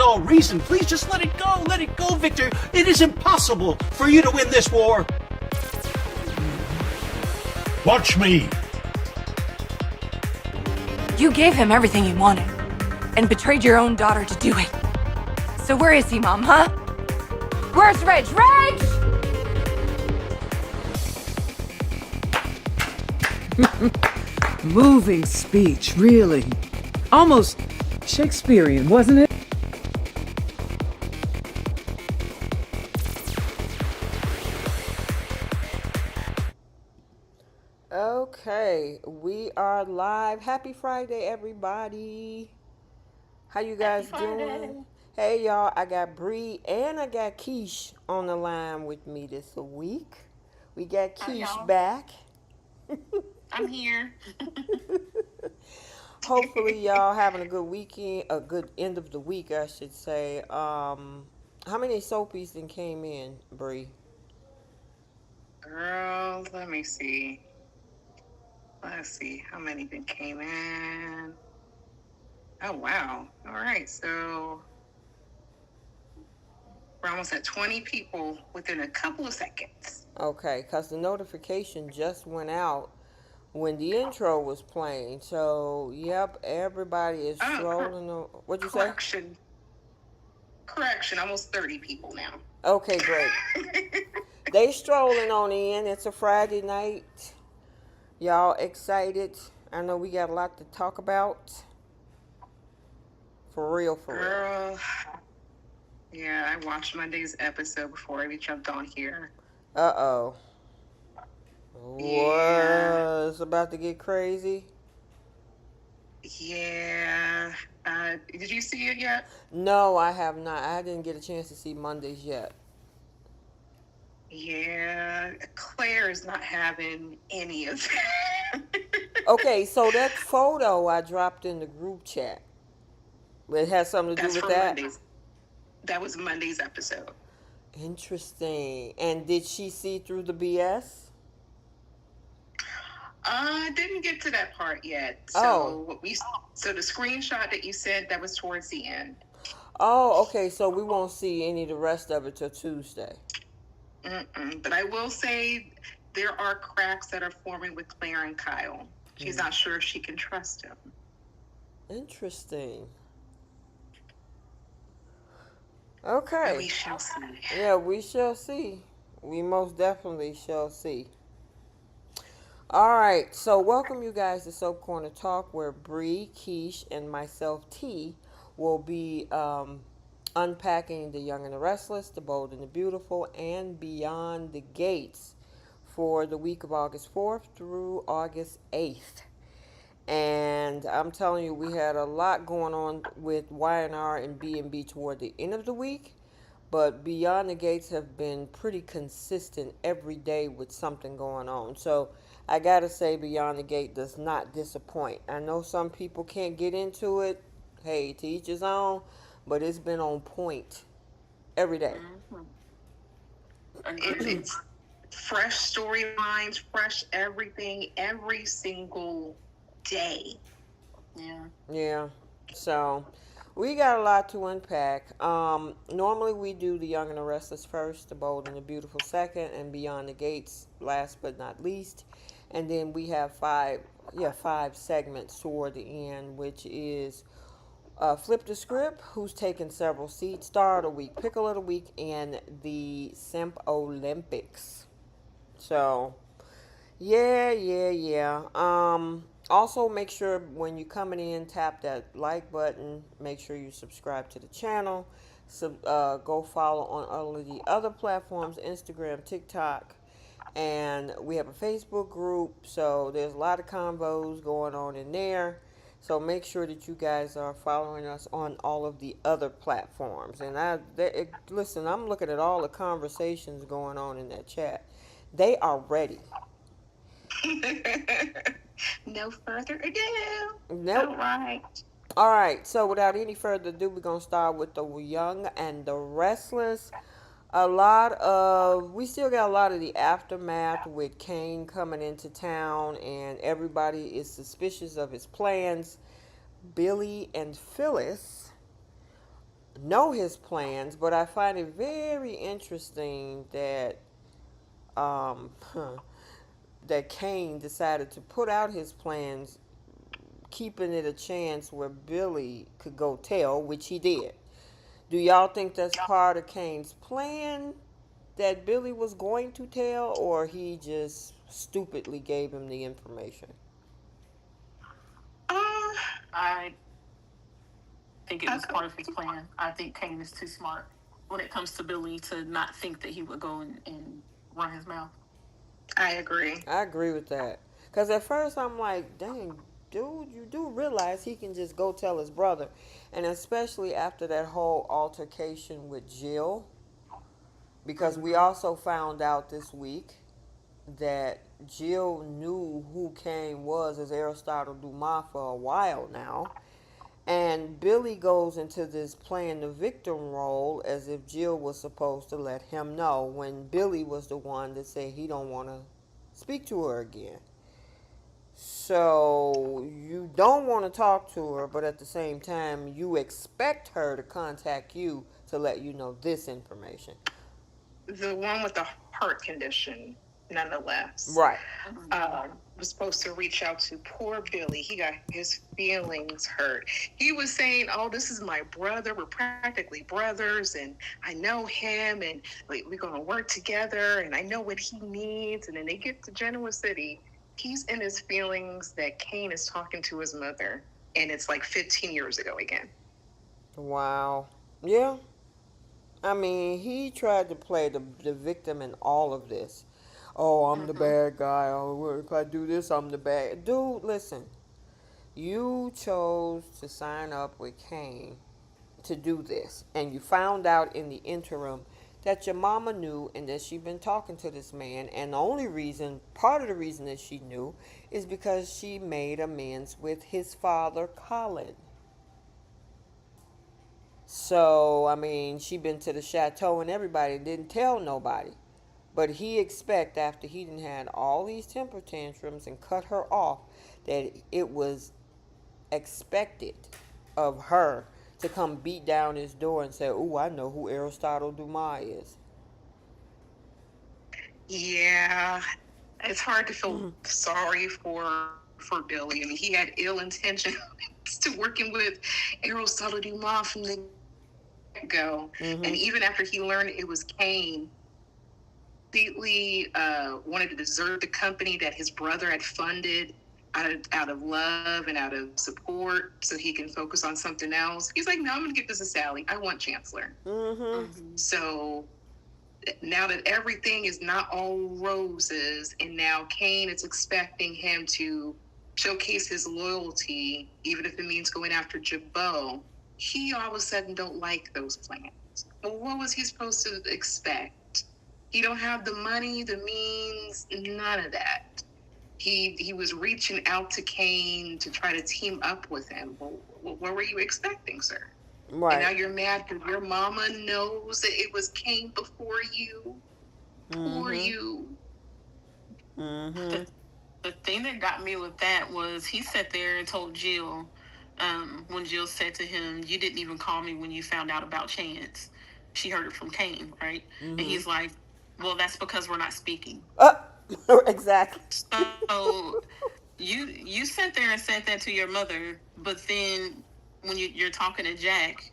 no reason. Please just let it go. Let it go, Victor. It is impossible for you to win this war. Watch me. You gave him everything he wanted, and betrayed your own daughter to do it. So where is he, Mom, huh? Where's Reg? Reg! Moving speech, really. Almost Shakespearean, wasn't it? Okay, we are live. Happy Friday, everybody. How you guys doing? Hey, y'all. I got Bree and I got Keish on the line with me this week. We got Keish back. I'm here. Hopefully, y'all having a good weekend, a good end of the week, I should say. How many soapies then came in, Bree? Girl, let me see. Let's see how many then came in. Oh, wow. All right. So we're almost at 20 people within a couple of seconds. Okay, because the notification just went out when the intro was playing. So, yep, everybody is strolling on. What'd you say? Correction, almost 30 people now. Okay, great. They strolling on in. It's a Friday night. Y'all excited? I know we got a lot to talk about. For real, for real. Girl, yeah, I watched Monday's episode before I jumped on here. Uh-oh. Yeah. It's about to get crazy. Yeah. Did you see it yet? No, I have not. I didn't get a chance to see Mondays yet. Yeah. Claire is not having any of that. Okay, so that photo I dropped in the group chat, it has something to do with that? Mondays. That was Monday's episode. Interesting. And did she see through the BS? Didn't get to that part yet. So so the screenshot that you said, that was towards the end. Oh, okay. So we won't see any of the rest of it till Tuesday. But I will say there are cracks that are forming with Claire and Kyle. She's not sure if she can trust him. Interesting. Okay. But we shall see. Yeah, we shall see. We most definitely shall see. All right, so welcome you guys to Soap Corner Talk, where Bree, Keish, and myself, T, will be unpacking The Young and the Restless, The Bold and the Beautiful, and Beyond the Gates for the week of August 4th through August 8th. And I'm telling you, we had a lot going on with Y&R and B&B toward the end of the week, but Beyond the Gates have been pretty consistent every day with something going on. So I gotta say, Beyond the Gate does not disappoint. I know some people can't get into it. Hey, to each his own, but it's been on point every day. It's fresh storylines, fresh everything, every single day. Yeah. So we got a lot to unpack. Normally we do The Young and the Restless first, The Bold and the Beautiful second, and Beyond the Gates last but not least. And then we have five segments toward the end, which is Flip the Script, Who's Taking Several Seats, Star of the Week, Pickle of the Week, and the Simp Olympics. So, yeah. Also, make sure when you're coming in, tap that like button. Make sure you subscribe to the channel. Go follow on all of the other platforms, Instagram, TikTok. And we have a Facebook group, so there's a lot of convos going on in there. So make sure that you guys are following us on all of the other platforms. And listen, I'm looking at all the conversations going on in that chat. They are ready. No further ado. Nope. All right. So without any further ado, we're gonna start with The Young and the Restless. We still got a lot of the aftermath with Kane coming into town, and everybody is suspicious of his plans. Billy and Phyllis know his plans, but I find it very interesting that um, that Kane decided to put out his plans, keeping it a chance where Billy could go tell, which he did. Do y'all think that's part of Kane's plan, that Billy was going to tell, or he just stupidly gave him the information? I think it was part of his plan. I think Kane is too smart when it comes to Billy to not think that he would go and run his mouth. I agree. I agree with that. Because at first I'm like, dang, dude, you do realize he can just go tell his brother. And especially after that whole altercation with Jill. Because we also found out this week that Jill knew who Kane was as Aristotle Dumas for a while now. And Billy goes into this playing the victim role as if Jill was supposed to let him know, when Billy was the one that said he don't want to speak to her again. So you don't want to talk to her, but at the same time you expect her to contact you to let you know this information. The one with the heart condition, nonetheless. Right. Was supposed to reach out to poor Billy. He got his feelings hurt. He was saying, "Oh, this is my brother. We're practically brothers, and I know him, and we're gonna work together, and I know what he needs." And then they get to Genoa City. He's in his feelings that Kane is talking to his mother, and it's like 15 years ago again. Wow. Yeah. I mean, he tried to play the victim in all of this. Oh, I'm the bad guy. Oh, if I do this, I'm the bad. Dude, listen. You chose to sign up with Kane to do this. And you found out in the interim that your mama knew and that she'd been talking to this man. And the only reason, part of the reason that she knew, is because she made amends with his father, Colin. So, I mean, she been to the chateau and everybody didn't tell nobody. But he expect, after he done had all these temper tantrums and cut her off, that it was expected of her to come beat down his door and say, "Ooh, I know who Aristotle Dumas is." Yeah, it's hard to feel sorry for Billy. I mean, he had ill intentions to working with Aristotle Dumas from the get-go, and even after he learned it was Kane, completely wanted to desert the company that his brother had funded out of love and out of support, so he can focus on something else. He's like, "No, I'm going to give this to Sally. I want Chancellor." So now that everything is not all roses, and now Kane is expecting him to showcase his loyalty, even if it means going after Jabot, he all of a sudden don't like those plans. Well, what was he supposed to expect? He don't have the money, the means, none of that. He was reaching out to Kane to try to team up with him. Well, what were you expecting, sir? Right. And now you're mad because your mama knows that it was Kane before you. Poor you. The thing that got me with that was he sat there and told Jill, when Jill said to him, "You didn't even call me when you found out about Chance." She heard it from Kane, right? And he's like, "Well, that's because we're not speaking." Exactly. So you sat there and said that to your mother, but then when you're talking to Jack,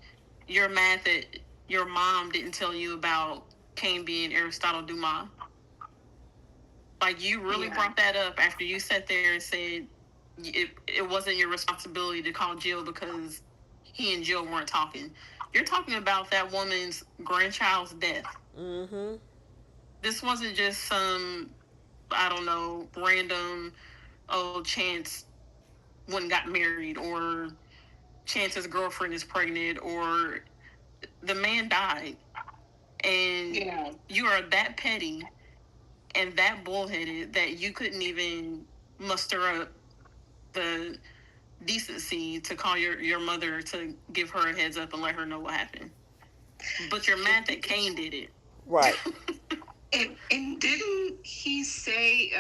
you're mad that your mom didn't tell you about Kane being Aristotle Dumas. Like, you really brought that up after you sat there and said it wasn't your responsibility to call Jill because he and Jill weren't talking. You're talking about that woman's grandchild's death. This wasn't just some, I don't know, random, Chance went and got married, or Chance's girlfriend is pregnant, or the man died. And you are that petty and that bullheaded that you couldn't even muster up the decency to call your mother to give her a heads up and let her know what happened. But you're mad that Kane did it. Right. And didn't he say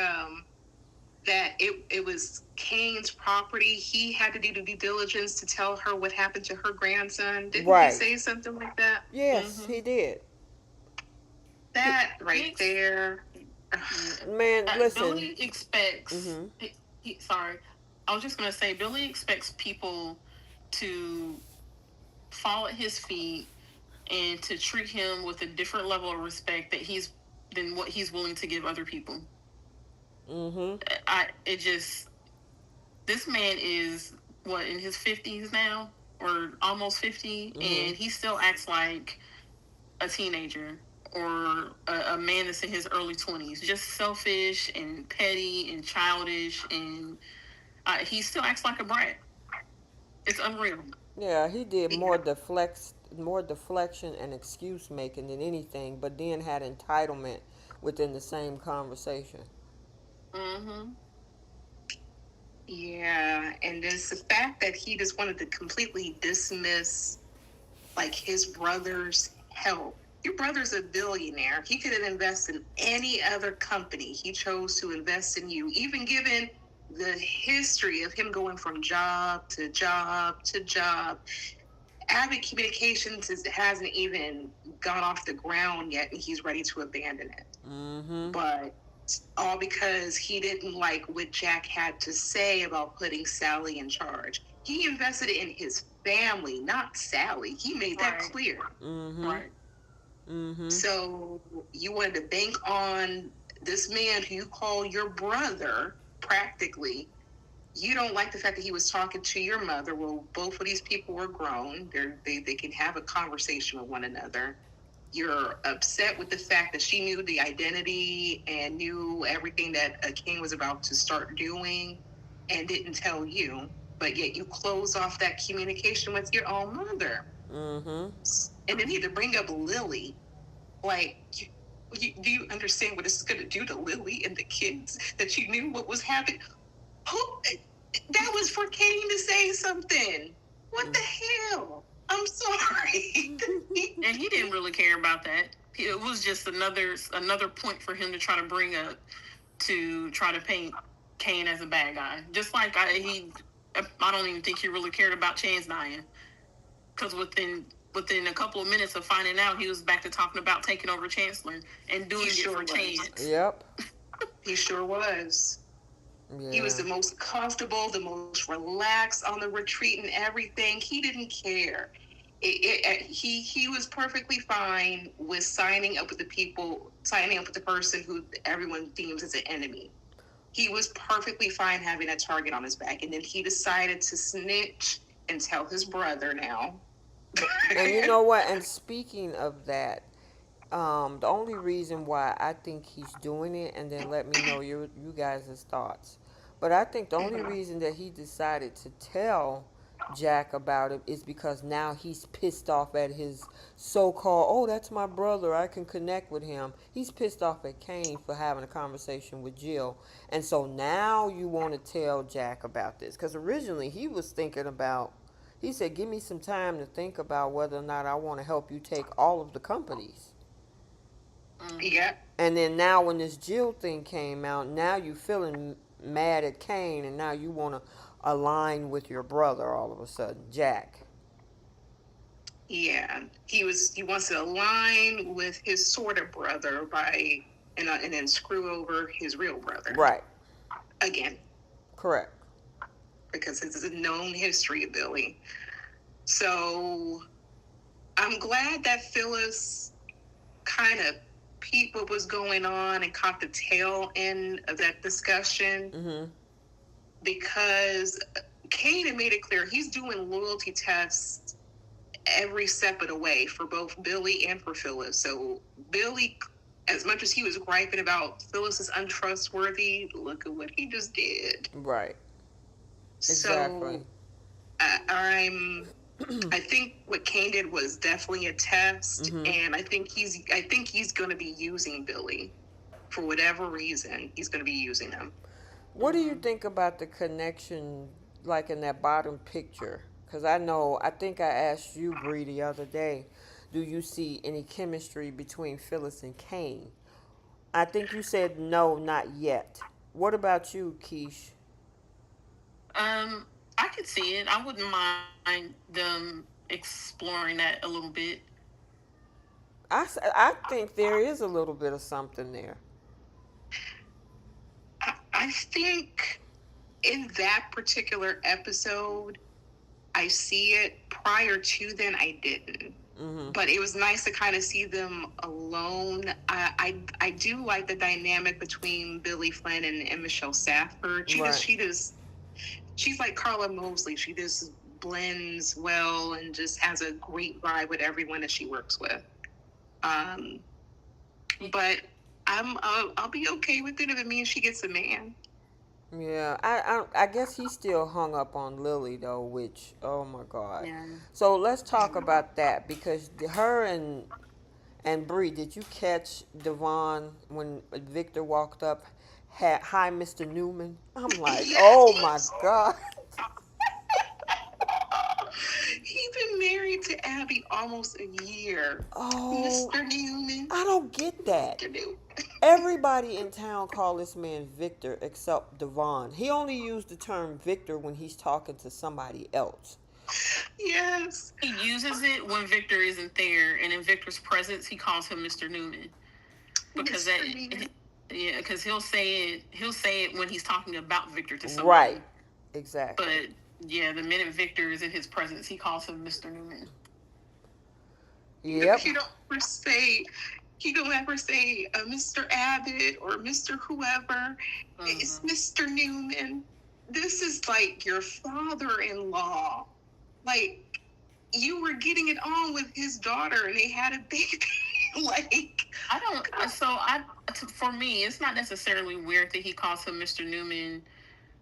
that it was Kane's property. He had to do the due diligence to tell her what happened to her grandson. Didn't he Right. say something like that? Yes, he did. That He right ex- there. Man, listen. Billy expects. Mm-hmm. Sorry, I was just gonna say Billy expects people to fall at his feet and to treat him with a different level of respect than what he's willing to give other people. Mm-hmm. It just, this man is what, in his 50s now, or almost 50, and he still acts like a teenager or a man that's in his early 20s, just selfish and petty and childish, and he still acts like a brat. It's unreal. Yeah, he did more deflection and excuse making than anything, but then had entitlement within the same conversation. Mm-hmm. Yeah, and it's the fact that he just wanted to completely dismiss like his brother's help. Your brother's a billionaire. He could have invested in any other company. He chose to invest in you, even given the history of him going from job to job to job. Avid Communications hasn't even gone off the ground yet, and he's ready to abandon it. Mm-hmm. But all because he didn't like what Jack had to say about putting Sally in charge. He invested in his family, not Sally. He made that Right. clear. Mm-hmm. Right. Mm-hmm. So you wanted to bank on this man who you call your brother, practically. You don't like the fact that he was talking to your mother. Well, both of these people were grown. They can have a conversation with one another. You're upset with the fact that she knew the identity and knew everything that a king was about to start doing and didn't tell you. But yet you close off that communication with your own mother. Mm-hmm. And then you had to bring up Lily. Like, do you understand what this is going to do to Lily and the kids that you knew what was happening? Who? That was for Kane to say something. What the hell? I'm sorry. And he didn't really care about that. It was just another point for him to try to bring up to try to paint Kane as a bad guy. Just like I don't even think he really cared about Chain's dying, because within a couple of minutes of finding out, he was back to talking about taking over Chancellor and doing it for Chance. Yep. He sure was. Yeah. He was the most comfortable, the most relaxed on the retreat and everything. He didn't care. He was perfectly fine with signing up with the person who everyone deems as an enemy. He was perfectly fine having a target on his back. And then he decided to snitch and tell his brother now. And you know what? And speaking of that, the only reason why I think he's doing it, and then let me know you guys' thoughts. But I think the only reason that he decided to tell Jack about it is because now he's pissed off at his so-called, oh, that's my brother, I can connect with him. He's pissed off at Kane for having a conversation with Jill. And so now you want to tell Jack about this. Because originally he was thinking about, he said, give me some time to think about whether or not I want to help you take all of the companies. Yeah. And then now when this Jill thing came out, now you feeling mad at Kane, and now you want to align with your brother all of a sudden, Jack. Yeah. He wants to align with his sort of brother and then screw over his real brother. Right. Again. Correct. Because it's a known history of Billy. So I'm glad that Phyllis kind of peeped what was going on and caught the tail end of that discussion. Mm-hmm. Because Kane had made it clear he's doing loyalty tests every step of the way for both Billy and for Phyllis. So Billy, as much as he was griping about Phyllis is untrustworthy, look at what he just did. Right. Exactly. So I think what Kane did was definitely a test, and I think he's going to be using Billy for whatever reason. He's going to be using him. What do you think about the connection, like in that bottom picture? Because I think I asked you, Bree, the other day, do you see any chemistry between Phyllis and Kane? I think you said no, not yet. What about you, Keish? I could see it. I wouldn't mind them exploring that a little bit. I think there is a little bit of something there. I think in that particular episode, I see it. Prior to then, I didn't. But it was nice to kind of see them alone. I do like the dynamic between Billy Flynn and Michelle Safford. Right. She's like Carla Mosley. She just blends well and just has a great vibe with everyone that she works with. But I'll be okay with it if it means she gets a man. Yeah, I guess he's still hung up on Lily though, which oh my God. Yeah. So let's talk about that because her and Bree, did you catch Devon when Victor walked up? Had hi, Mr. Newman. I'm like, oh my God. He's been married to Abby almost a year. Oh, Mr. Newman. I don't get that. Mr. Newman. Everybody in town call this man Victor except Devon. He only used the term Victor when he's talking to somebody else. Yes. He uses it when Victor isn't there, and in Victor's presence, he calls him Mr. Newman because Mr. Newman. yeah, because he'll say it when he's talking about Victor to somebody. Right. Exactly. But yeah, the minute Victor is in his presence, he calls him Mr. Newman. Yep. You don't ever say Mr. Abbott or Mr. Whoever. It's Mr. Newman. This is like your father-in-law. Like, you were getting it on with his daughter and they had a baby. Like, for me, it's not necessarily weird that he calls him Mr. Newman,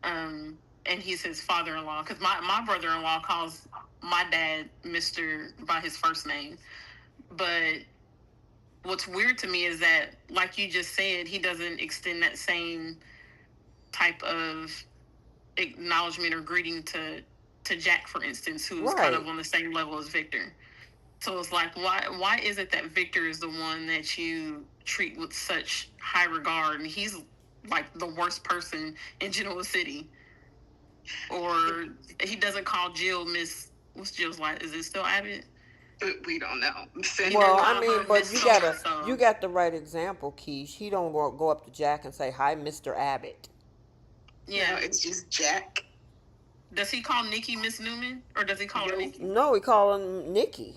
and he's his father-in-law, because my brother-in-law calls my dad Mr. by his first name. But what's weird to me is that, like you just said, he doesn't extend that same type of acknowledgement or greeting to Jack, for instance, who's kind of on the same level as Victor. So it's like, why is it that Victor is the one that you treat with such high regard, and he's like the worst person in Genoa City? Or he doesn't call Jill Miss. What's Jill's like? Is it still Abbott? we don't know. Well, I mean, but you got the right example, Keish. He don't go up to Jack and say, "Hi, Mr. Abbott." Yeah, No, it's just Jack. Does he call Nikki Miss Newman, or does he call her Nikki? No, he call him Nikki.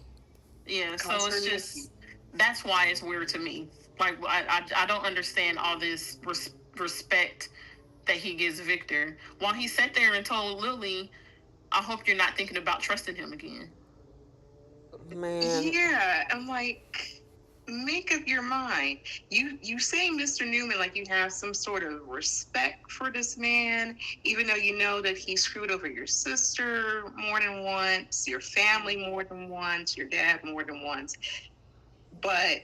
Yeah, so it's just, that's why it's weird to me. Like, I don't understand all this respect that he gives Victor. While he sat there and told Lily, I hope you're not thinking about trusting him again. Man. Yeah, I'm like, make up your mind. You say Mr. Newman like you have some sort of respect for this man, even though you know that he screwed over your sister more than once, your family more than once, your dad more than once. But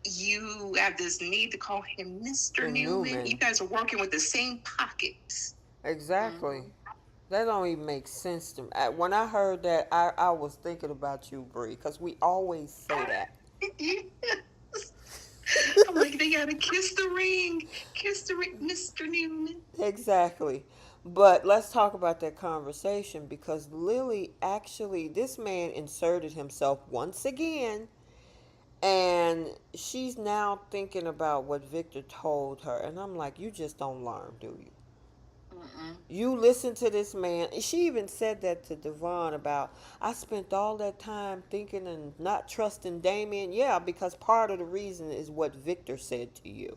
you have this need to call him Mr. Newman. You guys are working with the same pockets. Exactly. That don't even make sense to me. When I heard that, I was thinking about you, Bree, because we always say that. Yes. I'm like, they gotta kiss the ring, Mr. Newman. Exactly. But let's talk about that conversation because Lily actually, this man inserted himself once again, and she's now thinking about what Victor told her. And I'm like, you just don't learn, do you? You listen to this man. She even said that to Devon about, I spent all that time thinking and not trusting Damien. Yeah, because part of the reason is what Victor said to you.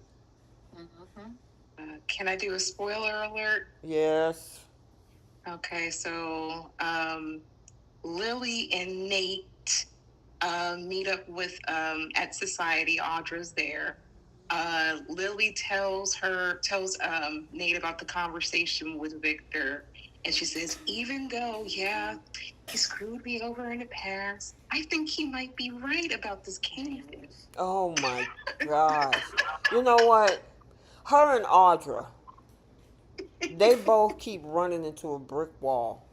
Can I do a spoiler alert? Yes. Okay, so Lily and Nate meet up with at Society. Audra's there. Lily tells Nate about the conversation with Victor, and she says, even though, yeah, he screwed me over in the past, I think he might be right about this candy. Oh my gosh. You know what? Her and Audra, they both keep running into a brick wall.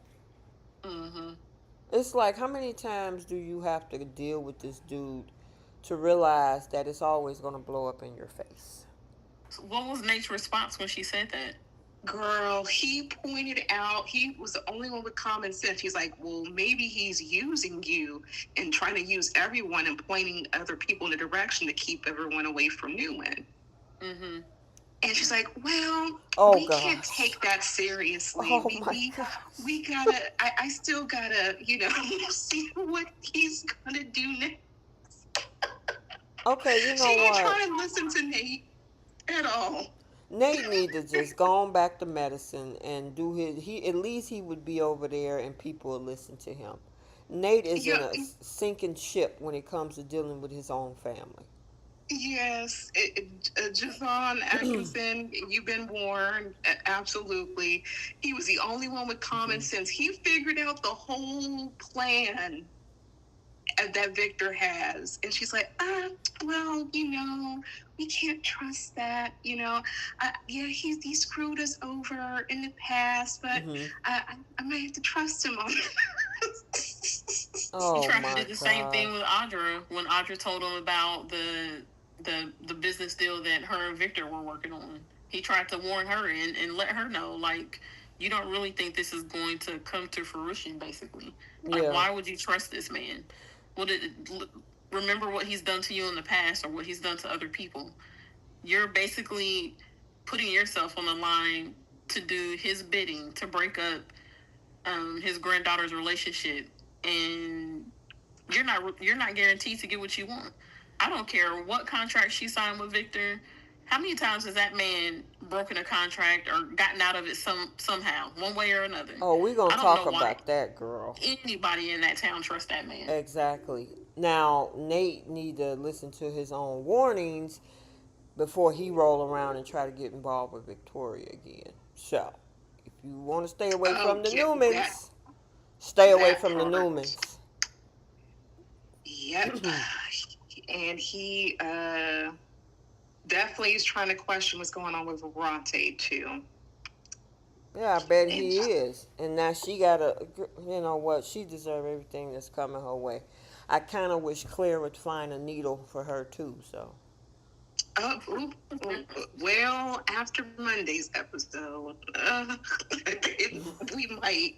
It's like, how many times do you have to deal with this dude to realize that it's always going to blow up in your face? So what was Nate's response when she said that? Girl, he pointed out he was the only one with common sense. He's like, well, maybe he's using you and trying to use everyone and pointing other people in a direction to keep everyone away from Newman. Mm-hmm. And she's like, well, Oh, we can't gosh. take that seriously. Oh, my gosh. We gotta, I still gotta, see what he's gonna do next. Okay, you She know ain't what? trying to listen to Nate at all. Nate need to just go on back to medicine and do he at least he would be over there and people will listen to him. Nate is in Yeah, a sinking ship when it comes to dealing with his own family. yes, Javon Atkinson, you've been warned. Absolutely. He was the only one with common sense. He figured out the whole plan that Victor has. And she's like, well, we can't trust that. Yeah, he screwed us over in the past, but I might have to trust him on He Oh tried to my do the same thing God. with Audra when Audra told him about the business deal that her and Victor were working on. He tried to warn her and let her know, like, you don't really think this is going to come to fruition, basically. Like, Yeah. why would you trust this man? Remember what he's done to you in the past or what he's done to other people. You're basically putting yourself on the line to do his bidding, to break up his granddaughter's relationship, and you're not guaranteed to get what you want. I don't care what contract she signed with Victor. How many times has that man broken a contract or gotten out of it somehow, one way or another? Oh, we're gonna I don't talk know why about that, girl. anybody in that town trusts that man. Exactly. Now Nate need to listen to his own warnings before he roll around and try to get involved with Victoria again. So, if you want to stay away from the yeah, Newmans, stay away that from the part. Newmans. Yep. And he definitely is trying to question what's going on with Verante, too. Yeah, I bet And he is. And now she gotta, you know what? She deserves everything that's coming her way. I kind of wish Claire would find a needle for her too. So. Well, after Monday's episode, we might,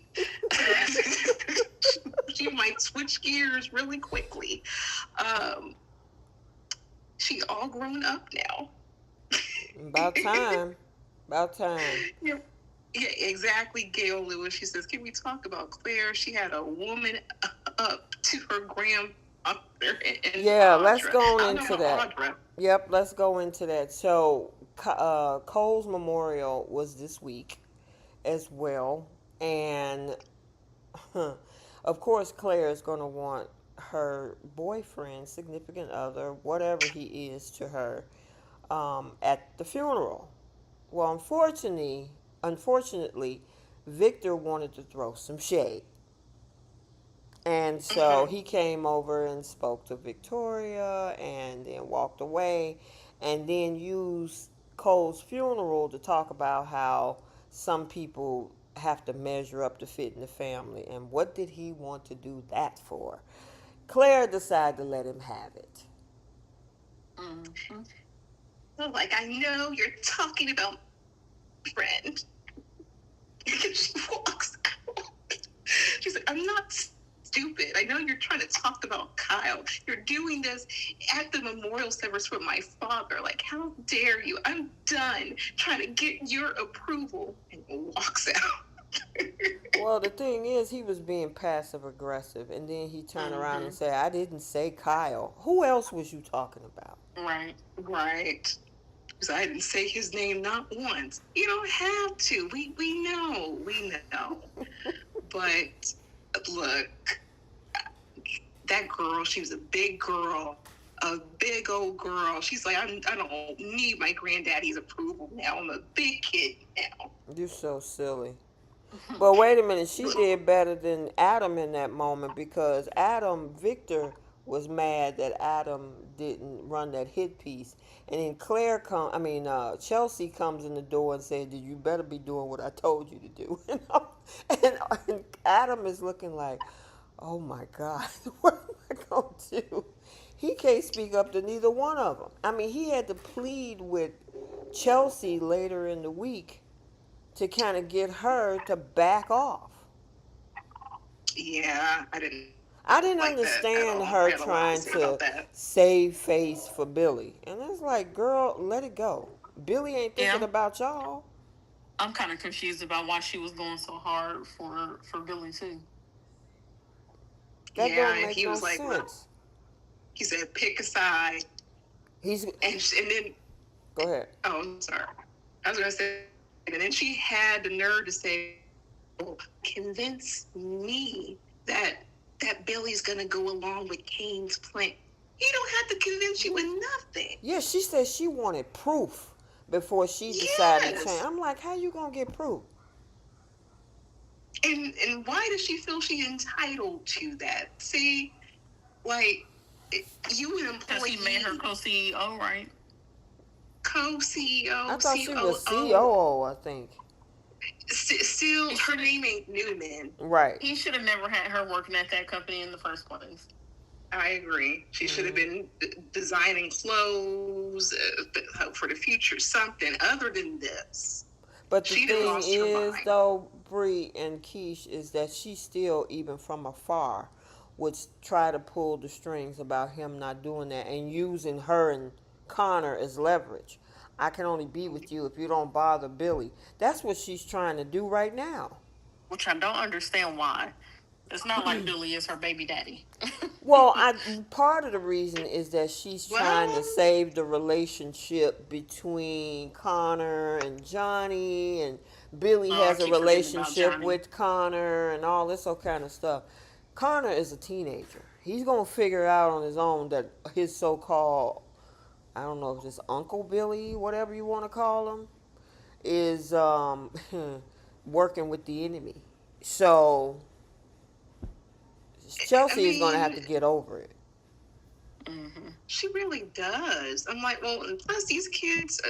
she might switch gears really quickly. She's all grown up now. About time. About time. Yeah, exactly, Gail Lewis. She says, can we talk about Claire? She had a woman up to her grandmother and Yeah, Audra. let's go I into know that. Audra. Yep, let's go into that. So, Cole's memorial was this week as well. And, of course, Claire is going to want her boyfriend, significant other, whatever he is to her, at the funeral. Well, unfortunately, Victor wanted to throw some shade. And so he came over and spoke to Victoria and then walked away and then used Cole's funeral to talk about how some people have to measure up to fit in the family. And what did he want to do that for? Claire decided to let him have it. Mm-hmm. So, like, I know you're talking about friend. She walks out. She's like, I'm not stupid. I know you're trying to talk about Kyle. You're doing this at the memorial service for my father. Like, how dare you? I'm done trying to get your approval. And walks out. Well, the thing is, he was being passive aggressive, and then he turned around and said, I didn't say Kyle. Who else was you talking about? Right. Because I didn't say his name not once. You don't have to. We know. But look, that girl, she was a big girl, a big old girl. She's like, I don't need my granddaddy's approval now. I'm a big kid now. You're so silly. But wait a minute, she did better than Adam in that moment because Victor was mad that Adam didn't run that hit piece. And then Chelsea comes in the door and said, you better be doing what I told you to do. And Adam is looking like, oh my God, what am I going to do? He can't speak up to neither one of them. I mean, he had to plead with Chelsea later in the week to kind of get her to back off. Yeah, I didn't I didn't like that at understand all. I her had a lot to trying say about to that. save face for Billy. And it's like, girl, let it go. Billy ain't Yeah, thinking about y'all. I'm kind of confused about why she was going so hard for Billy too. That Yeah, don't and make he no was like, "Look," sense. he said, "Pick a side," He's and then Go ahead. oh, I'm sorry, I was gonna say, and then she had the nerve to say, "Oh, convince me that Billy's gonna go along with Kane's plan." He don't have to convince you with nothing. Yeah, she said she wanted proof before she decided to change. Yes. I'm like, how you gonna get proof? And why does she feel she's entitled to that? See, like you an Because he made her employee, co-CEO, right? co-CEO, I thought she was COO. COO, I think. Still, her name ain't Newman. Right. He should have never had her working at that company in the first place. I agree. She should have been designing clothes for the future, something other than this. But the She done thing lost her is, mind. though, Bree and Keish, is that she still, even from afar, would try to pull the strings about him not doing that and using her and Connor as leverage. I can only be with you if you don't bother Billy. That's what she's trying to do right now. Which I don't understand why. It's not like Billy is her baby daddy. Well, part of the reason is that she's trying to Well, save the relationship between Connor and Johnny, and Billy Oh, I has a keep forgetting about relationship Johnny. with Connor and all this kind of stuff. Connor is a teenager. He's gonna figure out on his own that his so-called, I don't know if it's Uncle Billy, whatever you want to call him, is working with the enemy. So I Chelsea is gonna have mean, to get over it. she really does. I'm like, well, and plus these kids,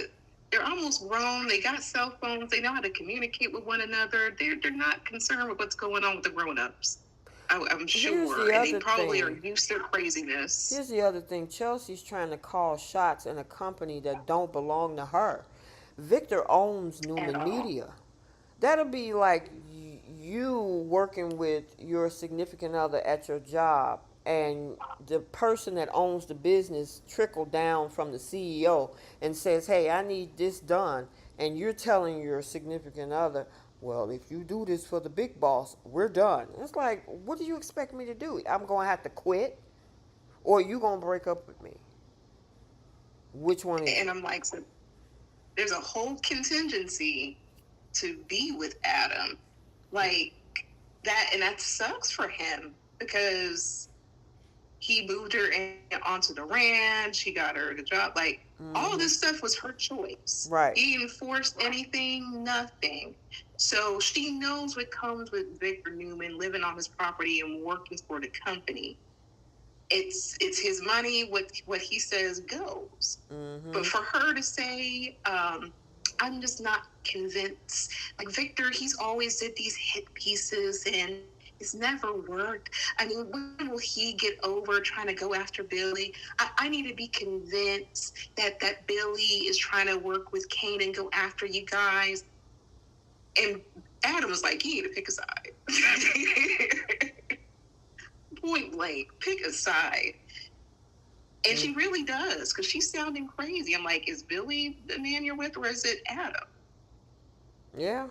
they're almost grown. They got cell phones. They know how to communicate with one another. They're not concerned with what's going on with the grown-ups. I'm Here's sure. the And they other probably are thing. used to craziness. Here's the other thing. Chelsea's trying to call shots in a company that don't belong to her. Victor owns At Newman all. Media. That'll be like you working with your significant other at your job, and the person that owns the business trickle down from the CEO and says, "Hey, I need this done," and you're telling your significant other, "Well, if you do this for the big boss, we're done." It's like, what do you expect me to do? I'm gonna have to quit, or you gonna break up with me? Which one is And it? I'm like, so there's a whole contingency to be with Adam. Like that, and that sucks for him because he moved her onto the ranch. He got her the job. Like all of this stuff was her choice. Right. He didn't force anything, nothing. So she knows what comes with Victor Newman living on his property and working for the company. It's his money. What he says goes. But for her to say, I'm just not convinced. Like Victor, he's always did these hit pieces and it's never worked. I mean, when will he get over trying to go after Billy? I need to be convinced that Billy is trying to work with Kane and go after you guys. And Adam was like, you need to pick a side. Point blank, pick a side. And she really does, because she's sounding crazy. I'm like, is Billy the man you're with, or is it Adam? Yeah.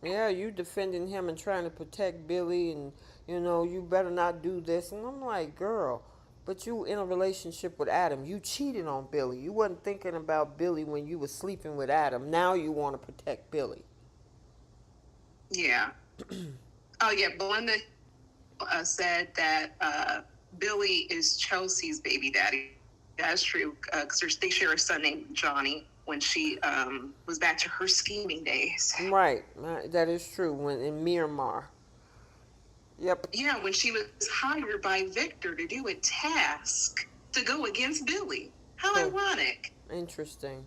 Yeah, you defending him and trying to protect Billy, and you better not do this. And I'm like, girl, but you in a relationship with Adam. You cheated on Billy. You wasn't thinking about Billy when you was sleeping with Adam. Now you want to protect Billy. Yeah. Oh, yeah. Belinda said that Billy is Chelsea's baby daddy. That's true, because they share a son named Johnny when she was back to her scheming days. Right. That is true. When in Myanmar. Yep. Yeah, when she was hired by Victor to do a task to go against Billy. How ironic. Interesting.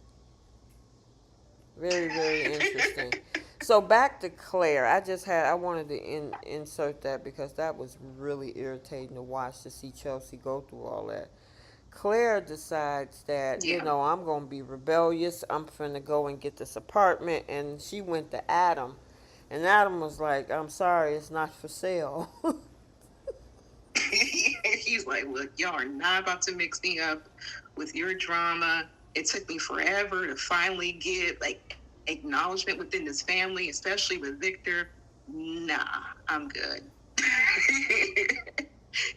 Very, very interesting. So back to Claire. I wanted to insert that because that was really irritating to watch, to see Chelsea go through all that. Claire decides that, Yeah. I'm going to be rebellious. I'm finna go and get this apartment. And she went to Adam. And Adam was like, I'm sorry, it's not for sale. He's like, look, y'all are not about to mix me up with your drama. It took me forever to finally get like acknowledgement within this family, especially with Victor. Nah, I'm good.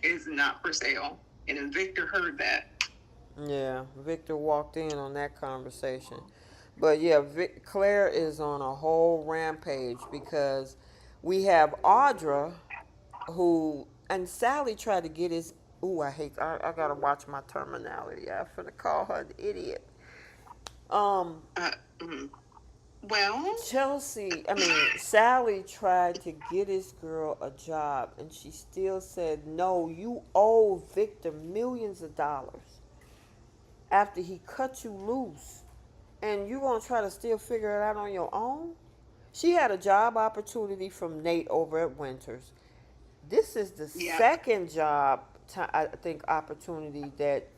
It's not for sale. And then Victor heard that. Yeah, Victor walked in on that conversation. But yeah, Claire is on a whole rampage because we have Audra who, and Sally tried to get his, ooh, I gotta watch my terminology. I'm finna call her an idiot. Um, Uh, mm. Well, Sally tried to get his girl a job and she still said, no, you owe Victor millions of dollars after he cut you loose. And you gonna try to still figure it out on your own? She had a job opportunity from Nate over at Winters. This is the yeah, second job, I think, opportunity that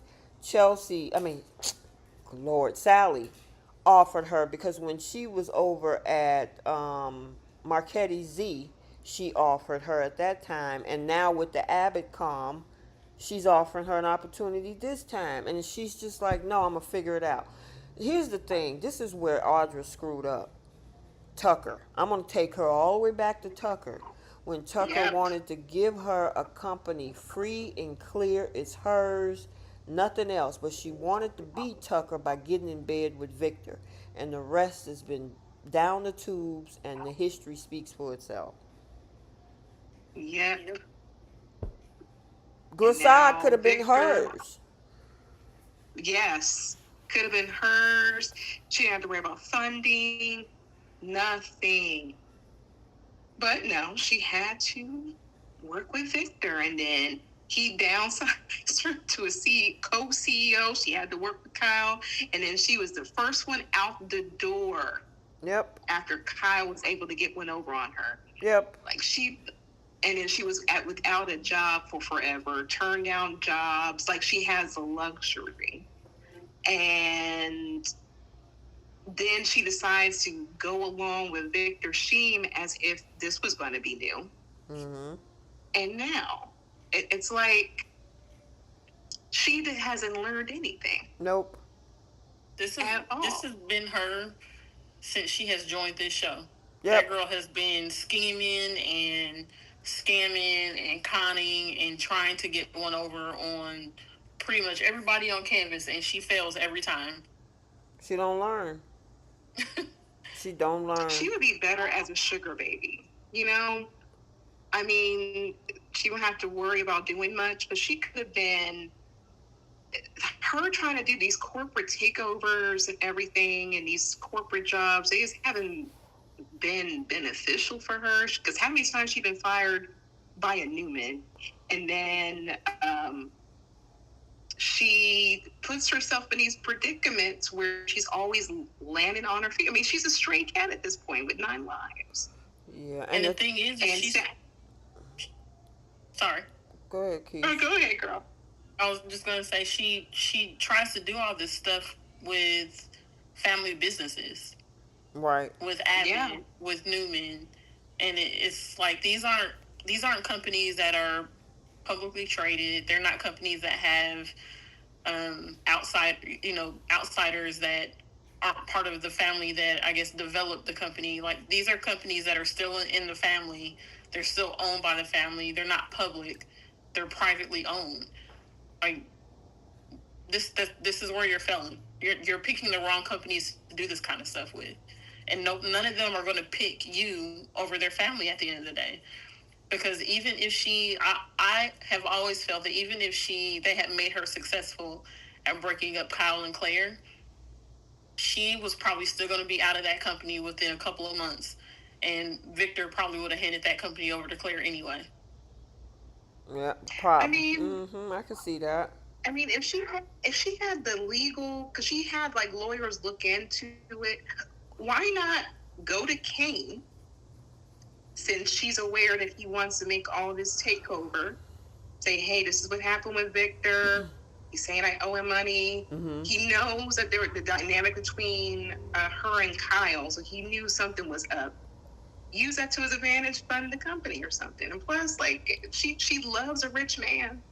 Chelsea, Lord, Sally offered her because when she was over at Marquetti Z, she offered her at that time. And now with the Abbott Com, she's offering her an opportunity this time. And she's just like, no, I'm going to figure it out. Here's the thing. This is where Audra screwed up. Tucker. I'm going to take her all the way back to Tucker. When Tucker yep, wanted to give her a company free and clear, it's hers, nothing else. But she wanted to beat Tucker by getting in bed with Victor. And the rest has been down the tubes, and the history speaks for itself. yep. And Glissade could now have been Victor, hers. yes, could have been hers. She didn't have to worry about funding, nothing. But no, she had to work with Victor, and then he downsized her to a co-CEO. She had to work with Kyle, and then she was the first one out the door Yep. after Kyle was able to get one over on her. Yep. And then she was without a job for forever, turned down jobs. Like she has a luxury, and then she decides to go along with Victor Sheem as if this was going to be new. Mm-hmm. And now it's like she hasn't learned anything Nope. at all. This has been her since she has joined this show. Yep. That girl has been scheming and scamming and conning and trying to get one over on pretty much everybody on campus, and she fails every time. She don't learn. She don't learn. She would be better as a sugar baby. You know, I mean, she wouldn't have to worry about doing much, but she could have been her trying to do these corporate takeovers and everything and these corporate jobs. They just haven't been beneficial for her because how many times she's been fired by a Newman, and then she puts herself in these predicaments where she's always landing on her feet. I mean, she's a stray cat at this point with 9 lives. Yeah. And the thing is she's sorry. Go ahead, Keith. Oh, go ahead, girl. I was just gonna say she tries to do all this stuff with family businesses, Right. with Abbott, with Newman, and it's like these aren't companies that are publicly traded. They're not companies that have outsiders that aren't part of the family that I guess developed the company. Like these are companies that are still in the family. They're still owned by the family. They're not public. They're privately owned. Like this is where you're failing. You're picking the wrong companies to do this kind of stuff with, and none of them are going to pick you over their family at the end of the day. Because even if I have always felt that even if they had made her successful at breaking up Kyle and Claire, she was probably still going to be out of that company within a couple of months, and Victor probably would have handed that company over to Claire anyway. Yeah, probably. I mean, I can see that. I mean, if she had the legal, because she had like lawyers look into it, why not go to Kane, since she's aware that he wants to make all this takeover? Say, hey, this is what happened with Victor. He's saying I owe him money. Mm-hmm. He knows that the dynamic between her and Kyle, so he knew something was up. Use that to his advantage, fund the company or something. And plus, like, she loves a rich man.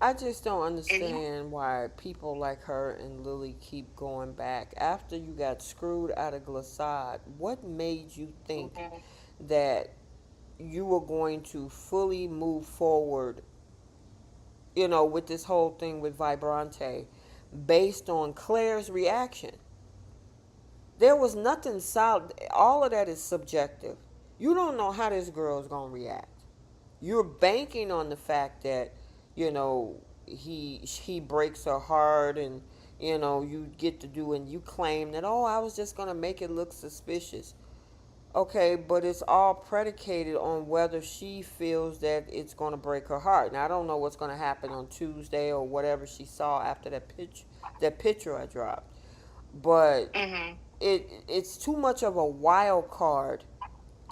I just don't And understand why people like her and Lily keep going back. After you got screwed out of Glissade, what made you think that you were going to fully move forward, with this whole thing with Vibrante based on Claire's reaction? There was nothing solid. All of that is subjective. You don't know how this girl's going to react. You're banking on the fact that, he breaks her heart, and you get to do, and you claim that, oh, I was just going to make it look suspicious. Okay, but it's all predicated on whether she feels that it's going to break her heart. Now, I don't know what's going to happen on Tuesday or whatever she saw after that picture I dropped. But it's too much of a wild card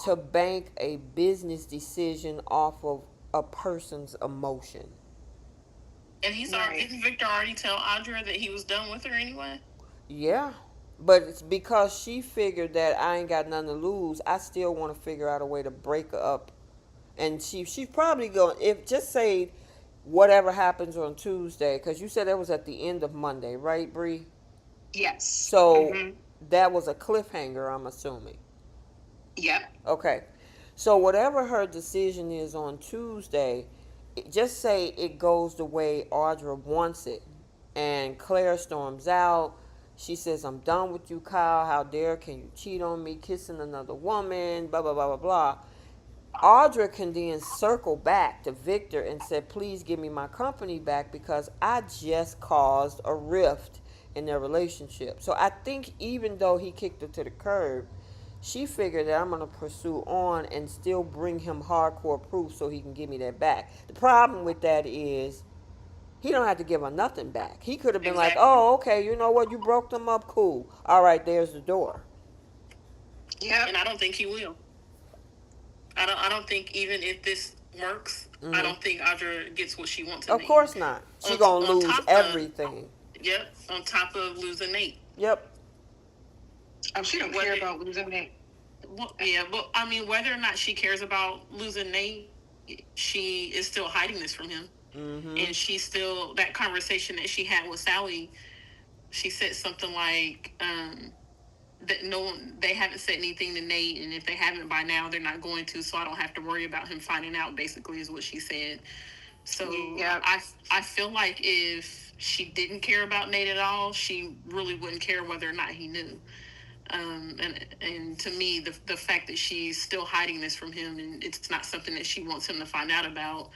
to bank a business decision off of a person's emotion. And didn't Victor already tell Audra that he was done with her anyway? Yeah. But it's because she figured that I ain't got nothing to lose. I still want to figure out a way to break her up. And she's probably going, if just say whatever happens on Tuesday, because you said that was at the end of Monday, right, Bree? yes. So that was a cliffhanger, I'm assuming. Yep. Okay. So whatever her decision is on Tuesday, just say it goes the way Audra wants it. And Claire storms out. She says, I'm done with you, Kyle. How dare can you cheat on me, kissing another woman, blah, blah, blah, blah, blah. Audra can then circle back to Victor and say, please give me my company back because I just caused a rift in their relationship. So I think even though he kicked her to the curb, she figured that I'm going to pursue on and still bring him hardcore proof so he can give me that back. The problem with that is he don't have to give her nothing back. He could have been like, oh, okay, you know what? You broke them up. Cool. All right, there's the door. Yeah. And I don't think he will. I don't think even if this works, I don't think Audra gets what she wants. Of course not. She's going to lose everything. Yep. On top of losing Nate. Yep. Oh, she don't care about losing Nate. Well, yeah, but I mean, whether or not she cares about losing Nate, she is still hiding this from him. And she's still, that conversation that she had with Sally, she said something like, that they haven't said anything to Nate, and if they haven't by now, they're not going to, so I don't have to worry about him finding out, basically, is what she said. So yeah. I feel like if she didn't care about Nate at all, she really wouldn't care whether or not he knew. And to me, the fact that she's still hiding this from him, and it's not something that she wants him to find out about,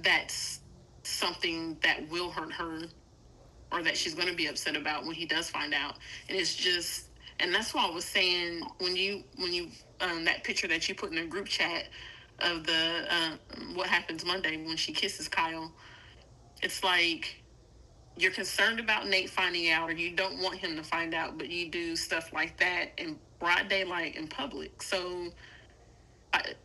that's something that will hurt her, or that she's going to be upset about when he does find out. And it's just, and that's why I was saying, when you that picture that you put in the group chat of the what happens Monday when she kisses Kyle, it's like you're concerned about Nate finding out, or you don't want him to find out, but you do stuff like that in broad daylight in public. So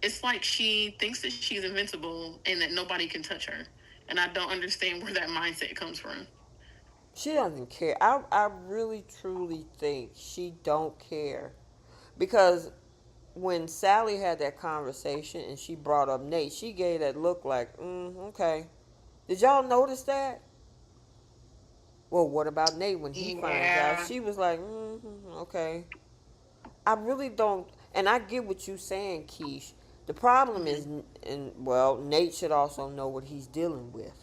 it's like she thinks that she's invincible and that nobody can touch her. And I don't understand where that mindset comes from. She doesn't care. I really, truly think she don't care. Because when Sally had that conversation and she brought up Nate, she gave that look like, okay. Did y'all notice that? Well, what about Nate when he finds out? She was like, okay. I really don't, and I get what you're saying, Keish. The problem is, Nate should also know what he's dealing with.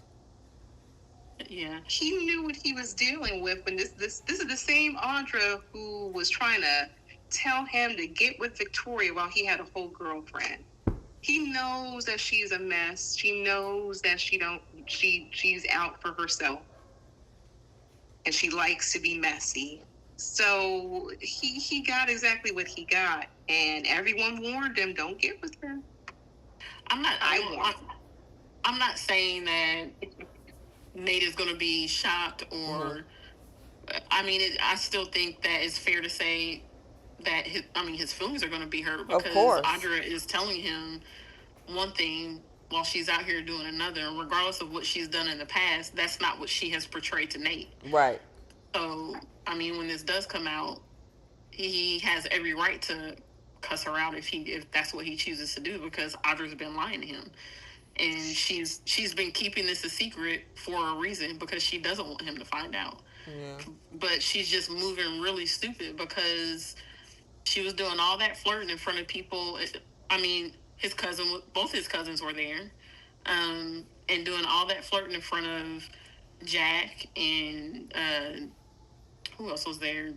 Yeah, he knew what he was dealing with. When this is the same Audra who was trying to tell him to get with Victoria while he had a whole girlfriend. He knows that she's a mess. She knows that she's out for herself, and she likes to be messy. So he got exactly what he got, and everyone warned him, don't get with her. I'm not saying that Nate is going to be shocked, or I mean, I still think that it's fair to say that his feelings are going to be hurt, because Audra is telling him one thing, while she's out here doing another. And regardless of what she's done in the past, that's not what she has portrayed to Nate. Right. So, I mean, when this does come out, he has every right to cuss her out if that's what he chooses to do, because Audra's been lying to him, and she's been keeping this a secret for a reason, because she doesn't want him to find out. Yeah. But she's just moving really stupid, because she was doing all that flirting in front of people. I mean, both his cousins were there, and doing all that flirting in front of Jack and who else was there?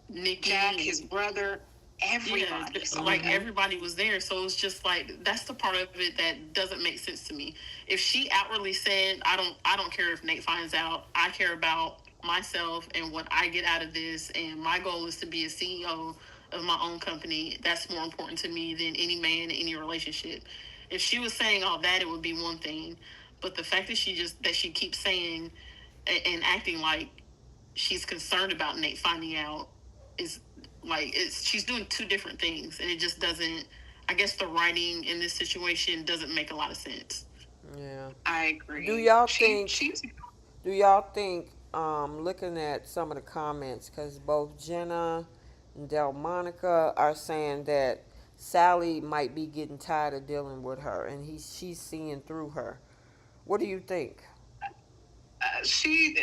Nikki, Jack, his brother, everybody. yeah, like everybody was there. So it's just like, that's the part of it that doesn't make sense to me. If she outwardly said, I don't care if Nate finds out, I care about myself and what I get out of this, and my goal is to be a CEO of my own company. That's more important to me than any man, any relationship. If she was saying all that, it would be one thing. But the fact that she keeps saying and acting like she's concerned about Nate finding out is like, she's doing two different things, and it just doesn't. I guess the writing in this situation doesn't make a lot of sense. Yeah. I agree. Do y'all think? She's Do y'all think? Looking at some of the comments, because both Jenna and Delmonica are saying that Sally might be getting tired of dealing with her, and she's seeing through her. What do you think? she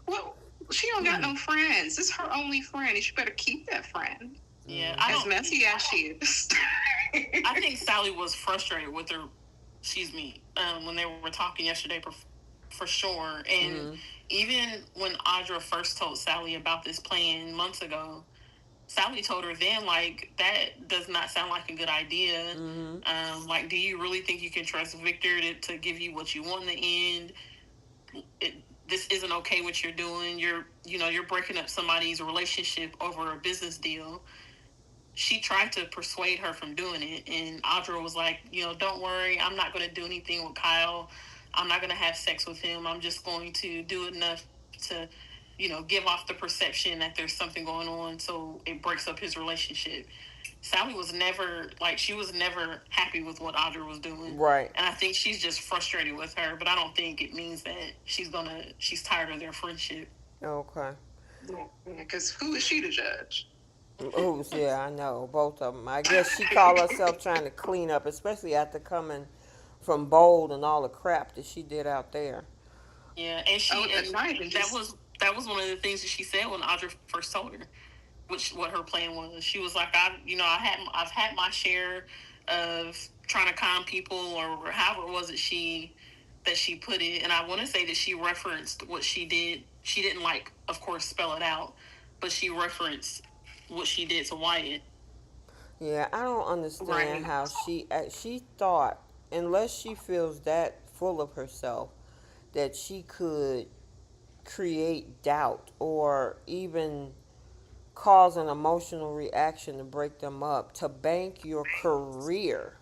well, she don't got no friends. It's her only friend, and she better keep that friend. Yeah, As messy as she is. I think Sally was frustrated with her. Excuse me. When they were talking yesterday, for sure. And even when Audra first told Sally about this plan months ago, Sally told her then, like, that does not sound like a good idea. Like, do you really think you can trust Victor to give you what you want in the end? This isn't okay what you're doing. You're breaking up somebody's relationship over a business deal. She tried to persuade her from doing it, and Audra was like, don't worry, I'm not going to do anything with Kyle. I'm not going to have sex with him. I'm just going to do enough to, give off the perception that there's something going on, so it breaks up his relationship. Sally was never, she was never happy with what Audra was doing. Right. And I think she's just frustrated with her, but I don't think it means that she's tired of their friendship. Okay. Because who is she to judge? Oops, yeah, I know. Both of them. I guess she called herself trying to clean up, especially after coming from Bold and all the crap that she did out there. Yeah, and that was one of the things that she said when Audra first told her, what her plan was. She was like, I've had my share of trying to con people, or however was it that she put it. And I want to say that she referenced what she did. She didn't, of course, spell it out, but she referenced what she did to Wyatt. Yeah, I don't understand how she thought, unless she feels that full of herself, that she could create doubt or even cause an emotional reaction to break them up, to bank your career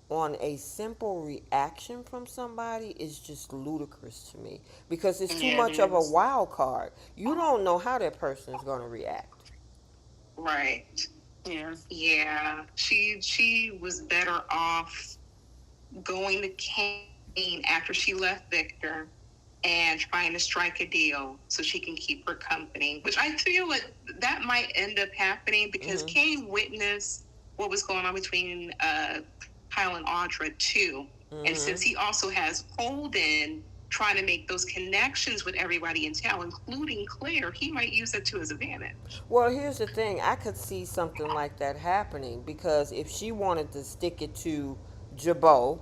on a simple reaction from somebody is just ludicrous to me, because it's too much of a wild card. You don't know how that person is going to react. Right. Yeah. Yeah. She was better off going to Kane after she left Victor and trying to strike a deal so she can keep her company, which I feel like that might end up happening, because Kane witnessed what was going on between Kyle and Audra too. And since he also has Holden trying to make those connections with everybody in town, including Claire, he might use that to his advantage. Well, here's the thing. I could see something like that happening, because if she wanted to stick it to Jabot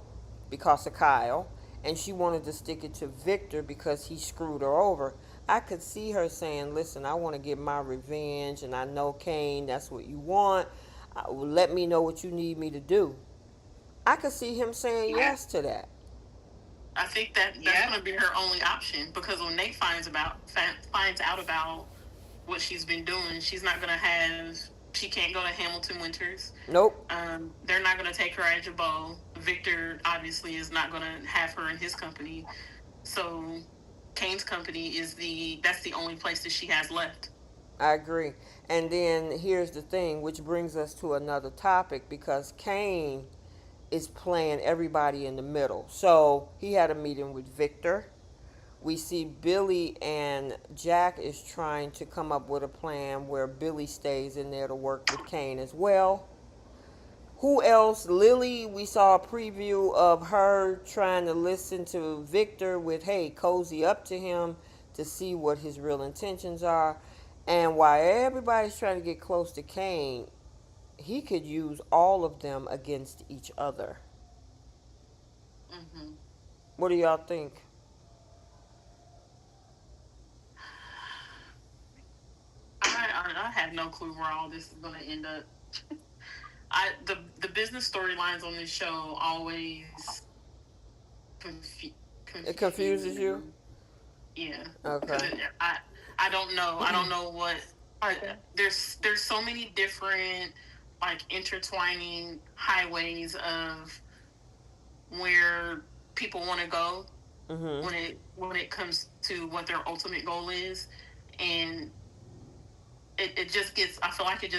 because of Kyle, and she wanted to stick it to Victor because he screwed her over, I could see her saying, listen, I want to get my revenge, and I know, Kane, that's what you want. Let me know what you need me to do. I could see him saying yes to that. I think that's going to be her only option, because when Nate finds out about what she's been doing, she can't go to Hamilton Winters. Nope. They're not going to take her at Jabot. Victor obviously is not going to have her in his company. So Kane's company that's the only place that she has left. I agree. And then here's the thing, which brings us to another topic, because Kane is playing everybody in the middle. So he had a meeting with Victor. We see Billy and Jack is trying to come up with a plan where Billy stays in there to work with Kane as well. Who else? Lily, we saw a preview of her trying to listen to Victor with, hey, cozy up to him to see what his real intentions are. And while everybody's trying to get close to Kane, he could use all of them against each other. Hmm. What do y'all think? I have no clue where all this is going to end up. The business storylines on this show always confu- It confuses you? Yeah, because Okay. I don't know. I don't know what. There's so many different like intertwining highways of where people want to go Mm-hmm. when it comes to what their ultimate goal is, and it just gets. I feel like it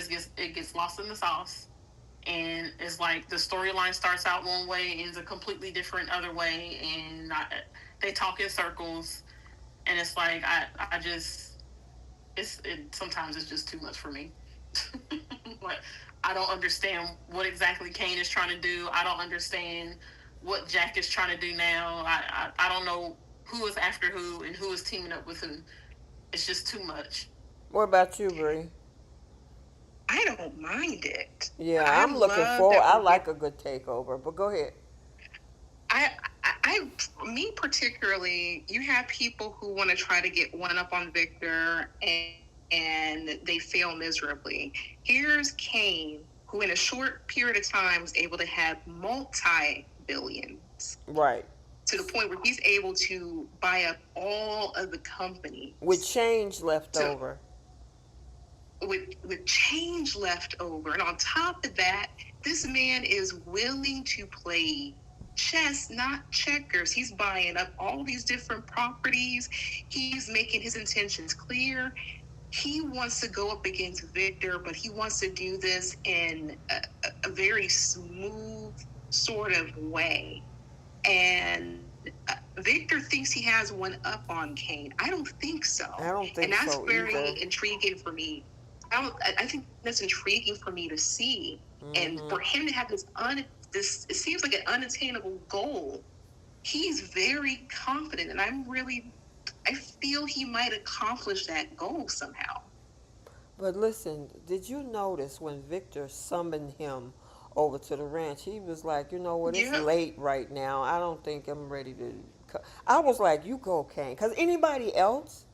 gets lost in the sauce, and it's like the storyline starts out one way, ends a completely different other way, and they talk in circles, and it's like I just sometimes it's just too much for me. Like, I don't understand what exactly Kane is trying to do. I don't understand what Jack is trying to do now. I don't know who is after who and who is teaming up with who. It's just too much. What about you, Bree? I don't mind it. Yeah, I I'm looking love forward. that I we're getting. like a good takeover, but go ahead. Me particularly, you have people who want to try to get one up on Victor and they fail miserably. Here's Kane, who in a short period of time was able to have multi billions Right. to the point where he's able to buy up all of the With companies. change left So over. with change left over. And on top of that, this man is willing to play chess, not checkers. He's buying up all these different properties. He's making his intentions clear. He wants to go up against Victor, but he wants to do this in a very smooth sort of way. And Victor thinks he has one up on Kane. I don't think I so, don't and think that's so very either. intriguing for me. I think that's intriguing for me to see, and Mm-hmm. for him to have this it seems like an unattainable goal. He's very confident, and I feel he might accomplish that goal somehow. But listen, did you notice when Victor summoned him over to the ranch, he was like, you know what, it's Yeah. late right now. I don't think I'm ready to. I was like, you go, Kane. Because anybody else,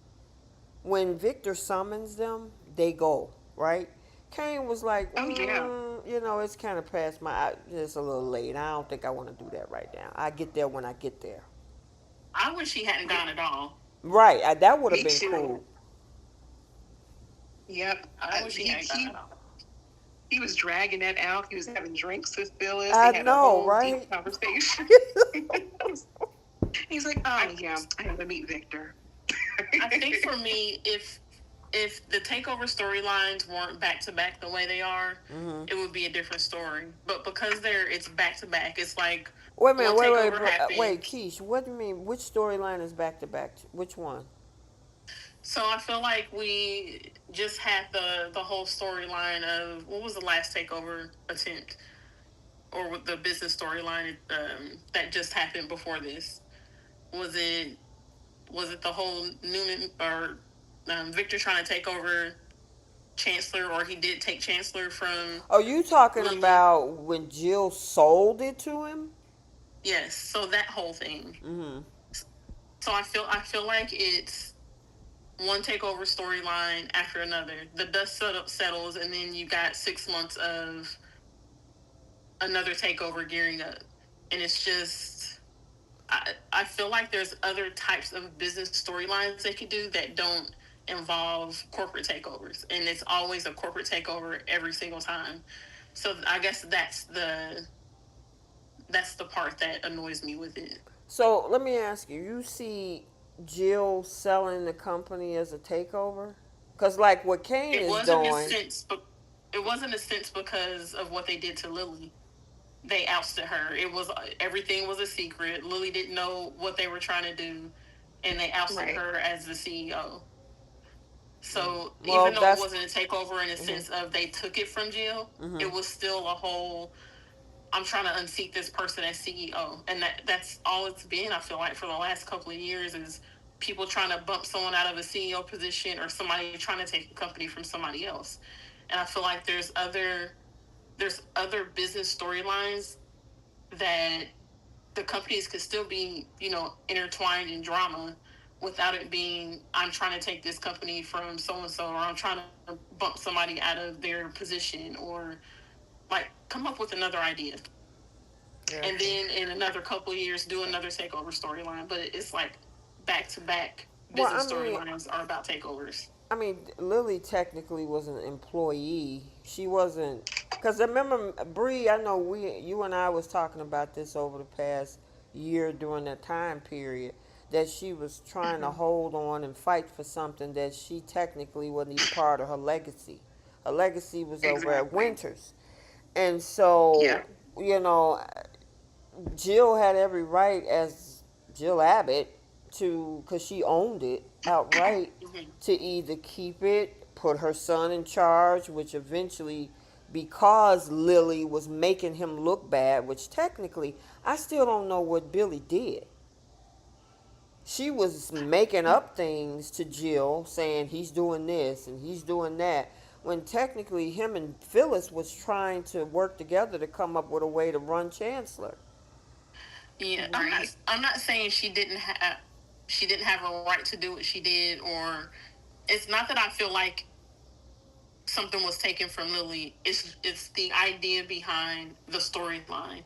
when Victor summons them, they go, right? Kane was like, Oh yeah. it's kind of past my, it's a little late. I don't think I want to do that right now. I get there when I get there. I wish he hadn't gone at all. Right, that would have Me been too. cool. Yep. I wish he He hadn't gone he at all. he was dragging that out. He was having drinks with Phyllis. They I had a know, whole deep right? conversation. He's like, oh yeah, I have to meet Victor. I think for me, if the takeover storylines weren't back to back the way they are, Hmm. it would be a different story. But because it's back to back, it's like Wait a minute, one wait, takeover wait, happened. Keish, what do you mean? Which storyline is back to back? Which one? So I feel like we just had the whole storyline of what was the last takeover attempt or the business storyline that just happened before this. Was it the whole Newman or Victor trying to take over Chancellor, or he did take Chancellor from Are you talking Lily? about when Jill sold it to him? Yes. So that whole thing. Hmm. So I feel like it's one takeover storyline after another. The dust settles, and then you got 6 months of another takeover gearing up, and it's just I feel like there's other types of business storylines they could do that don't involve corporate takeovers, and it's always a corporate takeover every single time. So I guess that's the part that annoys me with it. So let me ask you, you see Jill selling the company as a takeover? Because, like, what Kane It is wasn't a doing, sense, but it wasn't a sense because of what they did to Lily. they ousted her. It was everything was a secret. Lily didn't know what they were trying to do, and they ousted Right. her as the CEO. So Well, even though it that's wasn't a takeover in a sense of they took it from Jill, it was still a whole. I'm trying to unseat this person as CEO, and that's all it's been. I feel like for the last couple of years is people trying to bump someone out of a CEO position or somebody trying to take a company from somebody else. And I feel like there's other business storylines that the companies could still be, intertwined in drama without it being I'm trying to take this company from so and so, or I'm trying to bump somebody out of their position, or like come up with another idea. And gotcha. then in another couple of years do another takeover storyline. But it's like back to back Well, business storylines are about takeovers. Lily technically was an employee. She wasn't, because I remember Bree. I know you and I was talking about this over the past year during that time period, that she was trying to hold on and fight for something that she technically wasn't even part of her legacy. Her legacy was over at Exactly. Winters, and Yeah. so you know Jill had every right as Jill Abbott to, because she owned it outright, Mm-hmm. to either keep it, put her son in charge, which eventually, because Lily was making him look bad, which technically, I still don't know what Billy did. She was making up things to Jill, saying he's doing this and he's doing that, when technically him and Phyllis was trying to work together to come up with a way to run Chancellor. Yeah, I'm not. Right. I'm not saying she didn't have a right to do what she did, or it's not that I feel like something was taken from Lily. It's the idea behind the storyline,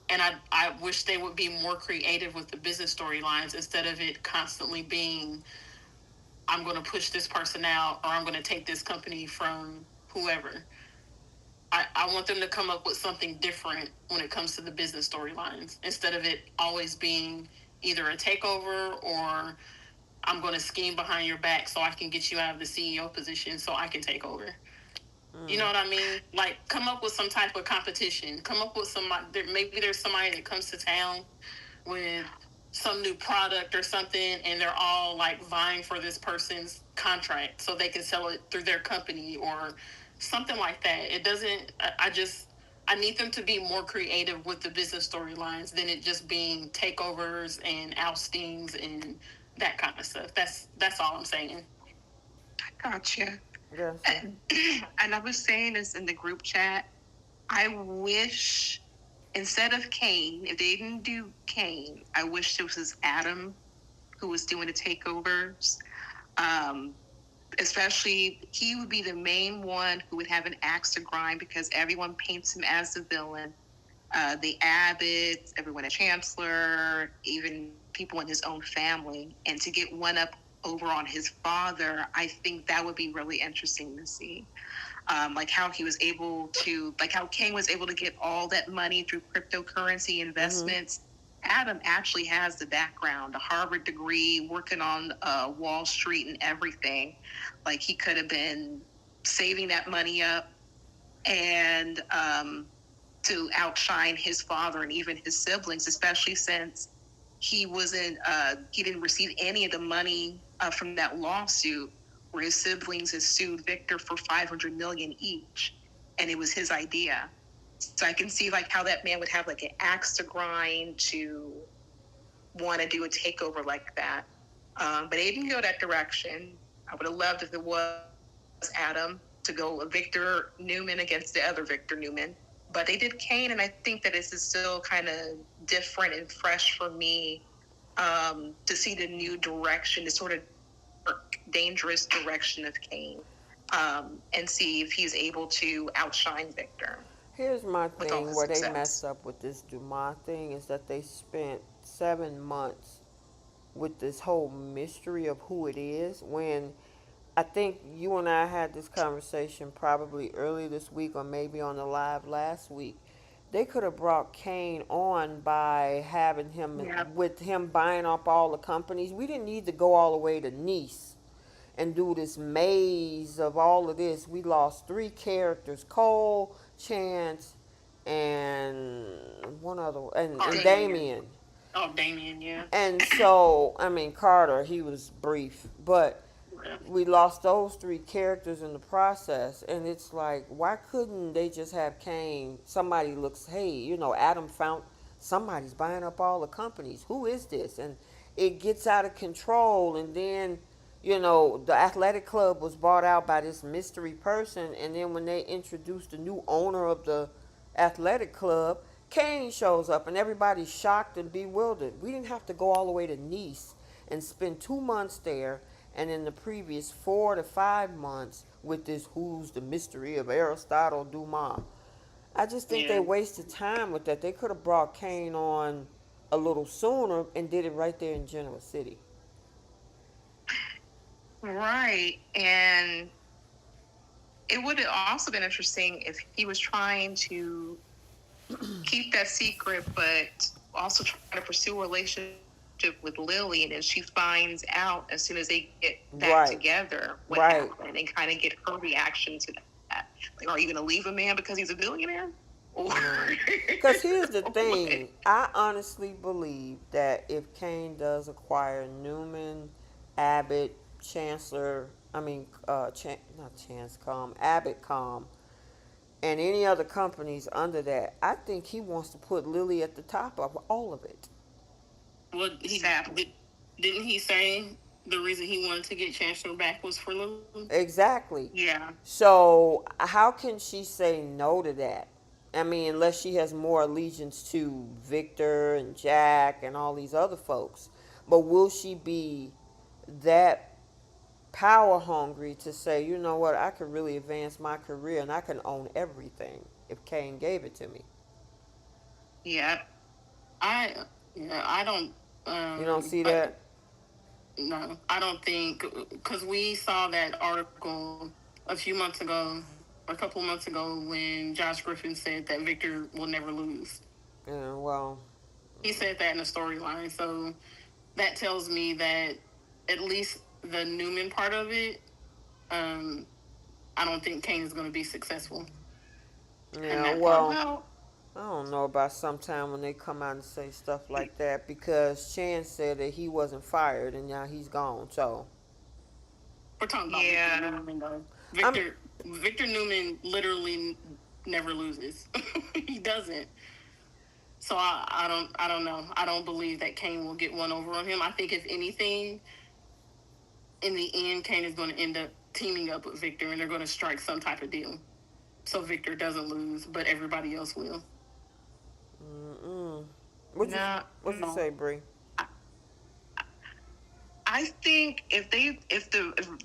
and I wish they would be more creative with the business storylines instead of it constantly being I'm going to push this person out or I'm going to take this company from whoever. I want them to come up with something different when it comes to the business storylines instead of it always being either a takeover or I'm going to scheme behind your back so I can get you out of the CEO position so I can take over. You know what I mean? Like, come up with some type of competition. Come up with somebody. Maybe there's somebody that comes to town with some new product or something, and they're all like vying for this person's contract so they can sell it through their company or something like that. It doesn't. I need them to be more creative with the business storylines than it just being takeovers and oustings and that kind of stuff. That's all I'm saying. Gotcha. Gotcha. And, and I was saying this in the group chat. I wish instead of Kane, if they didn't do Kane, I wish it was Adam who was doing the takeovers. Um, Especially, he would be the main one who would have an axe to grind because everyone paints him as the villain. The Abbotts, everyone at Chancellor, even people in his own family, and to get one up over on his father, I think that would be really interesting to see. Like how he was able to, like how King was able to get all that money through cryptocurrency Mhm. investments. Adam actually has the background, a Harvard degree, working on Wall Street and everything. Like he could have been saving that money up and to outshine his father and even his siblings, especially since he didn't receive any of the money from that lawsuit where his siblings had sued Victor for 500 million each, and it was his idea. So I can see like how that man would have like an axe to grind to want to do a takeover like that. But they didn't go that direction. I would have loved if it was Adam to go Victor Newman against the other Victor Newman. But they did Kane, and I think that this is still kind of different and fresh for me to see the new direction, the sort of dangerous direction of Kane, and see if he's able to outshine Victor Here's my with all thing his where they messed success. up with this Dumas thing is that they spent 7 months with this whole mystery of who it is, when I think you and I had this conversation probably early this week or maybe on the live last week. They could have brought Kane on by having him, Yeah. with him buying up all the companies. We didn't need to go all the way to Nice and do this maze of all of this. We lost three characters: Cole, Chance, and one other one, and Carter. Damien. Oh, Damien, yeah. And so, I mean, Carter, he was brief, but Yeah. we lost those three characters in the process. And it's like, why couldn't they just have Kane? Somebody looks, hey, Adam found somebody's buying up all the companies. Who is this? And it gets out of control. And then, the athletic club was bought out by this mystery person. And then when they introduced the new owner of the athletic club, Kane shows up and everybody's shocked and bewildered. We didn't have to go all the way to Nice and spend 2 months there, and in the previous 4 to 5 months with this Who's the Mystery of Aristotle Dumas. I just think they Yeah. wasted time with that. They could have brought Kane on a little sooner and did it right there in Genoa City. Right. And it would have also been interesting if he was trying to keep that secret, but also trying to pursue a relationship with Lily, and then she finds out as soon as they get back Right. together what Right. happened, and kind of get her reaction to that. Like, are you going to leave a man because he's a billionaire? Or Because here's the or thing, I honestly believe that if Kane does acquire Newman, Abbott, Chancellor, not Chancecom, Abbottcom, and any other companies under that, I think he wants to put Lily at the top of all of it. Well, didn't he say the reason he wanted to get Chancellor back was for Lily? Exactly. Yeah. So how can she say no to that? I mean, unless she has more allegiance to Victor and Jack and all these other folks. But will she be that power hungry to say, you know what, I could really advance my career and I can own everything if Kane gave it to me? Yeah. I don't. You don't see But that? no, I don't think, because we saw that article a few months ago, a couple of months ago, when Josh Griffin said that Victor will never lose. Yeah, well, He said that in the storyline, so that tells me that at least the Newman part of it, um, I don't think Kane is going to be successful in yeah, that part. well, I don't know about sometime when they come out and say stuff like that because Chan said that he wasn't fired and now he's gone. So We're talking about Yeah. Victor Newman, though. I'm, Victor Newman literally never loses. He doesn't. So I don't know. I don't believe that Kane will get one over on him. I think if anything, in the end, Kane is going to end up teaming up with Victor, and they're going to strike some type of deal, so Victor doesn't lose, but everybody else will. what'd you, No. what'd you say, Bree? I think if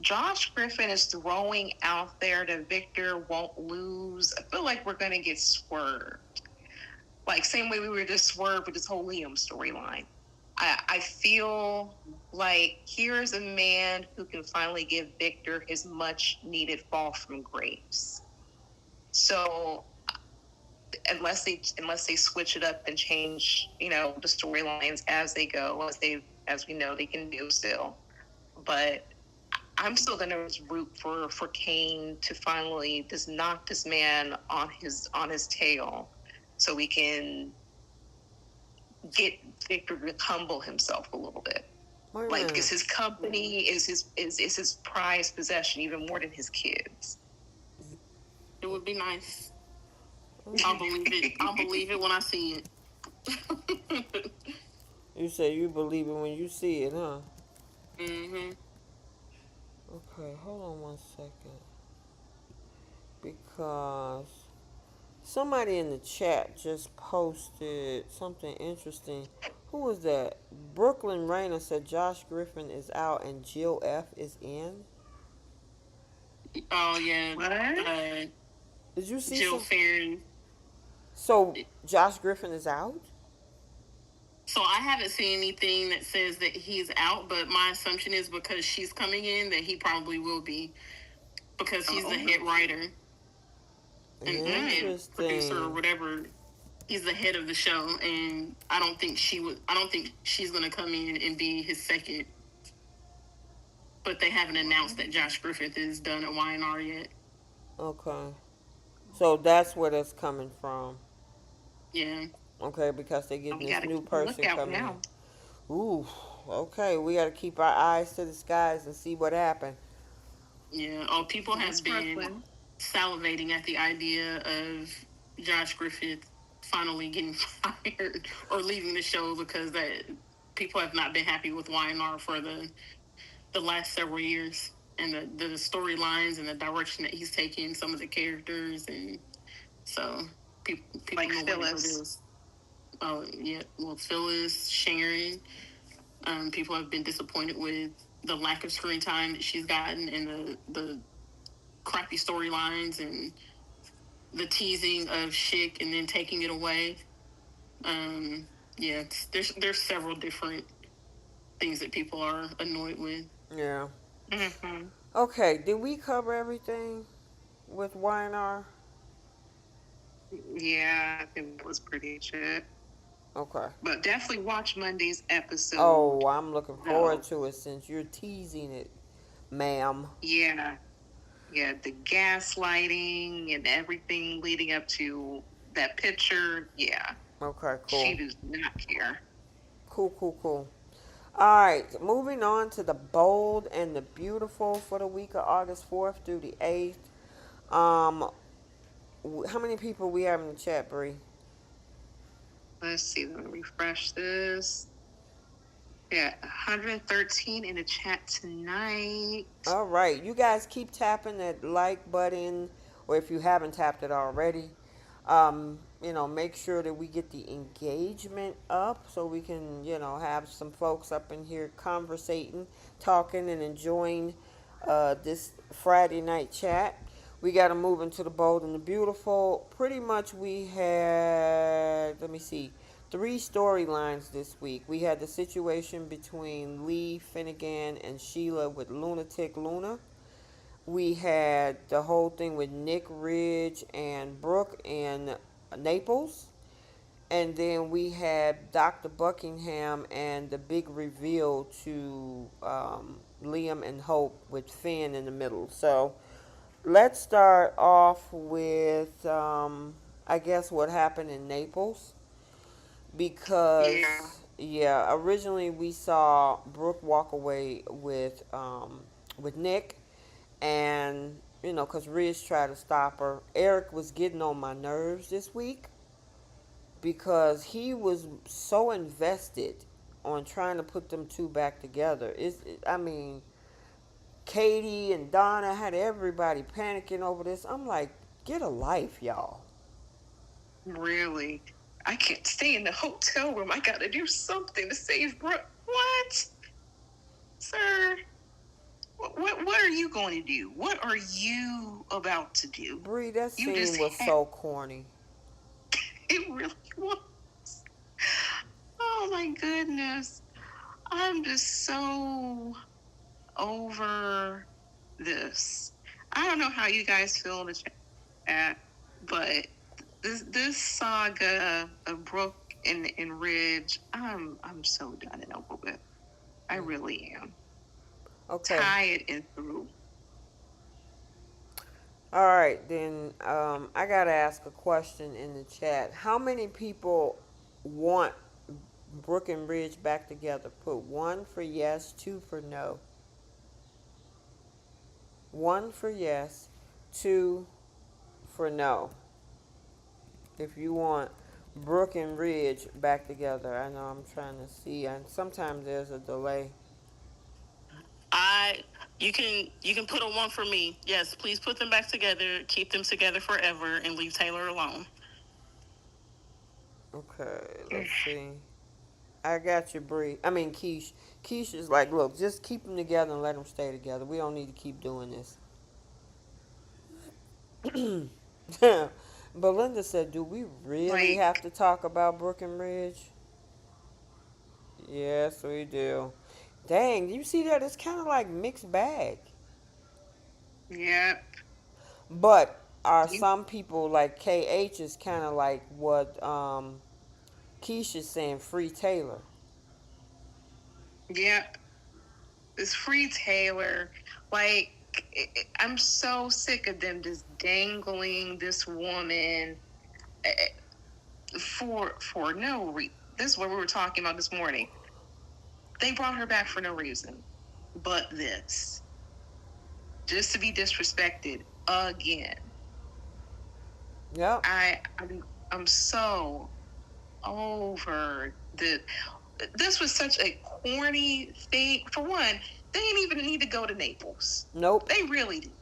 Josh Griffin is throwing out there that Victor won't lose, I feel like we're gonna get swerved. Like same way we were just swerved with this whole Liam storyline. I feel like here's a man who can finally give Victor his much needed fall from grace. So unless they switch it up and change, the storylines as they go, as we know they can do still. But I'm still gonna root for Kane to finally just knock this man on his tail, so we can get Victor to humble himself a little bit. Wait a Like, minute. because his company is his prized possession even more than his kids. It would be nice. I'll believe it. I'll believe it when I see it. You say you believe it when you see it, huh? Mm-hmm. Okay, hold on one second. Because somebody in the chat just posted something interesting. Who was that? Brooklyn Rayner said Josh Griffin is out and Jill F is in. Oh yeah. What? Did you see Jill some? Farron. So Josh Griffin is out? So I haven't seen anything that says that he's out, but my assumption is because she's coming in that he probably will be, because he's the head writer and head producer or Interesting. whatever. He's the head of the show, and I don't think she's gonna come in and be his second. But they haven't announced that Josh Griffith is done at Y&R yet. Okay. So that's where that's coming from. Yeah. Okay, because they're getting We this got to new keep a person lookout coming now. in. Ooh, okay. We got to keep our eyes to the skies and see what happened. Yeah. Oh, people Yes, have been Brooklyn. salivating at the idea of Josh Griffith finally getting fired or leaving the show because that people have not been happy with YNR for the last several years and the storylines and the direction that he's taking some of the characters, and so people Like know what it Phyllis. is. Oh yeah, well Phyllis, Sharon, people have been disappointed with the lack of screen time that she's gotten and the crappy storylines and the teasing of Chic and then taking it away. Yeah, there's several different things that people are annoyed with. Yeah. Hmm. Okay. Did we cover everything with YNR? Yeah, I think that was pretty much it. Okay. But definitely watch Monday's episode, Oh, I'm looking forward though. to it since you're teasing it, ma'am. Yeah, yeah, the gaslighting and everything leading up to that picture. Yeah, Okay, she cool. does not care. Cool, cool, cool. All right, moving on to the bold and the beautiful for the week of August 4th through the 8th. Um, how many people we have in the chat, Bree? Let's see. Let me refresh this. Yeah, 113 in the chat tonight. All right, you guys keep tapping that like button, or if you haven't tapped it already, make sure that we get the engagement up so we can, have some folks up in here conversating, talking, and enjoying this Friday night chat. We got to move into the bold and the beautiful. Pretty much, we had, let me see, three storylines this week. We had the situation between Lee Finnegan and Sheila with Lunatic Luna. We had the whole thing with Nick Ridge and Brooke in Naples. And then we had Dr. Buckingham and the big reveal to Liam and Hope with Finn in the middle. So let's start off with, I guess, what happened in Naples. Yeah, Because, yeah, originally we saw Brooke walk away with Nick, and because Riz tried to stop her. Eric was getting on my nerves this week because he was so invested on trying to put them two back together. I mean, Katie and Donna had everybody panicking over this. I'm like, get a life, y'all. really. I can't stay in the hotel room. I got to do something to save Brooke. What, sir? What are you going to do? What are you about to do? Bree, that You just scene was had so corny. it really was. Oh my goodness. I'm just so over this. I don't know how you guys feel in the chat, but this saga of Brooke and Ridge, I'm so done and over with. I really am. Okay. Tired and through. All right, then I gotta ask a question in the chat. How many people want Brooke and Ridge back together? Put one for yes, two for no. One for yes, two for no. If you want Brooke and Ridge back together, I know I'm trying to see, and sometimes there's a delay. I you can put a one for me. Yes, please put them back together, keep them together forever, and leave Taylor alone. Okay, let's see. I got you, Bree. I mean, Keish. Keish is like, look, just keep them together and let them stay together. We don't need to keep doing this. Belinda said, do we really have Like, to talk about Brook and Ridge? Yes, we do. Dang, you see that? It's kind of like mixed bag. yeah. But are You, some people like KH is kind of like what Keisha's saying, free Taylor. yeah. This free Taylor. Like, I'm so sick of them just dangling this woman. for no reason. This is what we were talking about this morning. They brought her back for no reason, but this, just to be disrespected again. Yep. I'm so over the. This was such a corny thing. For one, they didn't even need to go to Naples. Nope. They really didn't.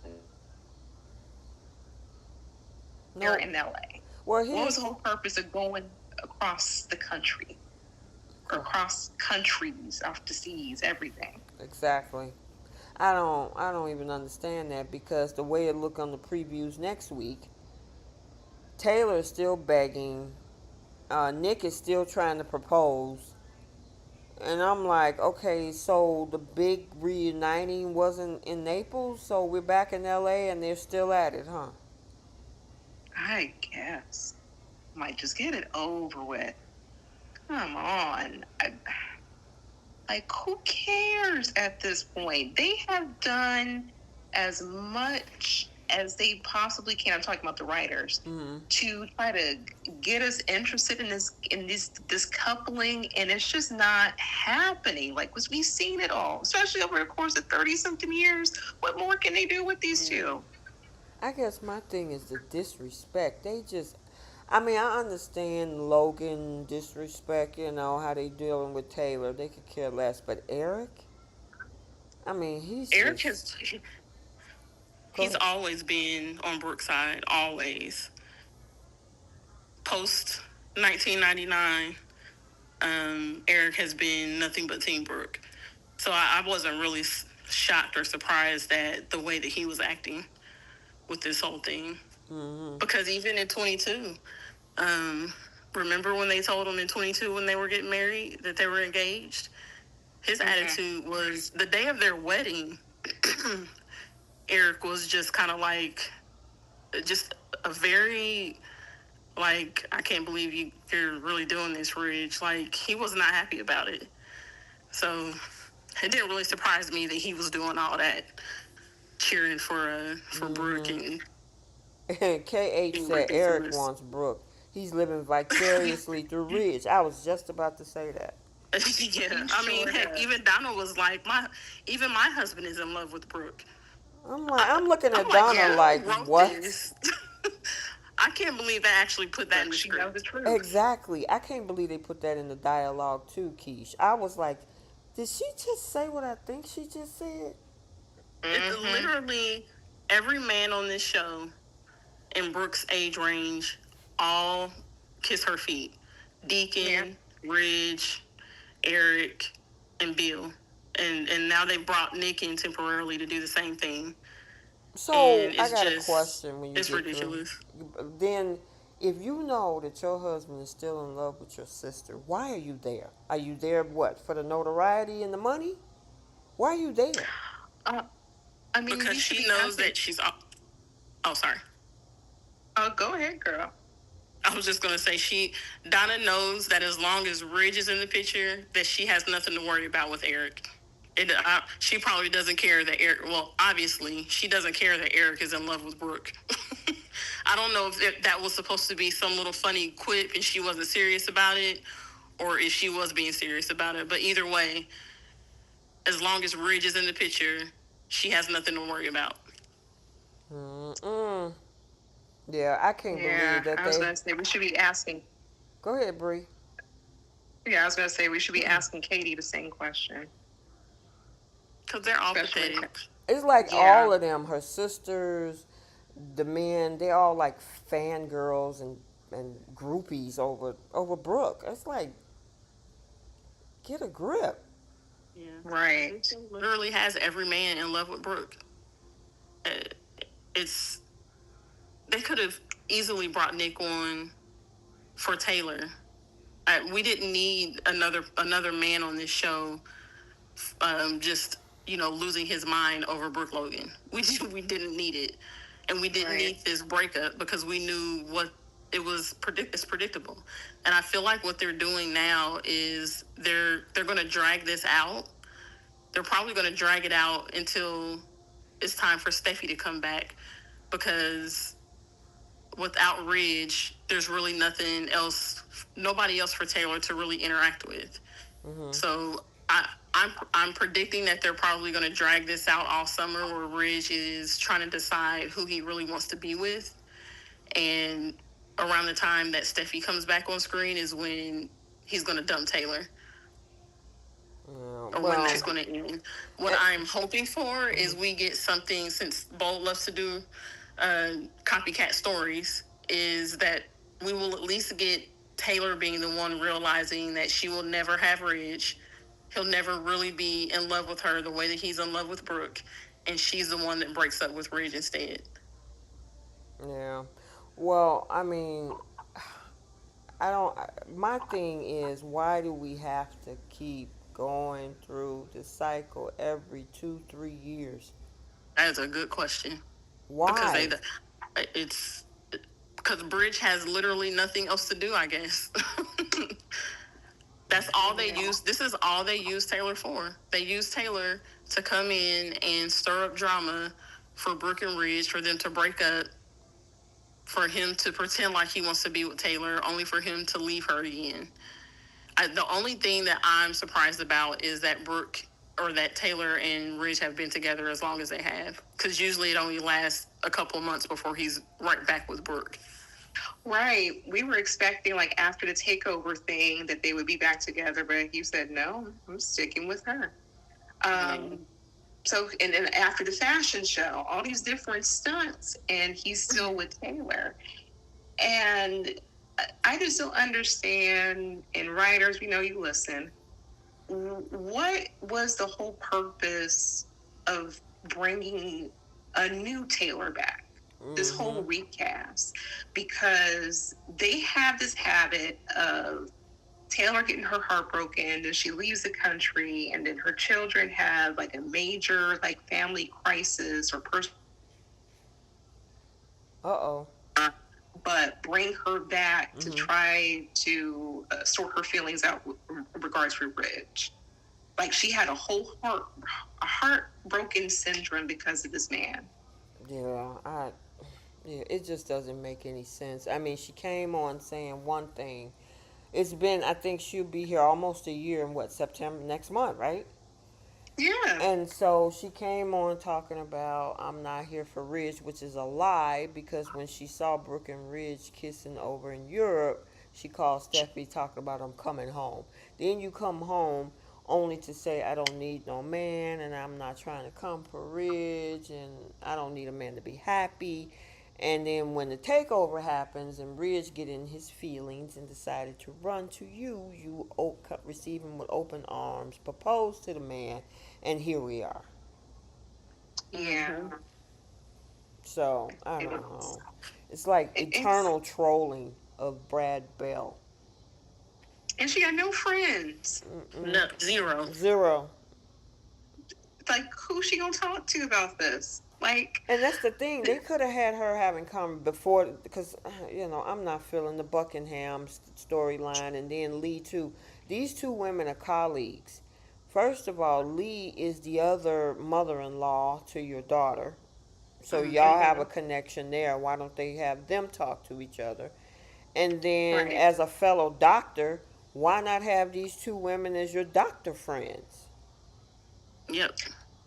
They're in LA. Well, what was the whole purpose of going across the country? Or across countries, off the seas, everything. Exactly. I don't even understand that, because the way it look on the previews next week, Taylor is still begging. Nick is still trying to propose. And I'm like, okay, so the big reuniting wasn't in Naples, so we're back in LA and they're still at it, huh? I guess. Might just get it over with. Come on. Like, who cares at this point? They have done as much as they possibly can. I'm talking about the writers, to try to get us interested in this coupling, and it's just not happening. Like, we've seen it all, especially over the course of 30-something years. What more can they do with these two? I guess my thing is the disrespect. I mean, I understand Logan disrespect, how they dealing with Taylor. They could care less. But Eric? I mean, He's always been on Brooke's side, always. Post 1999, Eric has been nothing but Team Brooke. So I wasn't really shocked or surprised at the way that he was acting with this whole thing. Mm-hmm. Because even in 22, remember when they told him in 22 when they were getting married that they were engaged? His attitude was, the day of their wedding, Eric was just kind of like, just a very, like, I can't believe you're really doing this, Ridge. Like, he was not happy about it. So it didn't really surprise me that he was doing all that, cheering for Brooke. And KH said Eric wants Brooke. He's living vicariously through Ridge. I was just about to say that. Yeah, I mean, heck, even Donna was like, my husband is in love with Brooke. I'm looking at Donna like, what? I can't believe they actually put that in the script. Exactly. I can't believe they put that in the dialogue too, Keish. I was like, did she just say what I think she just said? It's literally every man on this show in Brooke's age range all kiss her feet. Deacon, Ridge, Eric, and Bill. And now they brought Nick in temporarily to do the same thing. So I got a question when you it's get ridiculous. Through. Then, if you know that your husband is still in love with your sister, why are you there? Are you there, what, for the notoriety and the money? Why are you there? I mean, because she knows that she's... Oh, sorry. Go ahead, girl. I was just going to say, Donna knows that as long as Ridge is in the picture, that she has nothing to worry about with Eric. She probably doesn't care that Eric... Well, obviously, she doesn't care that Eric is in love with Brooke. I don't know if that was supposed to be some little funny quip and she wasn't serious about it, or if she was being serious about it. But either way, as long as Ridge is in the picture, she has nothing to worry about. Yeah, I can't believe that I was going to say, we should be asking... Go ahead, Bree. Yeah, I was going to say, we should be asking Katie the same question. Because they're all pathetic. It's like all of them, her sisters, the men, they're all like fangirls and groupies over Brooke. It's like, get a grip. Yeah. Right. It literally has every man in love with Brooke. They could have easily brought Nick on for Taylor. We didn't need another man on this show just losing his mind over Brooke Logan. We didn't need it, and we didn't need this breakup because we knew what it was. It's predictable, and I feel like what they're doing now is they're going to drag this out. They're probably going to drag it out until it's time for Steffi to come back, because without Ridge, there's really nothing else, nobody else for Taylor to really interact with. So I'm predicting that they're probably going to drag this out all summer, where Ridge is trying to decide who he really wants to be with, and around the time that Steffi comes back on screen is when he's going to dump Taylor, or when that's going to end. What I'm hoping for is we get something, since Bold loves to do copycat stories, is that we will at least get Taylor being the one realizing that she will never have Ridge. He'll never really be in love with her the way that he's in love with Brooke, and she's the one that breaks up with Ridge instead. Yeah. Well, I mean, I don't. My thing is, why do we have to keep going through the cycle every 2, 3 years? That is a good question. Because Why? it's because Bridge has literally nothing else to do, I guess. That's all they use. This is all they use Taylor for. They use Taylor to come in and stir up drama for Brooke and Ridge, for them to break up, for him to pretend like he wants to be with Taylor, only for him to leave her again. The only thing that I'm surprised about is that Brooke, or that Taylor and Ridge have been together as long as they have. Because usually it only lasts a couple of months before he's right back with Brooke. Right. We were expecting, like, after the takeover thing that they would be back together, but you said, no, I'm sticking with her. So, and then after the fashion show, all these different stunts, and he's still with Taylor. And I just don't understand, and writers, we know you listen, what was the whole purpose of bringing a new Taylor back? This whole recast, because they have this habit of Taylor getting her heart broken, then she leaves the country, and then her children have like a major like family crisis or personal, Uh-oh. but bring her back to try to sort her feelings out in regards to Ridge. Like, she had a heartbroken syndrome because of this man. Yeah, it just doesn't make any sense. I mean, she came on saying one thing. It's been, I think she'll be here almost a year in what, September, next month, right? Yeah. And so she came on talking about, I'm not here for Ridge, which is a lie, because when she saw Brooke and Ridge kissing over in Europe, she called Steffi talking about, I'm coming home. Then you come home only to say, I don't need no man, and I'm not trying to come for Ridge, and I don't need a man to be happy. And then when the takeover happens and Ridge get in his feelings and decided to run to you, you receive him with open arms, propose to the man, and here we are. Yeah. So, I don't know. It's like eternal trolling of Brad Bell. And she got no friends. No, zero. Zero. Like, who's she gonna talk to about this? Like, And that's the thing. They could have had her having come before, because, I'm not feeling the Buckingham storyline, and then Lee, too. These two women are colleagues. First of all, Lee is the other mother-in-law to your daughter. So y'all have a connection there. Why don't they have them talk to each other? And then, Right. as a fellow doctor, why not have these two women as your doctor friends? Yep.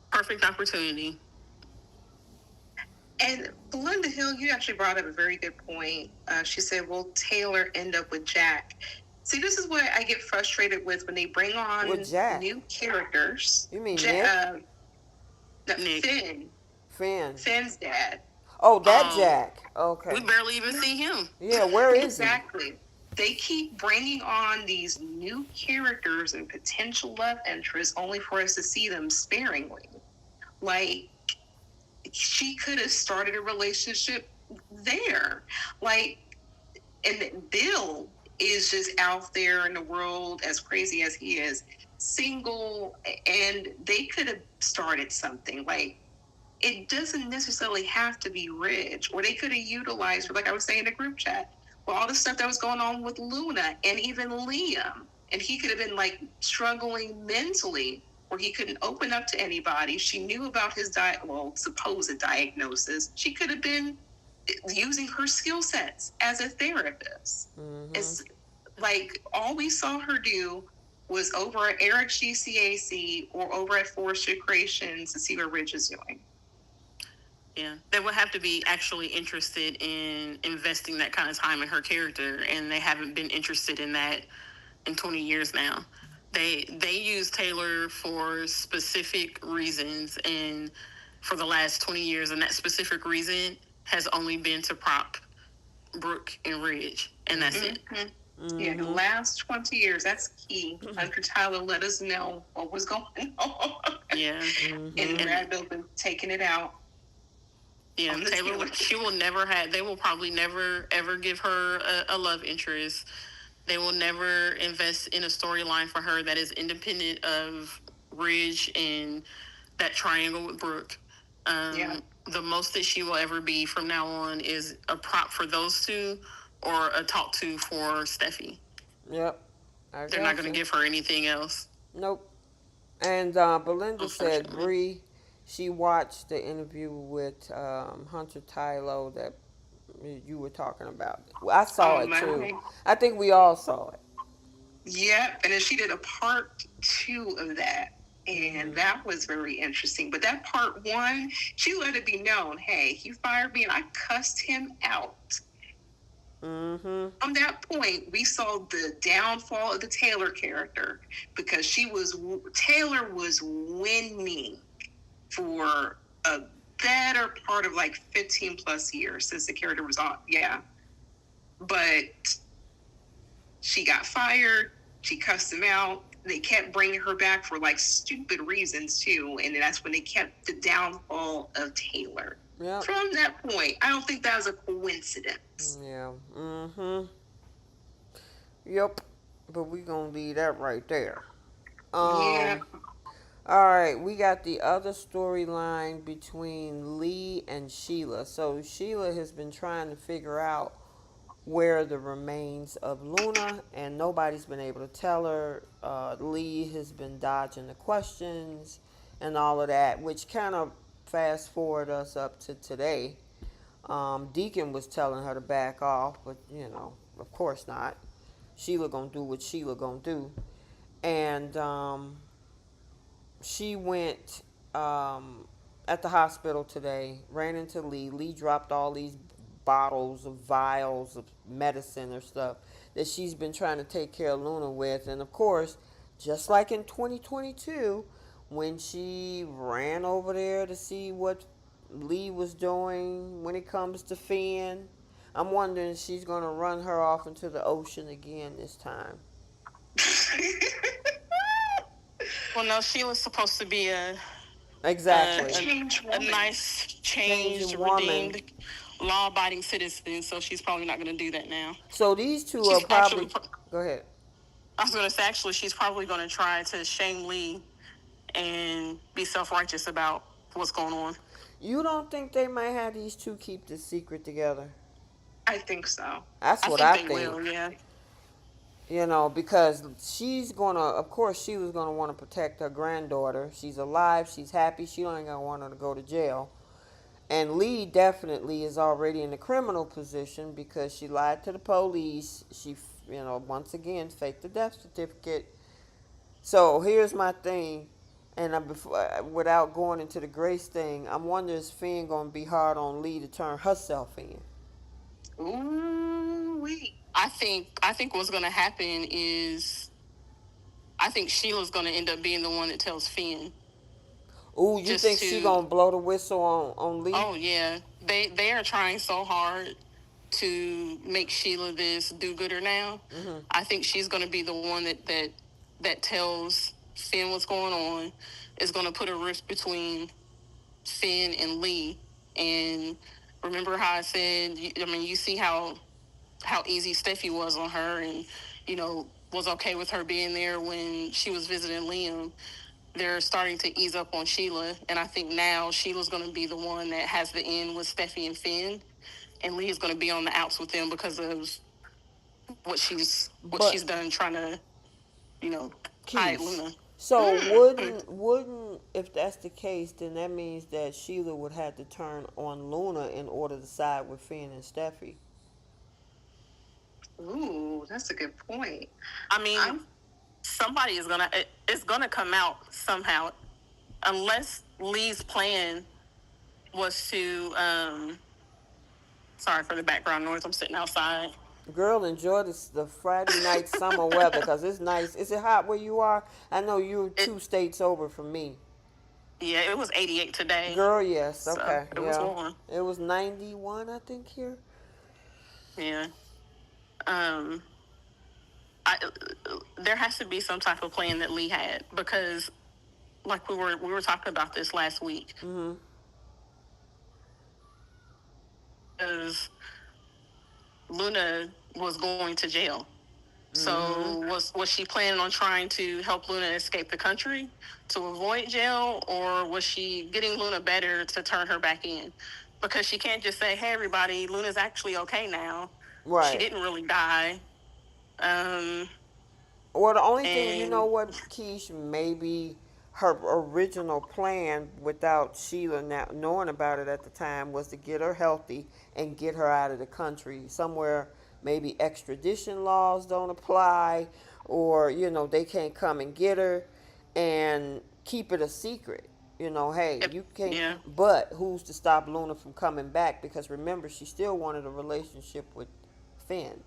Perfect opportunity. and Belinda Hill, you actually brought up a very good point. She said, "Will Taylor end up with Jack?" See, this is what I get frustrated with when they bring on With Jack? new characters. You mean Nick? Nick. Finn. Finn's dad. Oh, that Oh. Jack. Okay. We barely even see him. Yeah, where is he? Exactly. They keep bringing on these new characters and potential love interests only for us to see them sparingly. Like, she could have started a relationship there. Like, and Bill is just out there in the world, as crazy as he is, single, and they could have started something. Like, it doesn't necessarily have to be Ridge, or they could have utilized, like I was saying in the group chat, well, all the stuff that was going on with Luna and even Liam, and he could have been like struggling mentally, where he couldn't open up to anybody. She knew about his supposed diagnosis. She could have been using her skill sets as a therapist. It's like all we saw her do was over at Eric GCAC or over at Forrester Creations to see what Rich is doing. Yeah, they would have to be actually interested in investing that kind of time in her character, and they haven't been interested in that in 20 years now. They use Taylor for specific reasons, and for the last 20 years, and that specific reason has only been to prop Brooke and Ridge, and that's it. Yeah, the last 20 years, that's key. Hunter Tyler let us know what was going on. Yeah. And Brad Bill been taking it out. Yeah, Taylor, she will never have, they will probably never, ever give her a love interest. They will never invest in a storyline for her that is independent of Ridge and that triangle with Brooke. The most that she will ever be from now on is a prop for those two or a talk to for Steffi. Yep. They're not going to give her anything else. Nope. And Belinda said Bree, she watched the interview with Hunter Tylo that you were talking about. I saw it too. I think we all saw it. Yep, and then she did a part 2 of that. And that was very interesting. But that part 1, she let it be known, hey, he fired me and I cussed him out. From that point, we saw the downfall of the Taylor character because Taylor was winning for a better part of like 15 plus years since the character was on. Yeah. But she got fired. She cussed him out. They kept bringing her back for like stupid reasons too. And that's when they kept the downfall of Taylor. Yep. From that point, I don't think that was a coincidence. Yeah. Yep. But we gonna leave that right there. Yeah. All right, we got the other storyline between Lee and Sheila. So Sheila has been trying to figure out where the remains of Luna, and nobody's been able to tell her. Lee has been dodging the questions and all of that, which kind of fast forward us up to today. Deacon was telling her to back off, but of course not. Sheila gonna do what Sheila gonna do, and she went at the hospital today, ran into Lee. Lee dropped all these bottles of vials of medicine or stuff that she's been trying to take care of Luna with. And of course, just like in 2022, when she ran over there to see what Lee was doing when it comes to Finn, I'm wondering if she's going to run her off into the ocean again this time. Well, no, Sheila's supposed to be a nice, changed, redeemed, law-abiding citizen, so she's probably not going to do that now. So these two are probably... Go ahead. I was going to say, actually, she's probably going to try to shame Lee and be self-righteous about what's going on. You don't think they might have these two keep this secret together? I think so. That's what I think. They will, yeah. Because she's gonna, of course, she was gonna want to protect her granddaughter. She's alive. She's happy. She don't gonna want her to go to jail. And Lee definitely is already in a criminal position because she lied to the police. She, once again, faked the death certificate. So here's my thing, and without going into the Grace thing, I'm wondering is Finn gonna be hard on Lee to turn herself in? Ooh, wait. I think what's going to happen is I think Sheila's going to end up being the one that tells Finn. Ooh, you think she's going to blow the whistle on Lee? Oh, yeah. They are trying so hard to make Sheila this do-gooder now. Mm-hmm. I think she's going to be the one that tells Finn what's going on, is going to put a rift between Finn and Lee. And remember how I said, you see how easy Steffi was on her and, was okay with her being there when she was visiting Liam. They're starting to ease up on Sheila, and I think now Sheila's going to be the one that has the end with Steffi and Finn, and Lee is going to be on the outs with them because of what she's done trying to, hide Luna. So Mm. wouldn't if that's the case, then that means that Sheila would have to turn on Luna in order to side with Finn and Steffi. Ooh, that's a good point. I mean, I'm somebody is gonna it's gonna come out somehow, unless Lee's plan was to sorry for the background noise. I'm sitting outside. Girl, enjoy the Friday night summer weather because it's nice. Is it hot where you are? I know you're It 2 states over from me. Yeah, it was 88 today, Girl, yes, so okay, it was yeah. warm. It was 91, I think, here. Yeah. Um, I there has to be some type of plan that Lee had, because like we were talking about this last week. Mm-hmm. Because Luna was going to jail. Mm-hmm. So was she planning on trying to help Luna escape the country to avoid jail, or was she getting Luna better to turn her back in? Because she can't just say, "Hey, everybody, Luna's actually okay now. She Right. didn't really die." Um, Well, the only thing, you know and what, Keish, maybe her original plan without Sheila not knowing about it at the time was to get her healthy and get her out of the country somewhere. Maybe extradition laws don't apply, or they can't come and get her, and keep it a secret. Hey, Yep, you can't. yeah, But who's to stop Luna from coming back? Because remember, she still wanted a relationship with Finn.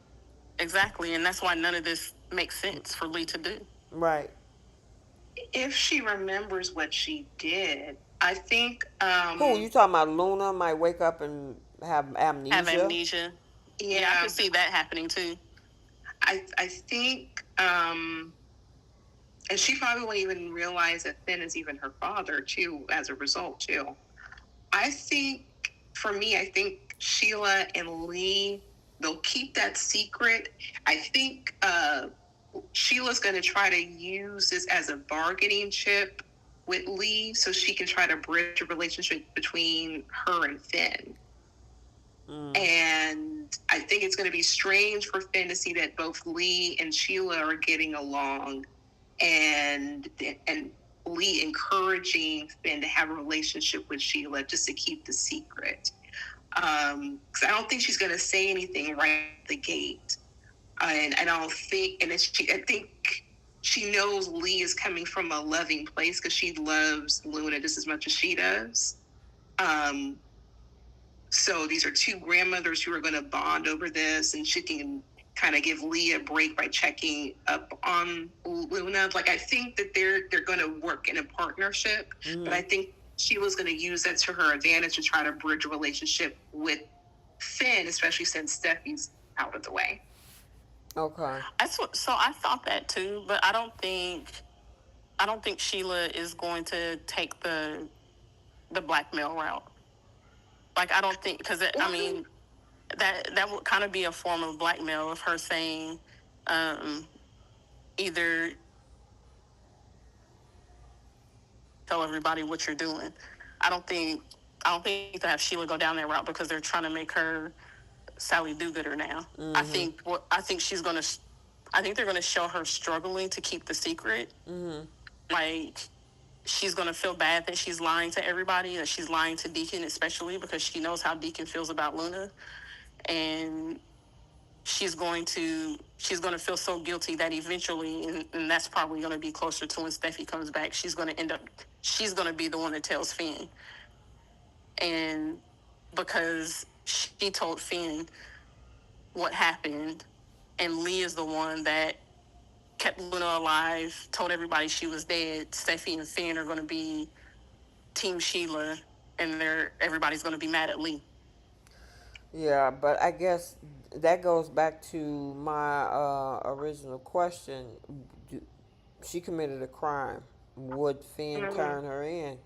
exactly, and that's why none of this makes sense for Lee to do. Right. if she remembers what she did, I think Who you talking about? Luna might wake up and have Have amnesia. amnesia. Yeah, I yeah, could see that happening too. I think and she probably won't even realize that Finn is even her father too as a result too. I think for me, I think Sheila and Lee, they'll keep that secret. I think Sheila's going to try to use this as a bargaining chip with Lee so she can try to bridge a relationship between her and Finn. Mm. And I think it's going to be strange for Finn to see that both Lee and Sheila are getting along, and Lee encouraging Finn to have a relationship with Sheila just to keep the secret. Because I don't think she's going to say anything right at the gate, and I don't think, and I think she knows Lee is coming from a loving place because she loves Luna just as much as she does. Um, so these are two grandmothers who are going to bond over this, and she can kind of give Lee a break by checking up on Luna. Like I think that they're going to work in a partnership, but I Mm. think she was going to use that to her advantage to try to bridge a relationship with Finn, especially since Steffi's out of the way. Okay. So I thought that too, but I don't think Sheila is going to take the blackmail route. Like I don't think, because I mean that would kind of be a form of blackmail of her saying, um, either tell everybody what you're doing. I don't think I don't think to have Sheila go down that route because they're trying to make her Sally Do-Gooder now. Mm-hmm. I think she's gonna. I think they're gonna show her struggling to keep the secret. Mm-hmm. Like she's gonna feel bad that she's lying to everybody, that she's lying to Deacon, especially because she knows how Deacon feels about Luna, and she's going to feel so guilty that eventually, and that's probably going to be closer to when Steffi comes back, she's going to be the one that tells Finn. And because she told Finn what happened, and Lee is the one that kept Luna alive, told everybody she was dead, Steffi and Finn are going to be Team Sheila, and everybody's going to be mad at Lee. Yeah, but I guess that goes back to my original question. Do, she committed a crime. Would Finn turn her in?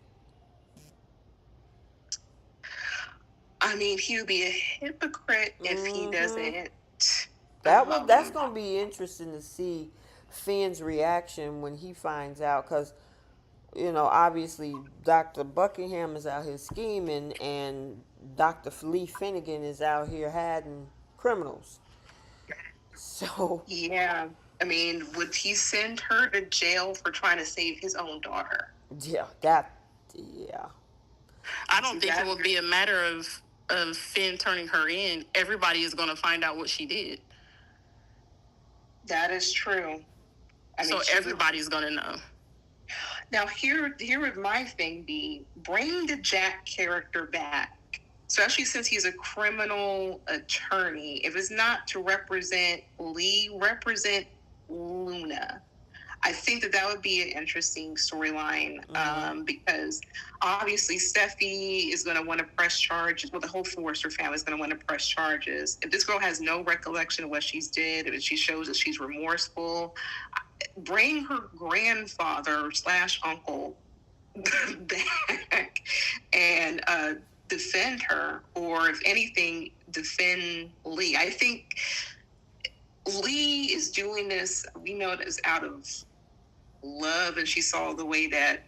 I mean, he would be a hypocrite if he Mm-hmm. doesn't. That's Um, gonna be interesting to see Finn's reaction when he finds out, because obviously Dr. Buckingham is out here scheming, and Dr. Lee Finnegan is out here hiding criminals. So, yeah. I mean, would he send her to jail for trying to save his own daughter? Yeah, yeah. I don't think it would be a matter of Finn turning her in. Everybody is going to find out what she did. That is true. So everybody's going to know. Now, here would my thing be: bring the Jack character back, especially since he's a criminal attorney. If it's not to represent Lee, represent Luna. I think that would be an interesting storyline, because obviously Steffi is going to want to press charges. Well, the whole Forrester family is going to want to press charges. If this girl has no recollection of what she's did, if she shows that she's remorseful, bring her grandfather / uncle back and defend her, or if anything, defend Lee. I think Lee is doing this, we know it is out of love, and she saw the way that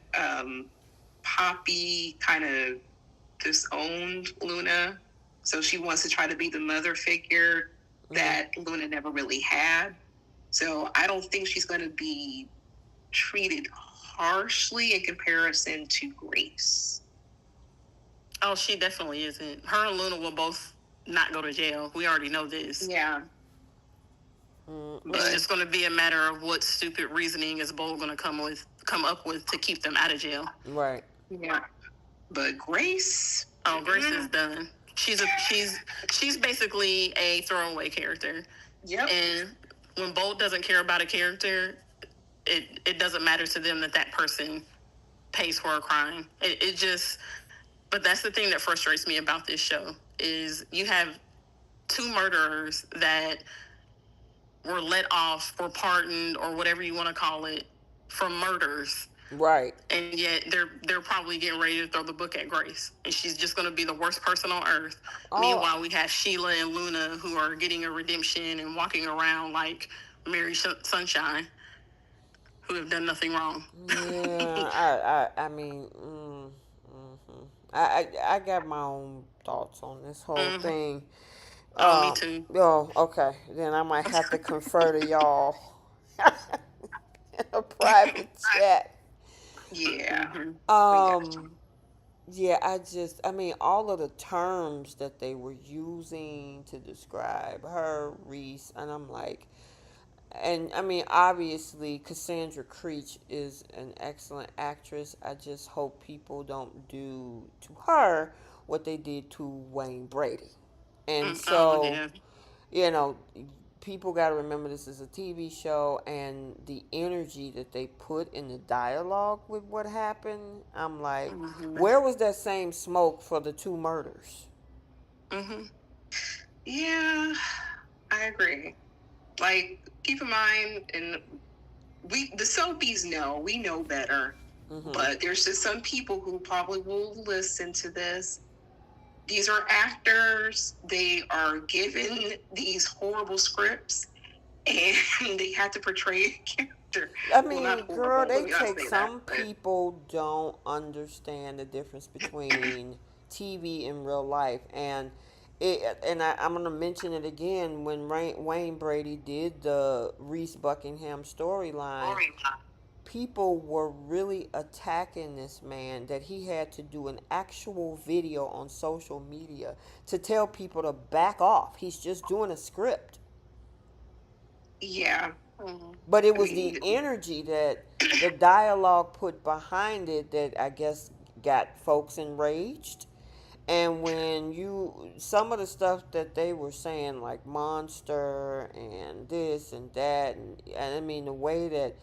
Poppy kind of disowned Luna, so she wants to try to be the mother figure that Luna never really had. So I don't think she's going to be treated harshly in comparison to Grace. Oh, she definitely isn't. Her and Luna will both not go to jail. We already know this. Yeah. It's just going to be a matter of what stupid reasoning is Bo going to come up with to keep them out of jail. Right. Yeah. But Grace, Grace is done. She's basically a throwaway character. Yep. And when Bo doesn't care about a character, it doesn't matter to them that person pays for a crime. It just, but that's the thing that frustrates me about this show is you have two murderers that were let off or pardoned or whatever you want to call it from murders. Right. And yet they're probably getting ready to throw the book at Grace. And she's just going to be the worst person on earth. Meanwhile, we have Sheila and Luna who are getting a redemption and walking around like Mary Sunshine, who have done nothing wrong. Yeah, I mean, I got my own thoughts on this whole thing. Me too. Oh, okay. Then I might have to confer to y'all in a private chat. Yeah. Yeah, I mean, all of the terms that they were using to describe her, Reese, and I'm like, and I mean, obviously, Cassandra Creech is an excellent actress. I just hope people don't do to her what they did to Wayne Brady. And you know, people got to remember this is a TV show, and the energy that they put in the dialogue with what happened, I'm like, where was that same smoke for the two murders? Yeah, I agree. Like, keep in mind, and the Soapies know, we know better, but there's just some people who probably will listen to this. These are actors. They are given these horrible scripts, and they have to portray a character. I mean, girl, some people don't understand the difference between TV and real life, and I'm going to mention it again. When Wayne Brady did the Reese Buckingham storyline, people were really attacking this man, that he had to do an actual video on social media to tell people to back off. He's just doing a script. Yeah. But it was the energy that the dialogue put behind it that I guess got folks enraged. And when some of the stuff that they were saying, like monster and this and that, and I mean, the way that,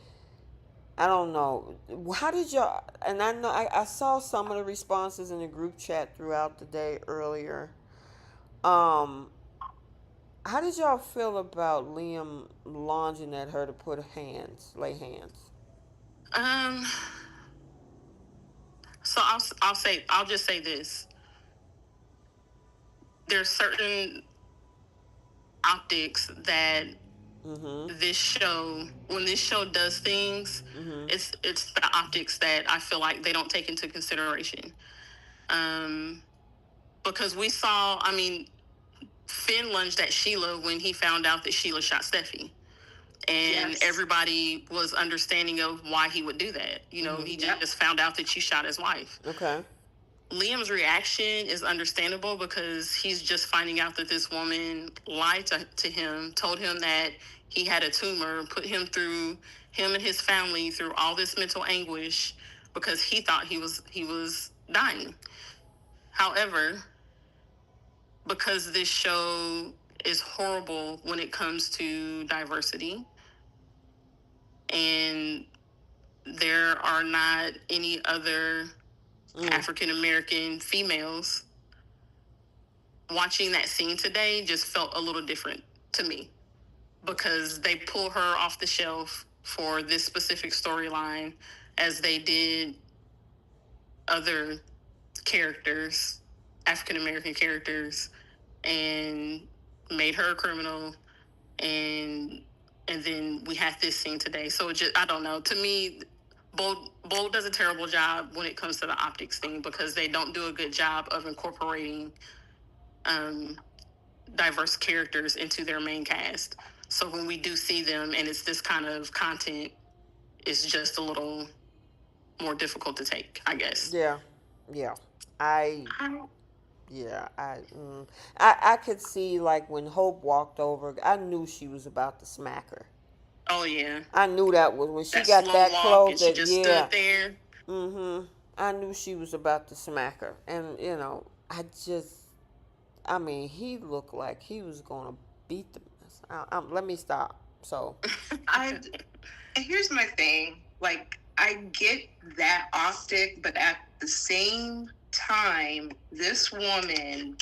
I don't know, how did y'all, and I know, I saw some of the responses in the group chat throughout the day earlier. How did y'all feel about Liam lunging at her to lay hands? So I'll just say this. There's certain optics that this show, when this show does things, it's the optics that I feel like they don't take into consideration. Because we saw, I mean, Finn lunged at Sheila when he found out that Sheila shot Steffi. And Yes. everybody was understanding of why he would do that. You know, he just found out that you shot his wife. Okay. Liam's reaction is understandable because he's just finding out that this woman lied to him, told him that he had a tumor, put him and his family through all this mental anguish because he thought he was dying. However, because this show is horrible when it comes to diversity, and there are not any other African American females, watching that scene today just felt a little different to me because they pull her off the shelf for this specific storyline as they did other characters, African American characters, and made her a criminal, and then we had this scene today. So it just, I don't know. To me, Bold does a terrible job when it comes to the optics thing because they don't do a good job of incorporating diverse characters into their main cast. So when we do see them and it's this kind of content, it's just a little more difficult to take, I guess. Yeah. Yeah. I could see, like, when Hope walked over, I knew she was about to smack her. Oh yeah, I knew that was when she that got slow that walk close. and she just stood there. I knew she was about to smack her, and I mean, he looked like he was gonna beat the mess. Let me stop. So, I and here's my thing. Like, I get that optic, but at the same time, this woman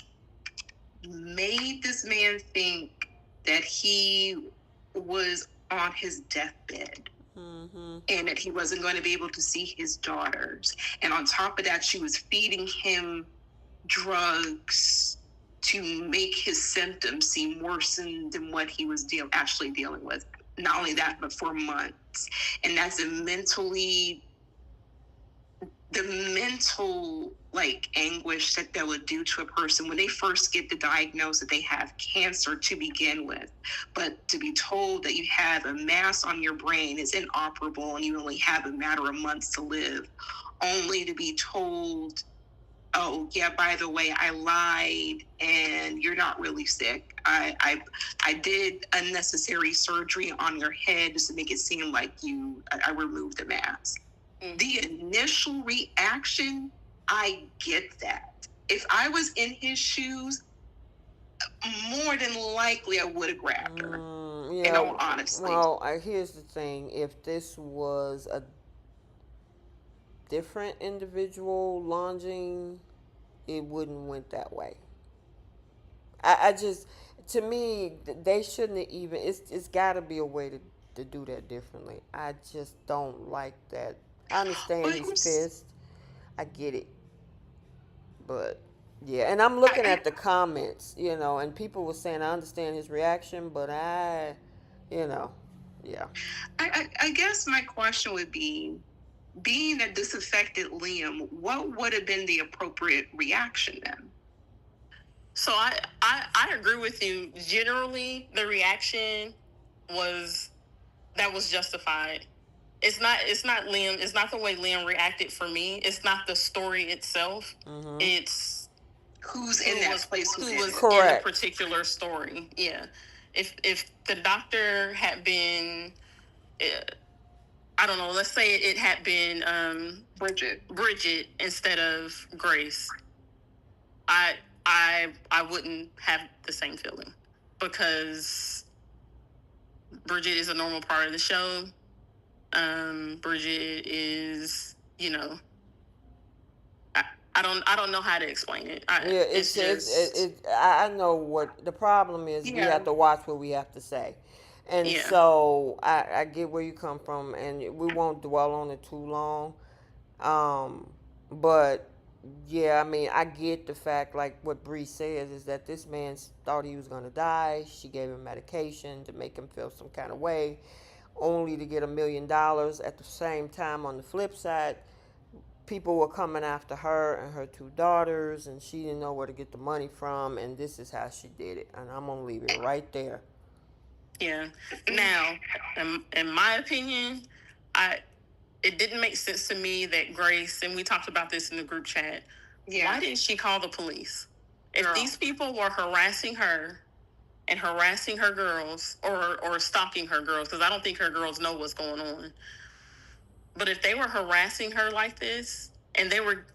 made this man think that he was on his deathbed. And that he wasn't going to be able to see his daughters. And on top of that, she was feeding him drugs to make his symptoms seem worse than what he was actually dealing with. Not only that, but for months. And that's the mental like anguish that would do to a person when they first get the diagnosis that they have cancer to begin with, but to be told that you have a mass on your brain is inoperable and you only have a matter of months to live, only to be told, oh yeah, by the way, I lied and you're not really sick. I did unnecessary surgery on your head just to make it seem like I removed the mass. The initial reaction, I get that. If I was in his shoes, more than likely I would have grabbed her. In all honesty. Well, here's the thing: if this was a different individual lunging, it wouldn't went that way. I just, to me, they shouldn't have even. It's got to be a way to do that differently. I just don't like that. I understand he's pissed. I get it. But, yeah. And I'm looking at the comments, and people were saying, I understand his reaction, but yeah. I guess my question would be, being that this affected Liam, what would have been the appropriate reaction then? So I agree with you. Generally, the reaction was justified. It's not Liam. It's not the way Liam reacted for me. It's not the story itself. It's who's in that place. Who was correct in the particular story. Yeah. If the doctor had been, I don't know. Let's say it had been Bridget instead of Grace. I wouldn't have the same feeling because Bridget is a normal part of the show. Bridget is, I don't know how to explain it. I know what the problem is. Yeah. We have to watch what we have to say, and so I get where you come from, and we won't dwell on it too long. But yeah, I mean, I get the fact, like what Bree says, is that this man thought he was gonna die. She gave him medication to make him feel some kind of way, only to get $1 million. At the same time, on the flip side, people were coming after her and her 2 daughters, and she didn't know where to get the money from, and this is how she did it. And I'm gonna leave it right there. Yeah. Now, in my opinion, it didn't make sense to me that Grace, and we talked about this in the group chat. Yeah. Why didn't she call the police? If these people were harassing her and harassing her girls, or stalking her girls, because I don't think her girls know what's going on. But if they were harassing her like this, and they were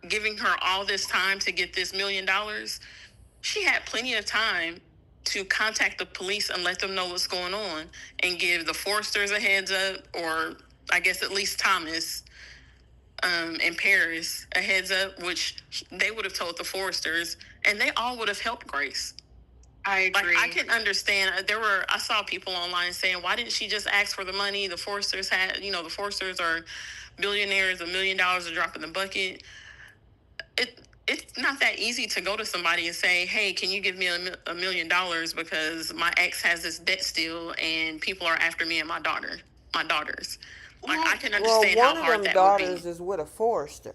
giving her all this time to get this $1 million, she had plenty of time to contact the police and let them know what's going on, and give the Forsters a heads up, or I guess at least Thomas and Paris a heads up, which they would have told the Forsters, and they all would have helped Grace. I agree. Like, I can understand. I saw people online saying, why didn't she just ask for the money? The Forsters the Forsters are billionaires. $1 million a drop in the bucket. It's not that easy to go to somebody and say, hey, can you give me $1 million because my ex has this debt still and people are after me and my daughters. Like, I can understand how hard that would be. One of them daughters is with a Forster.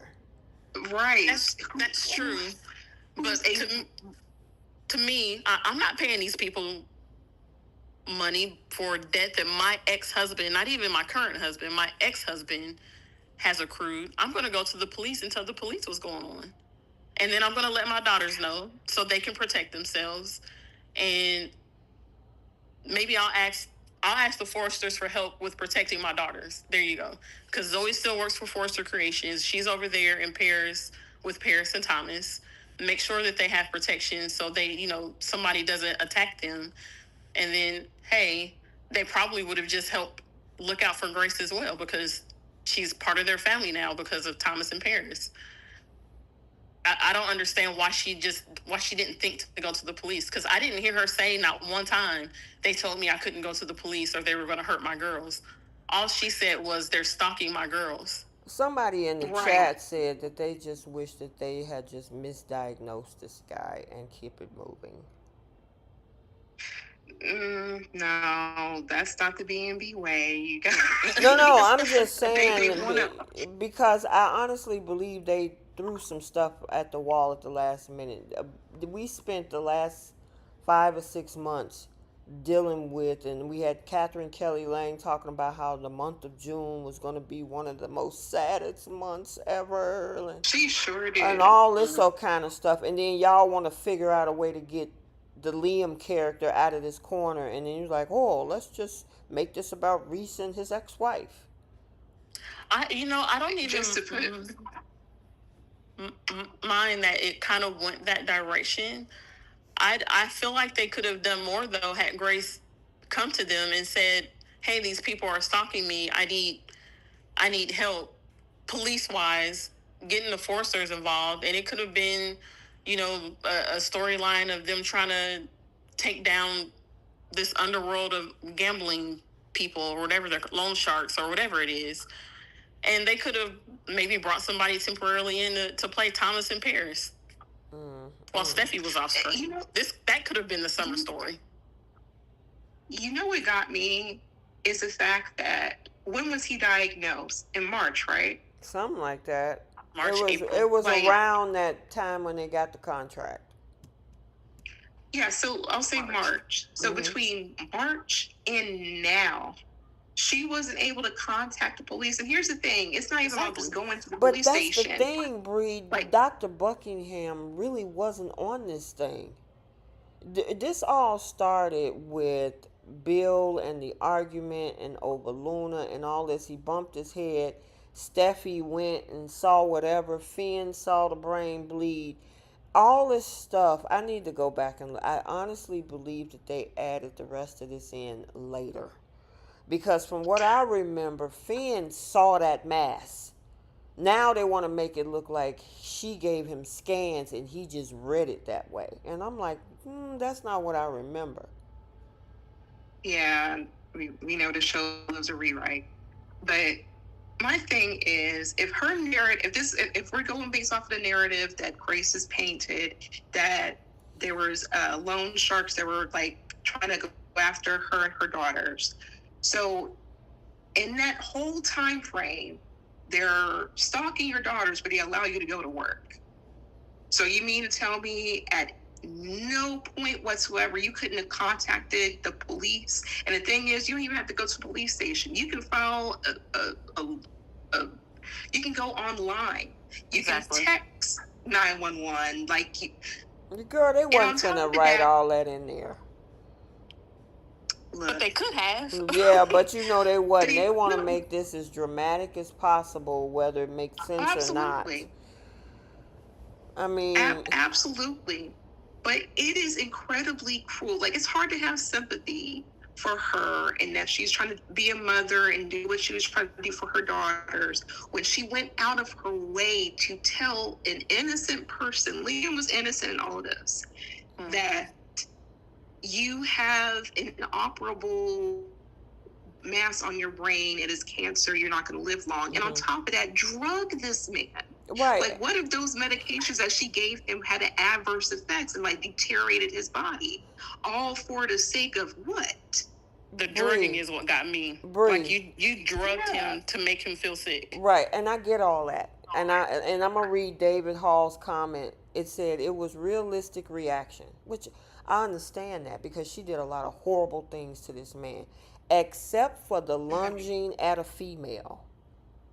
Right. That's true. But to me, I'm not paying these people money for debt that my ex-husband, not even my current husband, my ex-husband has accrued. I'm going to go to the police and tell the police what's going on. And then I'm going to let my daughters know so they can protect themselves. And maybe I'll ask the Forsters for help with protecting my daughters. There you go. Because Zoe still works for Forster Creations. She's over there in Paris with Paris and Thomas. Make sure that they have protection so they, somebody doesn't attack them. And then, hey, they probably would have just helped look out for Grace as well, because she's part of their family now because of Thomas and Paris. I don't understand why she didn't think to go to the police, because I didn't hear her say not one time, they told me I couldn't go to the police or they were going to hurt my girls. All she said was, they're stalking my girls. Somebody in the chat said that they just wish that they had just misdiagnosed this guy and keep it moving. No, that's not the B&B way. You got No, I'm just saying because I honestly believe they threw some stuff at the wall at the last minute. We spent the last 5 or 6 months dealing with, and we had Catherine Kelly Lang talking about how the month of June was going to be one of the most saddest months ever. And she sure did. And all this kind of stuff. And then y'all want to figure out a way to get the Liam character out of this corner. And then you're like, oh, let's just make this about Reese and his ex-wife. I don't even just to put mind that it kind of went that direction. I feel like they could have done more, though, had Grace come to them and said, hey, these people are stalking me. I need help police-wise, getting the Forsters involved. And it could have been, a storyline of them trying to take down this underworld of gambling people or whatever, they're loan sharks or whatever it is. And they could have maybe brought somebody temporarily in to play Thomas in Paris. While Steffi was off screen. That could have been the summer story. What got me is the fact that, when was he diagnosed? In March, right? Something like that. March, April. It was around that time when they got the contract. Yeah, so I'll say March. So between March and now, she wasn't able to contact the police. And here's the thing. It's not even about just going to the police station. But that's the thing, Bree. Dr. Buckingham really wasn't on this thing. This all started with Bill and the argument and over Luna and all this. He bumped his head. Steffi went and saw whatever. Finn saw the brain bleed. All this stuff, I need to go back and look. I honestly believe that they added the rest of this in later. Because from what I remember, Finn saw that mass. Now they want to make it look like she gave him scans and he just read it that way. And I'm like, that's not what I remember. Yeah, we know the show was a rewrite. But my thing is, if her narrative, if we're going based off of the narrative that Grace has painted, that there was loan sharks that were trying to go after her and her daughters. So in that whole time frame, they're stalking your daughters, but they allow you to go to work. So you mean to tell me no point whatsoever. You couldn't have contacted the police. And the thing is, you don't even have to go to the police station. You can file a you can go online. You Exactly. can text 911. Like, Girl, they on wasn't top gonna of write that, all that in there. But they could have. Yeah, but you know they wasn't. They want to no, make this as dramatic as possible, whether it makes sense or not. absolutely. I mean, Absolutely. But it is incredibly cruel. Like, it's hard to have sympathy for her and that she's trying to be a mother and do what she was trying to do for her daughters when she went out of her way to tell an innocent person, Liam was innocent in all of this, that you have an inoperable mass on your brain, it is cancer, you're not going to live long. And on top of that, drug this man. right. Like, what if those medications that she gave him had adverse effects and like deteriorated his body, all for the sake of what? The drugging is what got me. Bree. Like you drugged him to make him feel sick. Right, and I get all that. And I'm gonna read David Hall's comment. It said it was realistic reaction, which I understand that because she did a lot of horrible things to this man, except for the lunging at a female.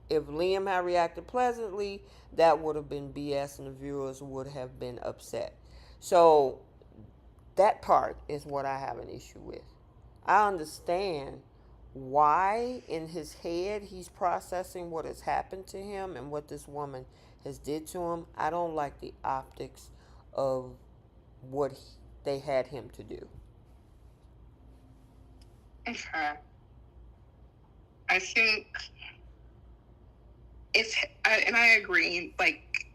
If Liam had reacted pleasantly, that would have been BS and the viewers would have been upset. So that part is what I have an issue with. I understand why in his head he's processing what has happened to him and what this woman has did to him. I don't like the optics of what they had him to do. Okay. I think and I agree, like,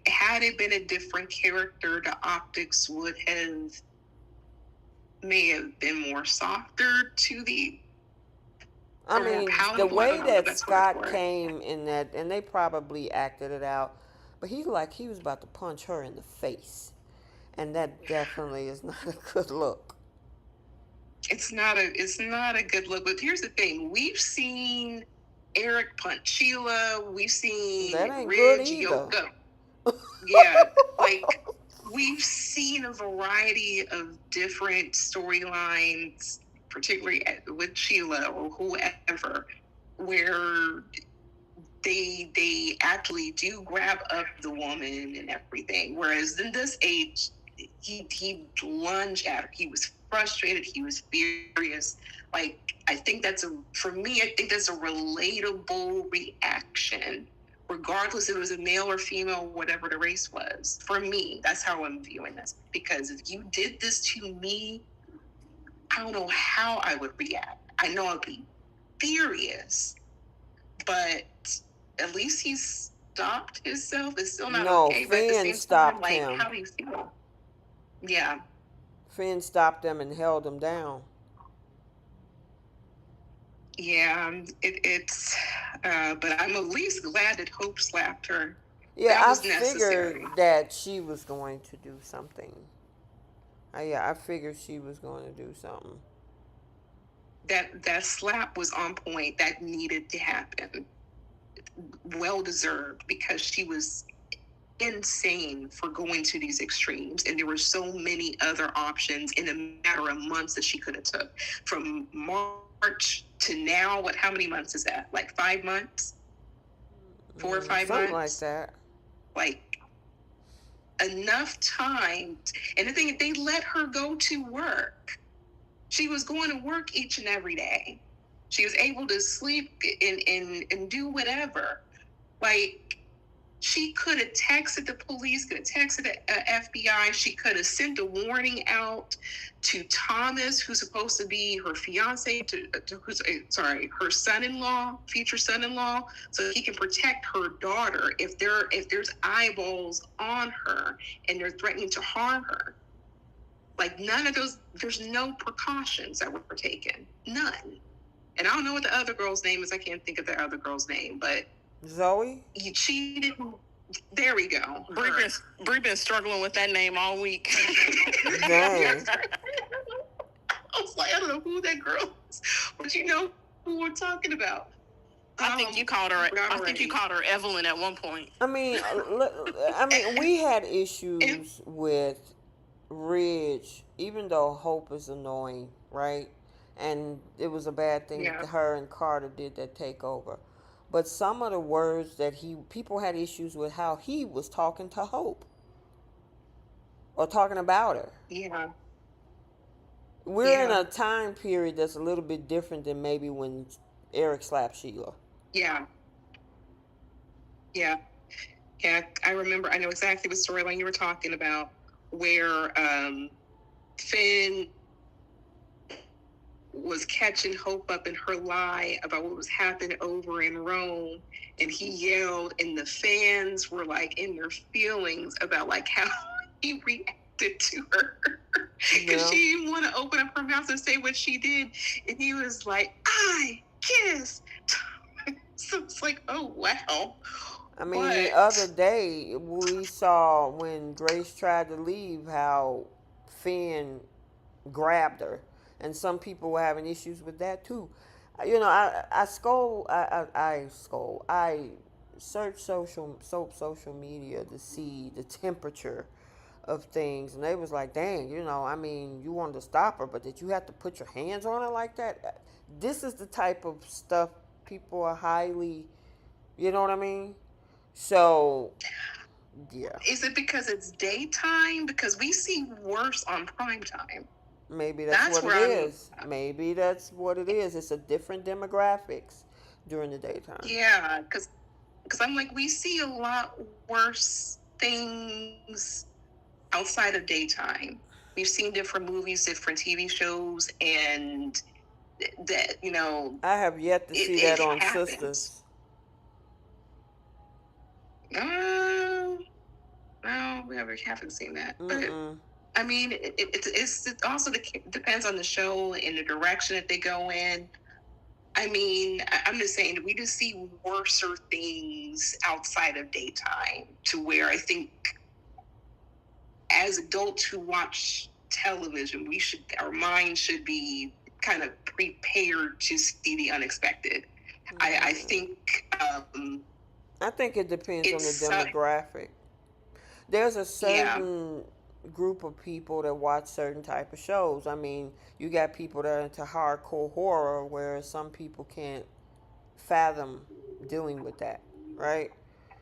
had it been a different character, the optics may have been more softer to the. I mean, the way that Scott word. came in that, and they probably acted it out, but he was about to punch her in the face, and that definitely is not a good look. It's not a good look. But here's the thing: we've seen Eric punch Sheila. We've seen That ain't Ridge good yoke either. up. Yeah, like, we've seen a variety of different storylines, particularly with Sheila or whoever, where they actually do grab up the woman and everything. Whereas in this age, he lunged at her. He was frustrated. He was furious. Like, I think that's a relatable reaction, regardless if it was a male or female, whatever the race was. For me, that's how I'm viewing this. Because if you did this to me, I don't know how I would react. I know I'd be furious, but at least he stopped himself. It's still not okay. But at the same stopped time, him. How do you feel? Yeah. Finn stopped him and held him down. Yeah, but I'm at least glad that Hope slapped her. Yeah, that was I necessary. figured that she was going to do something. I figured she was going to do something. That slap was on point. That needed to happen. Well deserved, because she was insane for going to these extremes, and there were so many other options in a matter of months that she could have took. From March to now, how many months is that? Like 5 months? 4 or 5 something months? like that. Like, enough time. And the thing, they let her go to work. She was going to work each and every day. She was able to sleep and do whatever. Like, she could have texted the police, could have texted the FBI. She could have sent a warning out to Thomas, who's supposed to be her fiance, her son-in-law, future son-in-law, so he can protect her daughter if there's eyeballs on her and they're threatening to harm her. Like, none of those, there's no precautions that were taken. None. And I don't know what the other girl's name is. I can't think of the other girl's name, but Zoe? you cheated. There we go. Bree been struggling with that name all week. Dang. I was like, I don't know who that girl is, but you know who we're talking about. I think you called her Evelyn at one point. I mean, we had issues with Ridge, even though Hope is annoying, right? And it was a bad thing Yeah. that her and Carter did that takeover. But some of the words that people had issues with how he was talking to Hope or talking about her. Yeah. We're in Yeah. a time period that's a little bit different than maybe when Eric slapped Sheila. Yeah. Yeah. Yeah. I remember, I know exactly what storyline you were talking about, where Finn was catching Hope up in her lie about what was happening over in Rome, and he yelled, and the fans were like in their feelings about like how he reacted to her because Yeah. she didn't want to open up her mouth and say what she did, and he was like, "I kiss." So it's like, oh wow, I mean, the other but day we saw when Grace tried to leave how Finn grabbed her, and some people were having issues with that too. I scold, I scold, I search social media to see the temperature of things, and they was like, dang, I mean, you wanted to stop her, but did you have to put your hands on her like that? This is the type of stuff people are highly, you know what I mean? So, yeah, is it because it's daytime? Because we see worse on prime time. maybe that's That's what it where I'm. is. Maybe that's what it is. It's a different demographics during the daytime. Yeah, because I'm like, we see a lot worse things outside of daytime. We've seen different movies, different TV shows, and that I have yet to see it that on happens. Sisters. No, no, haven't seen that. But Mm-mm. I mean, it also depends on the show and the direction that they go in. I mean, I'm just saying we just see worser things outside of daytime to where I think as adults who watch television, our minds should be kind of prepared to see the unexpected. I think I think it depends on the it's demographic. There's a yeah, certain group of people that watch certain type of shows. I mean, you got people that are into hardcore horror, whereas some people can't fathom dealing with that, right?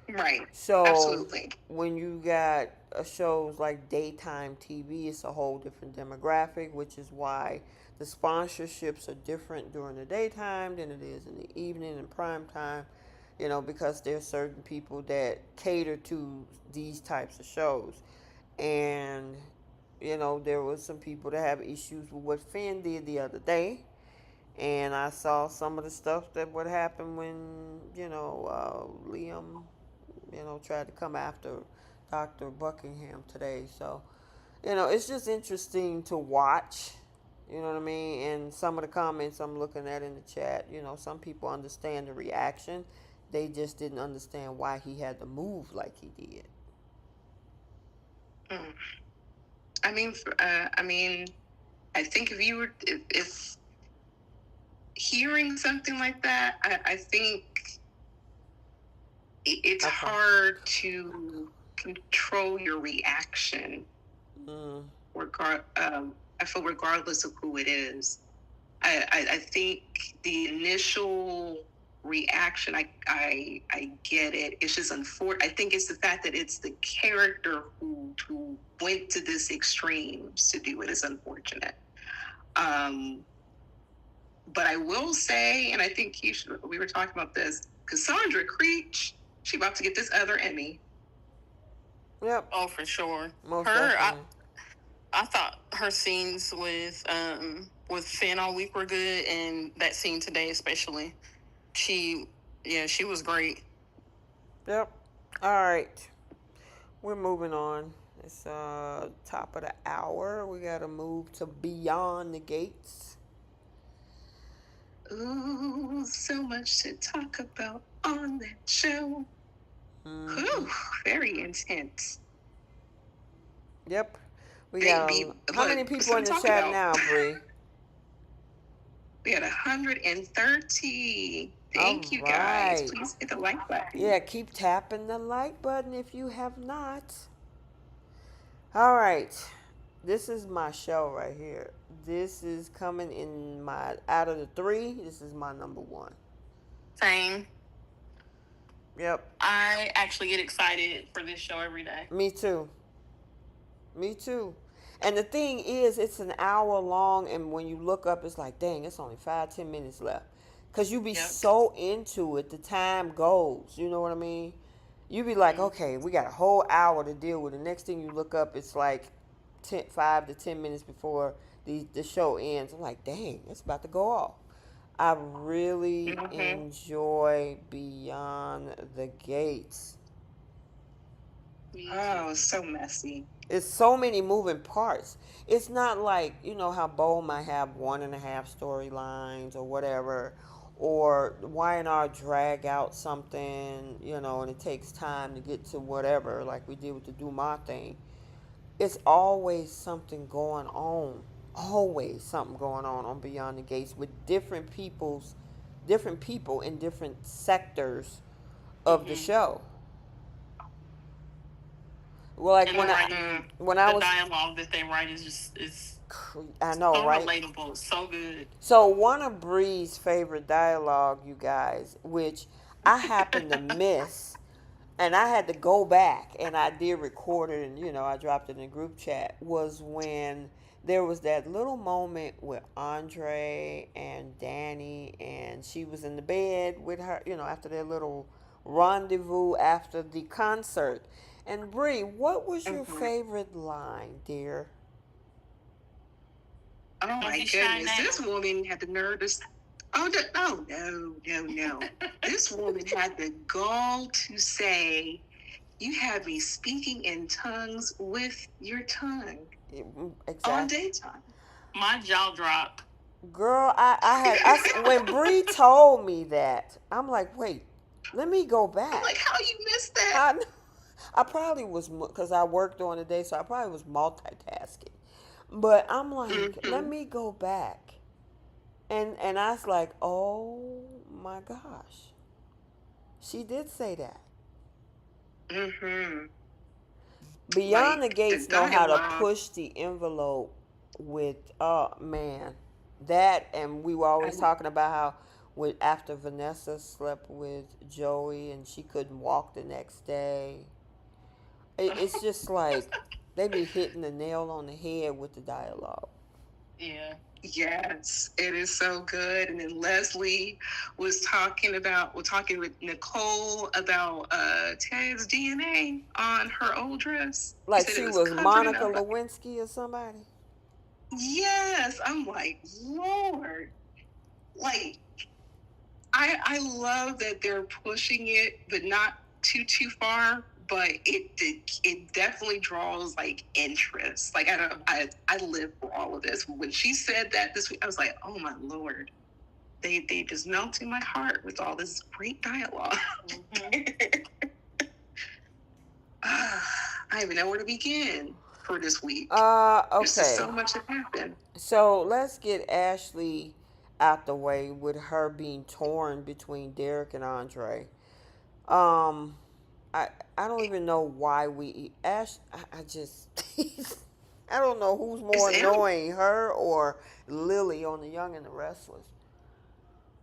right, So absolutely. when you got shows like daytime TV, it's a whole different demographic, which is why the sponsorships are different during the daytime than it is in the evening and prime time. Because there's certain people that cater to these types of shows, and there was some people that have issues with what Finn did the other day, and I saw some of the stuff that would happen when Liam tried to come after Dr. Buckingham today. So, it's just interesting to watch. You know what I mean? And some of the comments I'm looking at in the chat, some people understand the reaction. They just didn't understand why he had to move like he did. Mm. I mean, I think if you were if hearing something like that, I think it's Okay. hard to control your reaction. Mm. I feel regardless of who it is. I think the initial reaction, I get it. It's just unfortunate. I think it's the fact that it's the character who went to this extremes to do it is unfortunate. But I will say, and I think we were talking about this, Cassandra Creech, she about to get this other Emmy. Yep. Oh, for sure. Most Her, definitely. I thought her scenes with Finn all week were good, and that scene today especially. She was great. Yep. All right. We're moving on. It's top of the hour. We gotta move to Beyond the Gates. Ooh, so much to talk about on that show. Whew, very intense. Yep. We Baby, got how look, many people in something the to talk chat about. now, Bree? We had 130. All Thank you guys. right. Please hit the like button. Yeah, keep tapping the like button if you have not. All right. This is my show right here. This is coming in my out of the three. This is my number one. Same. Yep. I actually get excited for this show every day. Me too. Me too. And the thing is, it's an hour long, and when you look up, it's like, dang, it's only 5-10 minutes left. Cause you be Yep. so into it, the time goes. You know what I mean? You be like, okay, we got a whole hour to deal with. The next thing you look up, it's like 5 to 10 minutes before the show ends. I'm like, dang, it's about to go off. I really enjoy Beyond the Gates. Oh, so messy. It's so many moving parts. It's not like, you know, how Bo might have 1.5 storylines or whatever, or Y&R drag out something, you know, and it takes time to get to whatever, like we did with the Dumas thing. It's always something going on. Always something going on Beyond the Gates with different people in different sectors of the show. Well, like And when I the was, dialogue that they write is just it's I know, so right? relatable, so good. So one of Bree's favorite dialogue, you guys, which I happened to miss, and I had to go back, and I did record it, and you know I dropped it in the group chat, was when there was that little moment with Andre and Danny, and she was in the bed with her, you know, after their little rendezvous after the concert. And Bree, what was your favorite line, dear? Oh Don't my be shy goodness, now. this woman had the nerve to. Oh no! This woman had the gall to say, "You have me speaking in tongues with your tongue on Exactly. daytime." My jaw dropped. Girl, when Bree told me that, I'm like, wait, let me go I'm back. like, how you missed that? I, I probably was, because I worked during the day, so I probably was multitasking. But I'm like, let me go back. And I was like, oh my gosh. She did say that. Mm-hmm. Beyond the Like the Gates know how to dialogue. push the envelope with, oh man, that, and we were always talking about how with after Vanessa slept with Joey and she couldn't walk the next day. It's just like they be hitting the nail on the head with the dialogue. Yeah. Yes, it is so good. And then Leslie was talking with Nicole about Ted's DNA on her old dress. She Like said it she was was covered in Monica a. Lewinsky or somebody. Yes, I'm like, Lord. Like, I love that they're pushing it, but not too far. But it definitely draws like interest. Like I live for all of this. When she said that this week, I was like, oh my Lord, they just melted my heart with all this great dialogue. I don't even know where to begin for this week. There's just Okay. so much that happened. So let's get Ashley out the way with her being torn between Derek and Andre. Um, I don't even know why we Ash. I just I don't know who's more It's annoying, her or Lily on The Young and the Restless.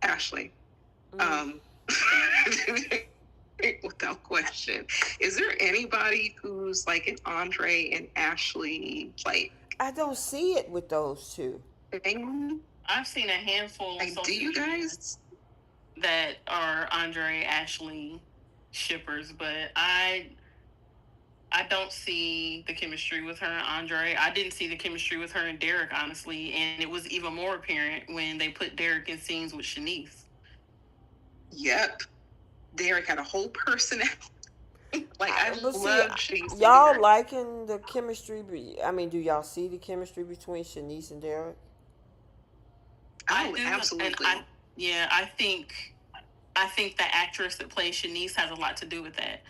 Ashley. Um, without question. Is there anybody who's like an Andre and Ashley like I don't see it with those two. thing? I've seen a handful of Like, do social you media guys? that are Andre Ashley shippers, but I don't see the chemistry with her and Andre. I didn't see the chemistry with her and Derek, honestly, and it was even more apparent when they put Derek in scenes with Shanice. Yep. Derek had a whole personality. Like I But see, love Shanice. y'all liking the chemistry? I mean, do y'all see the chemistry between Shanice and Derek? Oh, do, absolutely. And I think the actress that plays Shanice has a lot to do with that.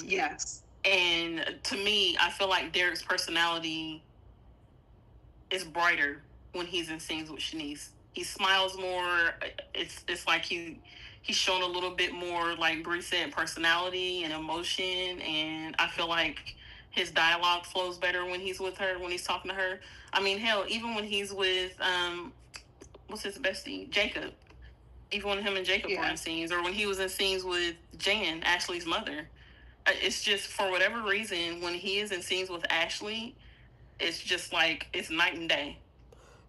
Yes. And to me, I feel like Derek's personality is brighter when he's in scenes with Shanice. He smiles more. It's like he's shown a little bit more, like Bree said, personality and emotion. And I feel like his dialogue flows better when he's with her, when he's talking to her. I mean, hell, even when he's with what's his bestie, Jacob. Even when him and Jacob were in scenes, or when he was in scenes with Jan, Ashley's mother. It's just, for whatever reason, when he is in scenes with Ashley, it's just like it's night and day.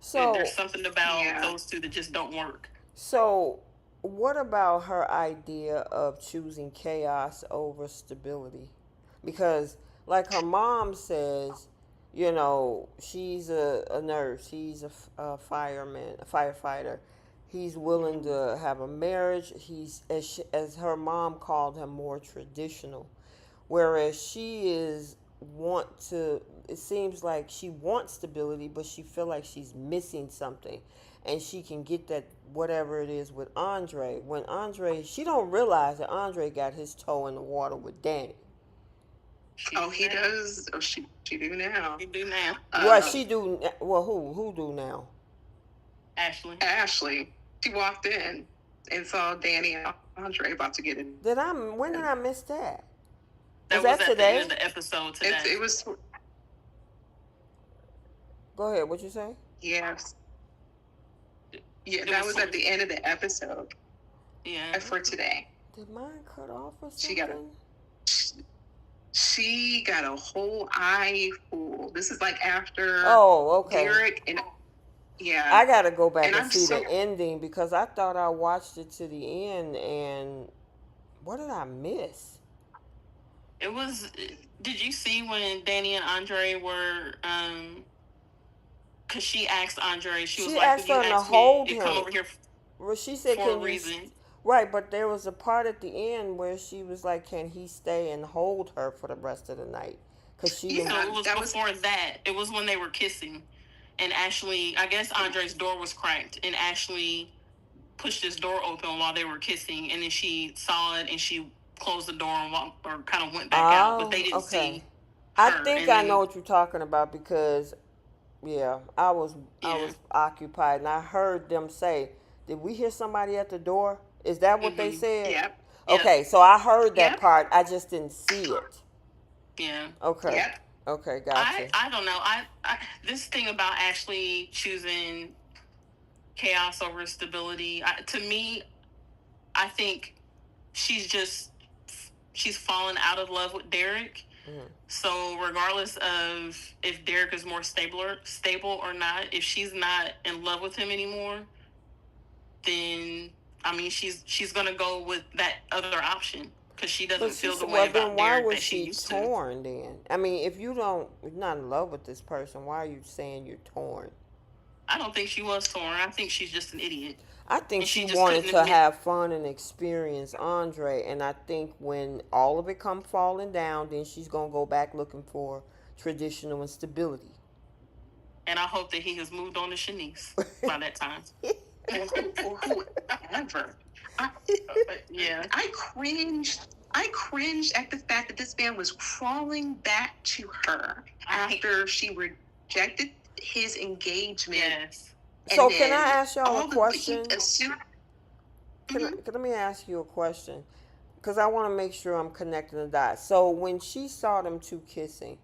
So there's something about those two that just don't work. So, what about her idea of choosing chaos over stability? Because, like her mom says, you know, she's a nurse, he's a fireman, a firefighter. He's willing to have a marriage. He's, as her mom called him, more traditional. Whereas she is it seems like she wants stability, but she feel like she's missing something, and she can get that whatever it is with Andre. When Andre, she don't realize that Andre got his toe in the water with Danny. He does. Oh, she do now. She do now. Well, she do. Well, who do now? Ashley. She walked in and saw Danny and Andre about to get in. When did I miss that? Was that today? The end of the episode today. It was. Go ahead. What you say? Yes. Yeah, that was at the end of the episode. Yeah. For today. Did mine cut off or something? She got a whole eye full. This is like after. Oh, okay. Derek and. Yeah. I gotta go back and see the ending, because I thought I watched it to the end, and what did I miss? It was. Did you see when Danny and Andre were? Because she asked Andre. She was like, asked her to hold him. Come over here. Well, she said, for a reason. Right, but there was a part at the end where she was like, "Can he stay and hold her for the rest of the night?" Because she. So it was before that. It was when they were kissing, and Ashley. I guess Andre's door was cracked, and Ashley pushed his door open while they were kissing, and then she saw it and she closed the door and or kind of went back out, but they didn't see. I think I know what you're talking about, because I was occupied, and I heard them say, "Did we hear somebody at the door?" Is that what they said? Yep. Okay, so I heard that part. I just didn't see it. Yeah. Okay. Yep. Okay, gotcha. I don't know. I this thing about Ashley choosing chaos over stability, to me, I think she's fallen out of love with Derek. Mm-hmm. So regardless of if Derek is more stable or not, if she's not in love with him anymore, then I mean she's gonna go with that other option, because she doesn't feel the way about Derek that she used to. Why was she torn then? I mean, if you're not in love with this person, why are you saying you're torn? I don't think she was torn. I think she's just an idiot. I think she wanted to have fun and experience Andre, and I think when all of it come falling down, then she's going to go back looking for traditional and stability. And I hope that he has moved on to Shanice by that time. Or whoever. I cringed at the fact that this man was crawling back to her after she rejected his engagement. Yes. So can I ask y'all a question? Let me ask you a question, because I want to make sure I'm connecting the dots. So when she saw them two kissing,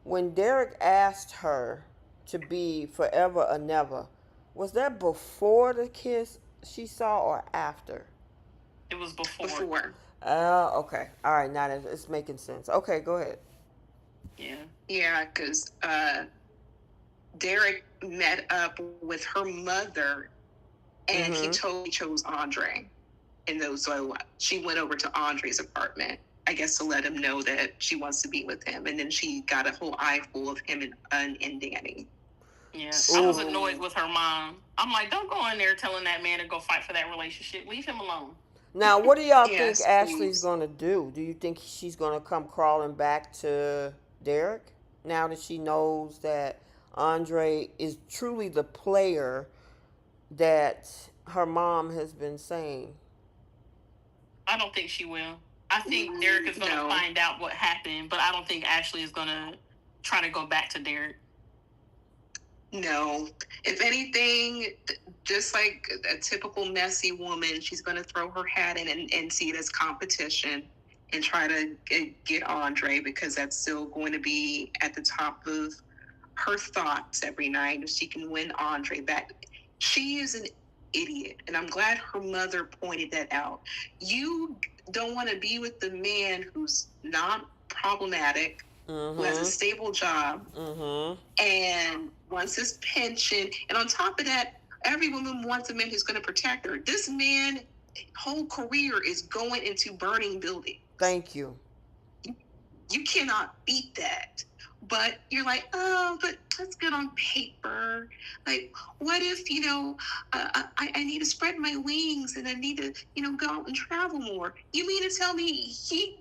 when Derek asked her to be forever or never, was that before the kiss she saw or after? It was before. Okay. All right. Now it's making sense. Okay, go ahead. Yeah. Yeah, because Derek met up with her mother, and he totally chose Andre. And so she went over to Andre's apartment, I guess, to let him know that she wants to be with him. And then she got a whole eye full of him and Danny. Yeah, I was annoyed with her mom. I'm like, don't go in there telling that man to go fight for that relationship. Leave him alone. Now, what do y'all think Ashley's going to do? Do you think she's going to come crawling back to Derek now that she knows that Andre is truly the player that her mom has been saying? I don't think she will. I think Derek is going to find out what happened, but I don't think Ashley is going to try to go back to Derek. No. If anything, just like a typical messy woman, she's going to throw her hat in and see it as competition and try to get Andre, because that's still going to be at the top of her thoughts every night. If she can win Andre back, she is an idiot. And I'm glad her mother pointed that out. You don't want to be with the man who's not problematic, who has a stable job, and wants his pension. And on top of that, every woman wants a man who's going to protect her. This man, whole career is going into burning buildings. Thank you. You cannot beat that. But you're like, oh, but that's good on paper. Like, what if, I need to spread my wings and I need to, go out and travel more. You mean to tell me he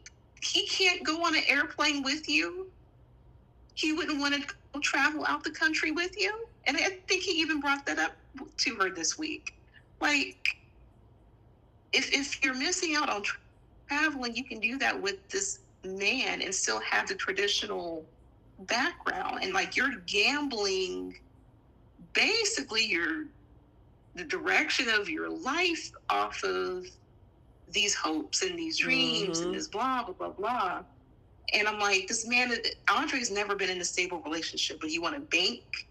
can't go on an airplane with you? He wouldn't want to go travel out the country with you? And I think he even brought that up to her this week. Like, if you're missing out on traveling, you can do that with this man and still have the traditional background. And like, you're gambling basically the direction of your life off of these hopes and these dreams and this blah blah blah blah. And I'm like, this man, Andre's never been in a stable relationship, but you want to bank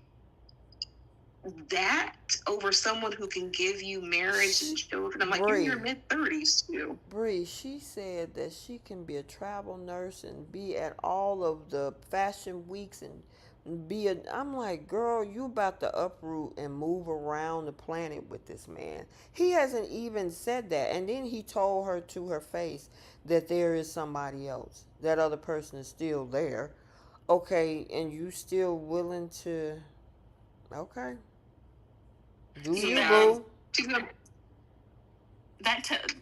that over someone who can give you marriage and children? I'm like, you're in your mid-30s too. Bree, she said that she can be a travel nurse and be at all of the fashion weeks and I'm like, girl, you about to uproot and move around the planet with this man. He hasn't even said that. And then he told her to her face that there is somebody else. That other person is still there. Okay, and you still willing to, okay. Do you, boo?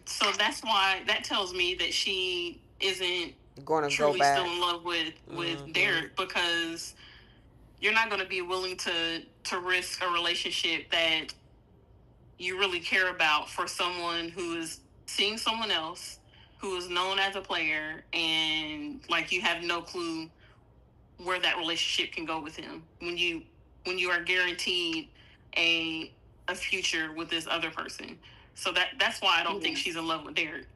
So that's why that tells me that she isn't going to truly go back. Still in love with Derek, because you're not going to be willing to risk a relationship that you really care about for someone who is seeing someone else, who is known as a player, and like you have no clue where that relationship can go with him when you are guaranteed a future with this other person. So that's why I don't think she's in love with Derek.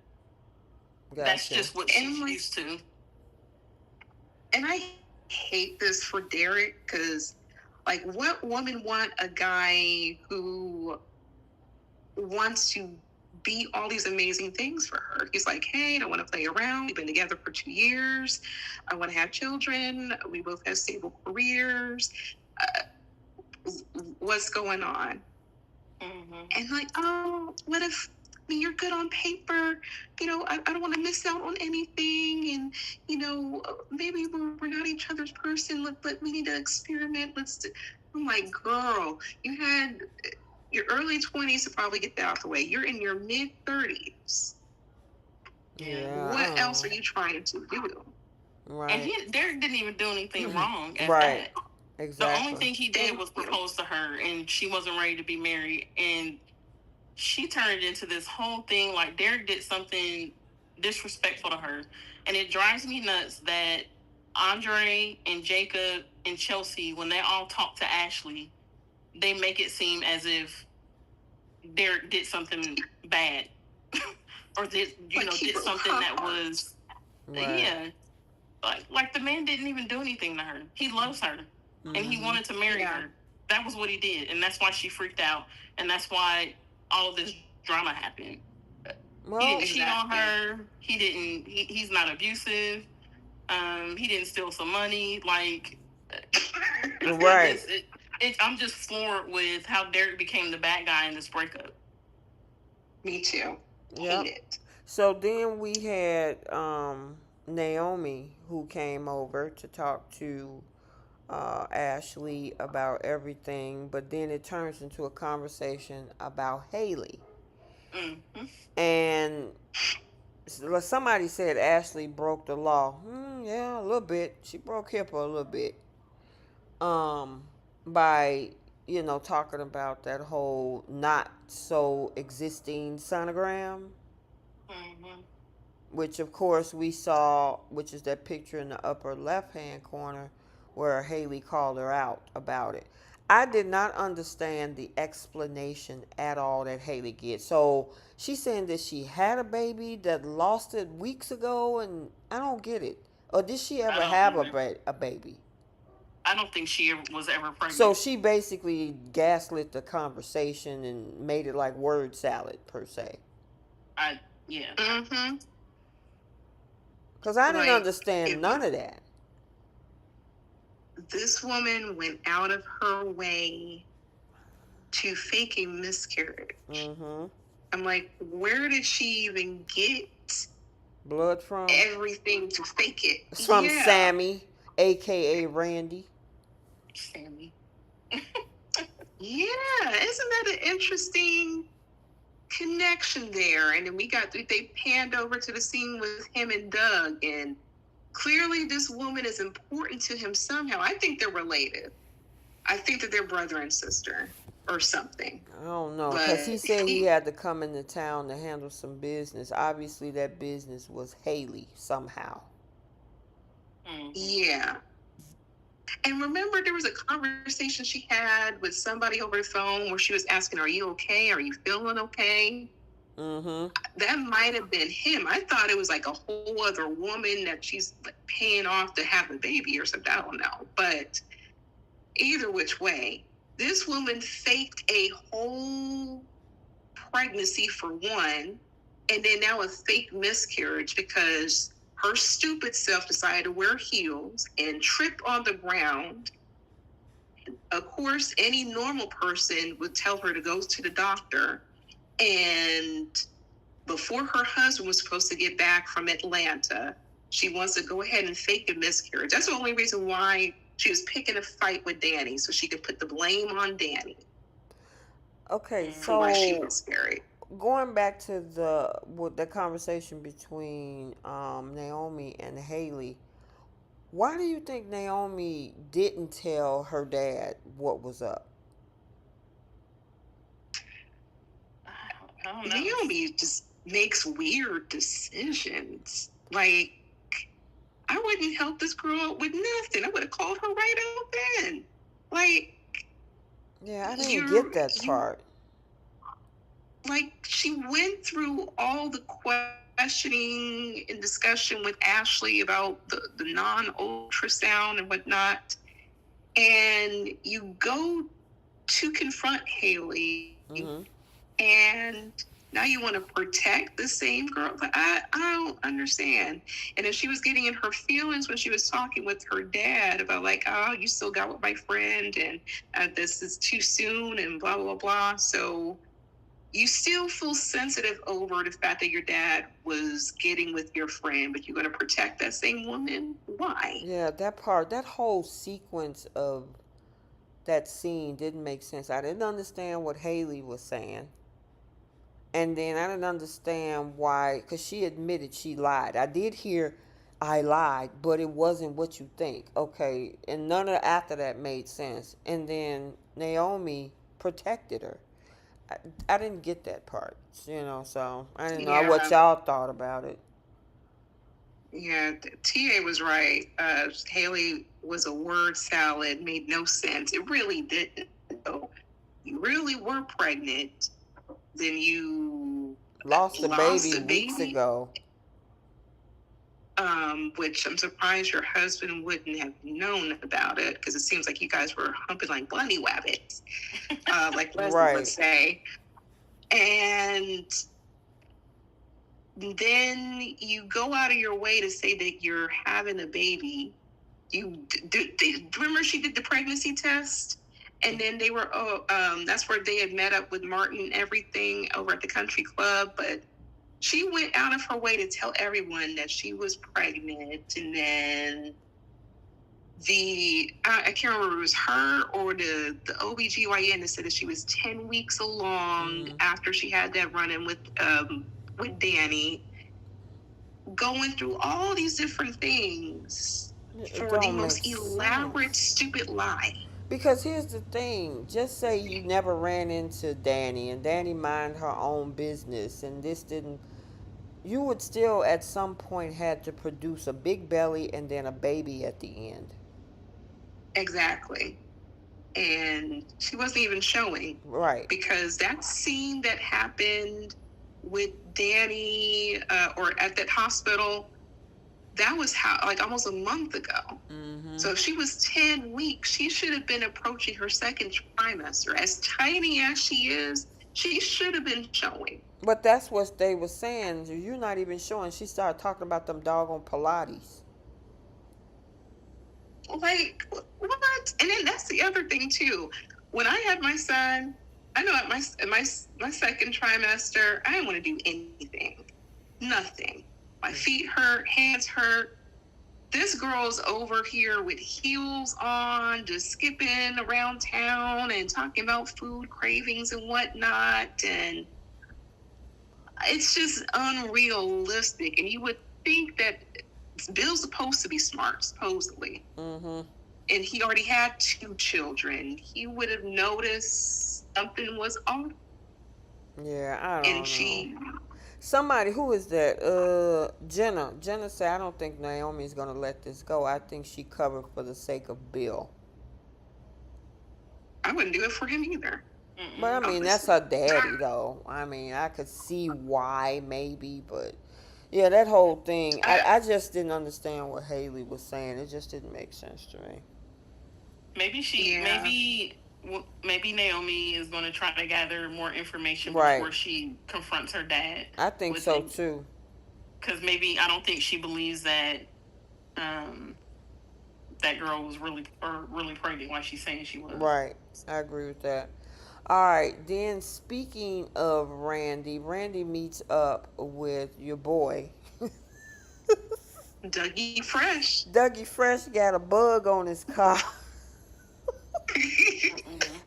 Gotcha. That's just what she's used to. And I hate this for Derek, because like, what woman want a guy who wants to be all these amazing things for her? He's like, hey, I want to play around. We've been together for 2 years. I want to have children. We both have stable careers. What's going on? And like, oh, what if you're good on paper? I don't want to miss out on anything. And, maybe we're not each other's person, but we need to experiment. I'm like, girl, you had your early 20s to probably get that out the way. You're in your mid-30s. Yeah. What else are you trying to do? Right. And Derek didn't even do anything wrong at that. Exactly. The only thing he did was propose to her, and she wasn't ready to be married. And she turned it into this whole thing like Derek did something disrespectful to her. And it drives me nuts that Andre and Jacob and Chelsea, when they all talk to Ashley, they make it seem as if Derek did something bad. Or did something that was, like the man didn't even do anything to her. He loves her. And he wanted to marry her. That was what he did. And that's why she freaked out. And that's why all of this drama happened. Well, he didn't cheat on her. He's not abusive. He didn't steal some money. Like, right. I'm just floored with how Derek became the bad guy in this breakup. Me too. Yep. Hate it. So then we had Naomi, who came over to talk to Ashley about everything, but then it turns into a conversation about Haley. And somebody said Ashley broke the law. Yeah, a little bit. She broke HIPAA a little bit. By talking about that whole not so existing sonogram. Which of course we saw, which is that picture in the upper left hand corner where Haley called her out about it. I did not understand the explanation at all that Haley gets. So she's saying that she had a baby that lost it weeks ago, and I don't get it. Or did she I ever don't have either. a baby? I don't think she was ever So pregnant. she basically gaslit the conversation and made it like word salad per se. Yeah. Mm-hmm. Because I didn't Like, understand if none of that. this woman went out of her way to fake a miscarriage, Mm-hmm. I'm like, where did she even get Blood from everything to fake it? from Yeah, Sammy, aka Randy. Sammy. yeah. Isn't that an interesting connection there? And then they panned over to the scene with him and Doug, and clearly this woman is important to him somehow. I think they're related. I think that they're brother and sister or something. I don't know, because he But said he had to come into town to handle some business. Obviously, that business was Haley somehow. yeah. And remember, there was a conversation she had with somebody over the phone where she was asking, "Are you okay? Are you feeling okay?" Mm-hmm. That might have been him. I thought it was like a whole other woman that she's like paying off to have a baby or something. I don't know. But either which way, this woman faked a whole pregnancy for one, and then now a fake miscarriage because her stupid self decided to wear heels and trip on the ground. Of course, any normal person would tell her to go to the doctor. And before her husband was supposed to get back from Atlanta, she wants to go ahead and fake a miscarriage. That's the only reason why she was picking a fight with Danny, so she could put the blame on Danny Okay, for why she so miscarried. going back to the conversation between Naomi and Haley, why do you think Naomi didn't tell her dad what was up? I don't know. Naomi just makes weird decisions. Like, I wouldn't help this girl out with nothing. I would have called her right out then. Like, Yeah, I didn't you're get that you part. like she went through all the questioning and discussion with Ashley about the non-ultrasound and whatnot. And you go to confront Haley, Mm-hmm. and now you want to protect the same girl. But I don't understand. And if she was getting in her feelings when she was talking with her dad about like, oh, you still got with my friend, and this is too soon, and blah blah blah. So you still feel sensitive over the fact that your dad was getting with your friend, but you're going to protect that same woman. Why? Yeah, that part, that whole sequence of that scene didn't make sense. I didn't understand what Haley was saying. And then I didn't understand why, because she admitted she lied. I did hear I lied, but it wasn't what you think. Okay. And none of after that made sense. And then Naomi protected her. I, I didn't get that part, so I didn't know what Yeah. y'all thought about it. Yeah, TA was right. Haley was a word salad, made no sense. It really didn't. So you really were pregnant, then you Lost the lost baby a weeks baby, ago. which I'm surprised your husband wouldn't have known about it because it seems like you guys were humping like bunny wabbits, like Leslie would Right. say. And then you go out of your way to say that you're having a baby. Remember she did the pregnancy test, and then they were that's where they had met up with Martin and everything over at the country club. But she went out of her way to tell everyone that she was pregnant, and then I can't remember if it was her or the OBGYN that said that she was 10 weeks along after she had that run-in with Danny, going through all these different things It for the don't make most elaborate, sense. stupid lie. Because here's the thing. Just say you never ran into Danny and Danny minded her own business and this didn't, you would still at some point had to produce a big belly and then a baby at the end. Exactly. and she wasn't even showing. Right. Because that scene that happened with Danny, or at that hospital, that was like almost a month ago. Mm-hmm. So if she was 10 weeks, she should have been approaching her second trimester. As tiny as she is, she should have been showing. But that's what they were saying. You're not even showing. She started talking about them doggone Pilates. Like, what? And then that's the other thing too. When I had my son, I know at my second trimester, I didn't want to do anything, nothing. My feet hurt, hands hurt. This girl's over here with heels on, just skipping around town and talking about food cravings and whatnot, and it's just unrealistic. And you would think that Bill's supposed to be smart, supposedly. Mm-hmm. And he already had 2 children. He would have noticed something was off. Yeah, I don't know. And she... Somebody, who is that? Jenna. Jenna said, I don't think Naomi's going to let this go. I think she covered for the sake of Bill. I wouldn't do it for him either. But, I mean, that's her daddy, though. I mean, I could see why, maybe, but... Yeah, that whole thing, I just didn't understand what Haley was saying. It just didn't make sense to me. Maybe Naomi is going to try to gather more information Right. before she confronts her dad. I think so, too. Because maybe, I don't think she believes that that girl was really pregnant like she's saying she was. Right. I agree with that. All right. Then, speaking of Randy meets up with your boy. Dougie Fresh. Dougie Fresh got a bug on his car.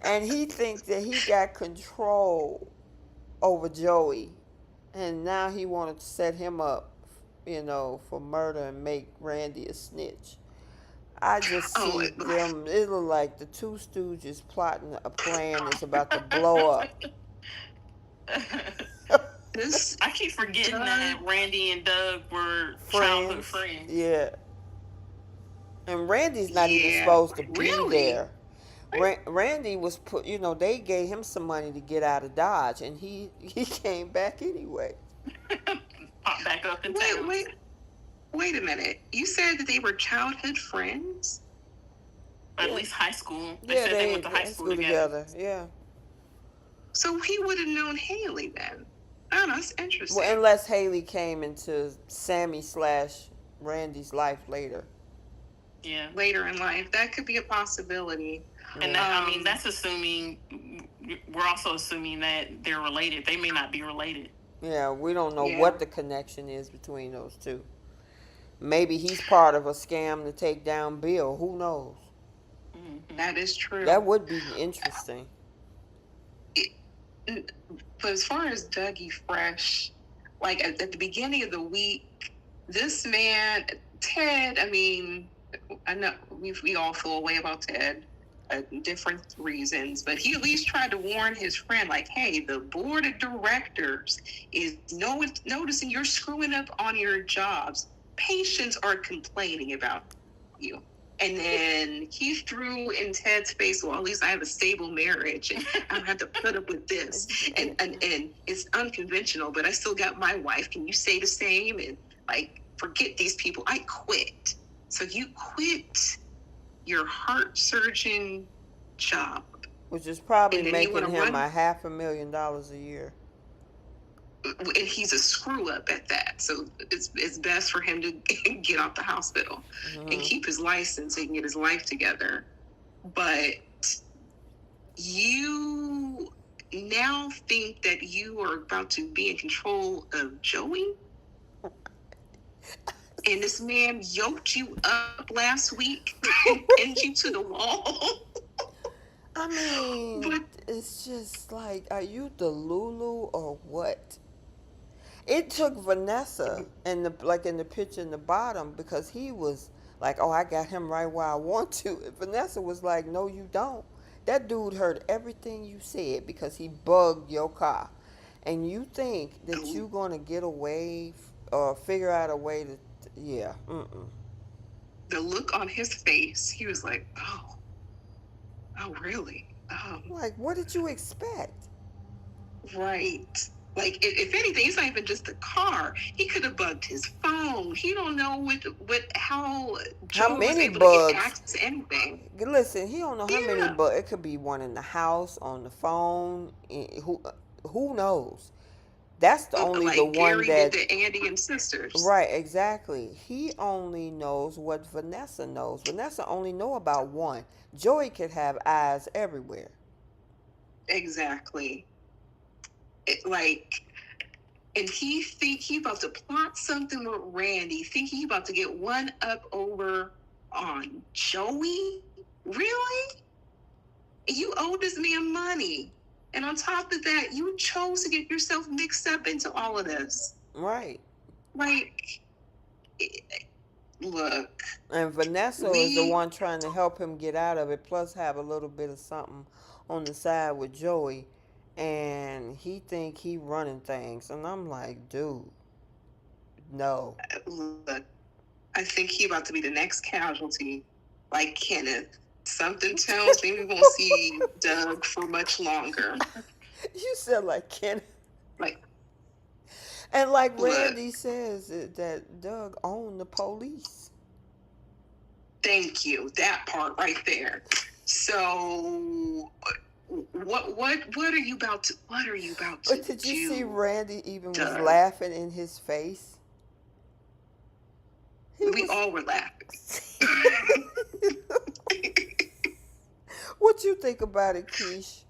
And he thinks that he got control over Joey. And now he wanted to set him up, for murder and make Randy a snitch. I just see them. It look like the 2 Stooges plotting a plan that's about to blow up. I keep forgetting that Randy and Doug were childhood friends. Yeah. And Randy's not even supposed to be there. Randy was put, they gave him some money to get out of Dodge, and he came back anyway. Popped back up in town. Wait a minute. You said that they were childhood friends? At least high school. They Yeah, said they went to high school together. Yeah. So he would have known Haley then. Oh, that's interesting. Well, unless Haley came into Sammy/Randy's life later. Yeah. Later in life. That could be a possibility. And that's assuming, we're also assuming that they're related. They may not be related. Yeah, we don't know what the connection is between those two. Maybe he's part of a scam to take down Bill. Who knows? Mm-hmm. That is true. That would be interesting. But as far as Dougie Fresh, like at the beginning of the week, this man, Ted, I mean, I know we all feel a way about Ted. Different reasons, but he at least tried to warn his friend, like, hey, the board of directors is noticing you're screwing up on your jobs. Patients are complaining about you. And then he threw in Ted's face, well, at least I have a stable marriage and I don't have to put up with this. And it's unconventional, but I still got my wife. Can you say the same? And like, forget these people. I quit. So you quit your heart surgeon job, which is probably making him $500,000 a year, and he's a screw up at that. So it's best for him to get off the hospital and keep his license so he can get his life together. But you now think that you are about to be in control of Joey? And this man yoked you up last week and pinned you to the wall. I mean, it's just like, are you the Lulu or what? It took Vanessa in the picture in the bottom, because he was like, oh, I got him right where I want to. And Vanessa was like, no, you don't. That dude heard everything you said because he bugged your car. And you think that you're going to get away or figure out a way to... Yeah. The look on his face, he was like, oh. Oh, really? Like, what did you expect? Right. Like, if anything, it's not even just the car. He could have bugged his phone. He don't know how How Joey was many able to get bugs? access to anything. Listen, he don't know how many, Yeah. but it could be one in the house, on the phone. Who knows? That's the only the Like one Gary did that. to Andy and sisters. Right, exactly. He only knows what Vanessa knows. Vanessa only know about one. Joey could have eyes everywhere. Exactly. Like, and he think he about to plot something with Randy, thinking he about to get one up over on Joey. Really? You owe this man money. And on top of that, you chose to get yourself mixed up into all of this. Right. Like, look, And Vanessa is the we, one trying to help him get out of it, plus have a little bit of something on the side with Joey. And he think he running things. And I'm like, dude, no. look, I think he about to be the next casualty, like Kenneth. Something tells me we won't see Doug for much longer. You said like Ken. Like, And like look, Randy says, that Doug owned the police. thank you. That part right there. So what are you about to But did you do, see Randy even was Doug? laughing in his face? We all were laughing. What you think about it, Keish?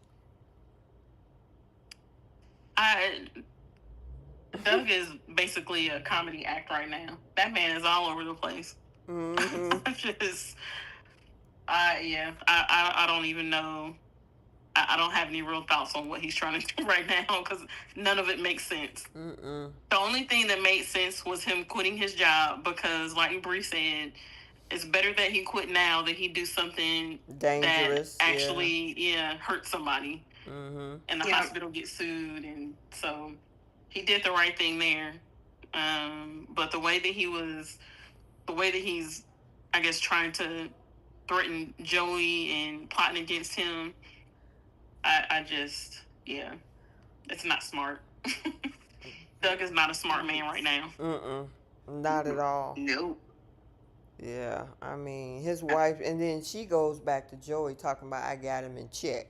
Doug is basically a comedy act right now. That man is all over the place. Mm-hmm. I don't even know. I don't have any real thoughts on what he's trying to do right now because none of it makes sense. Mm-mm. The only thing that made sense was him quitting his job because, like Bree said, it's better that he quit now than he do something Dangerous, that actually, hurt somebody, Mm-hmm. and the hospital gets sued, and so he did the right thing there. But the way that he's, I guess, trying to threaten Joey and plotting against him, I just, it's not smart. Doug is not a smart man right now. Mm-mm. Not at all. No. Yeah, I mean, his wife, and then she goes back to Joey talking about, I got him in check.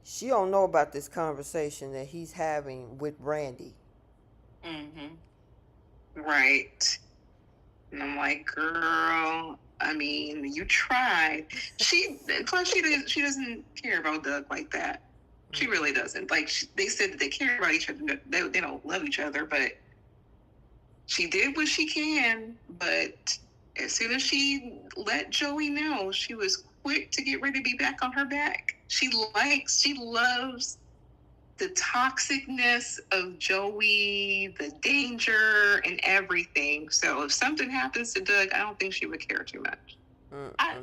She don't know about this conversation that he's having with Randy. Mm-hmm. Right. And I'm like, girl, I mean, you tried. She doesn't care about Doug like that. She really doesn't. Like, they said that they care about each other. They don't love each other, but she did what she can. But as soon as she let Joey know, she was quick to get ready to be back on her back. She loves the toxicness of Joey, the danger, and everything. So if something happens to Doug, I don't think she would care too much. I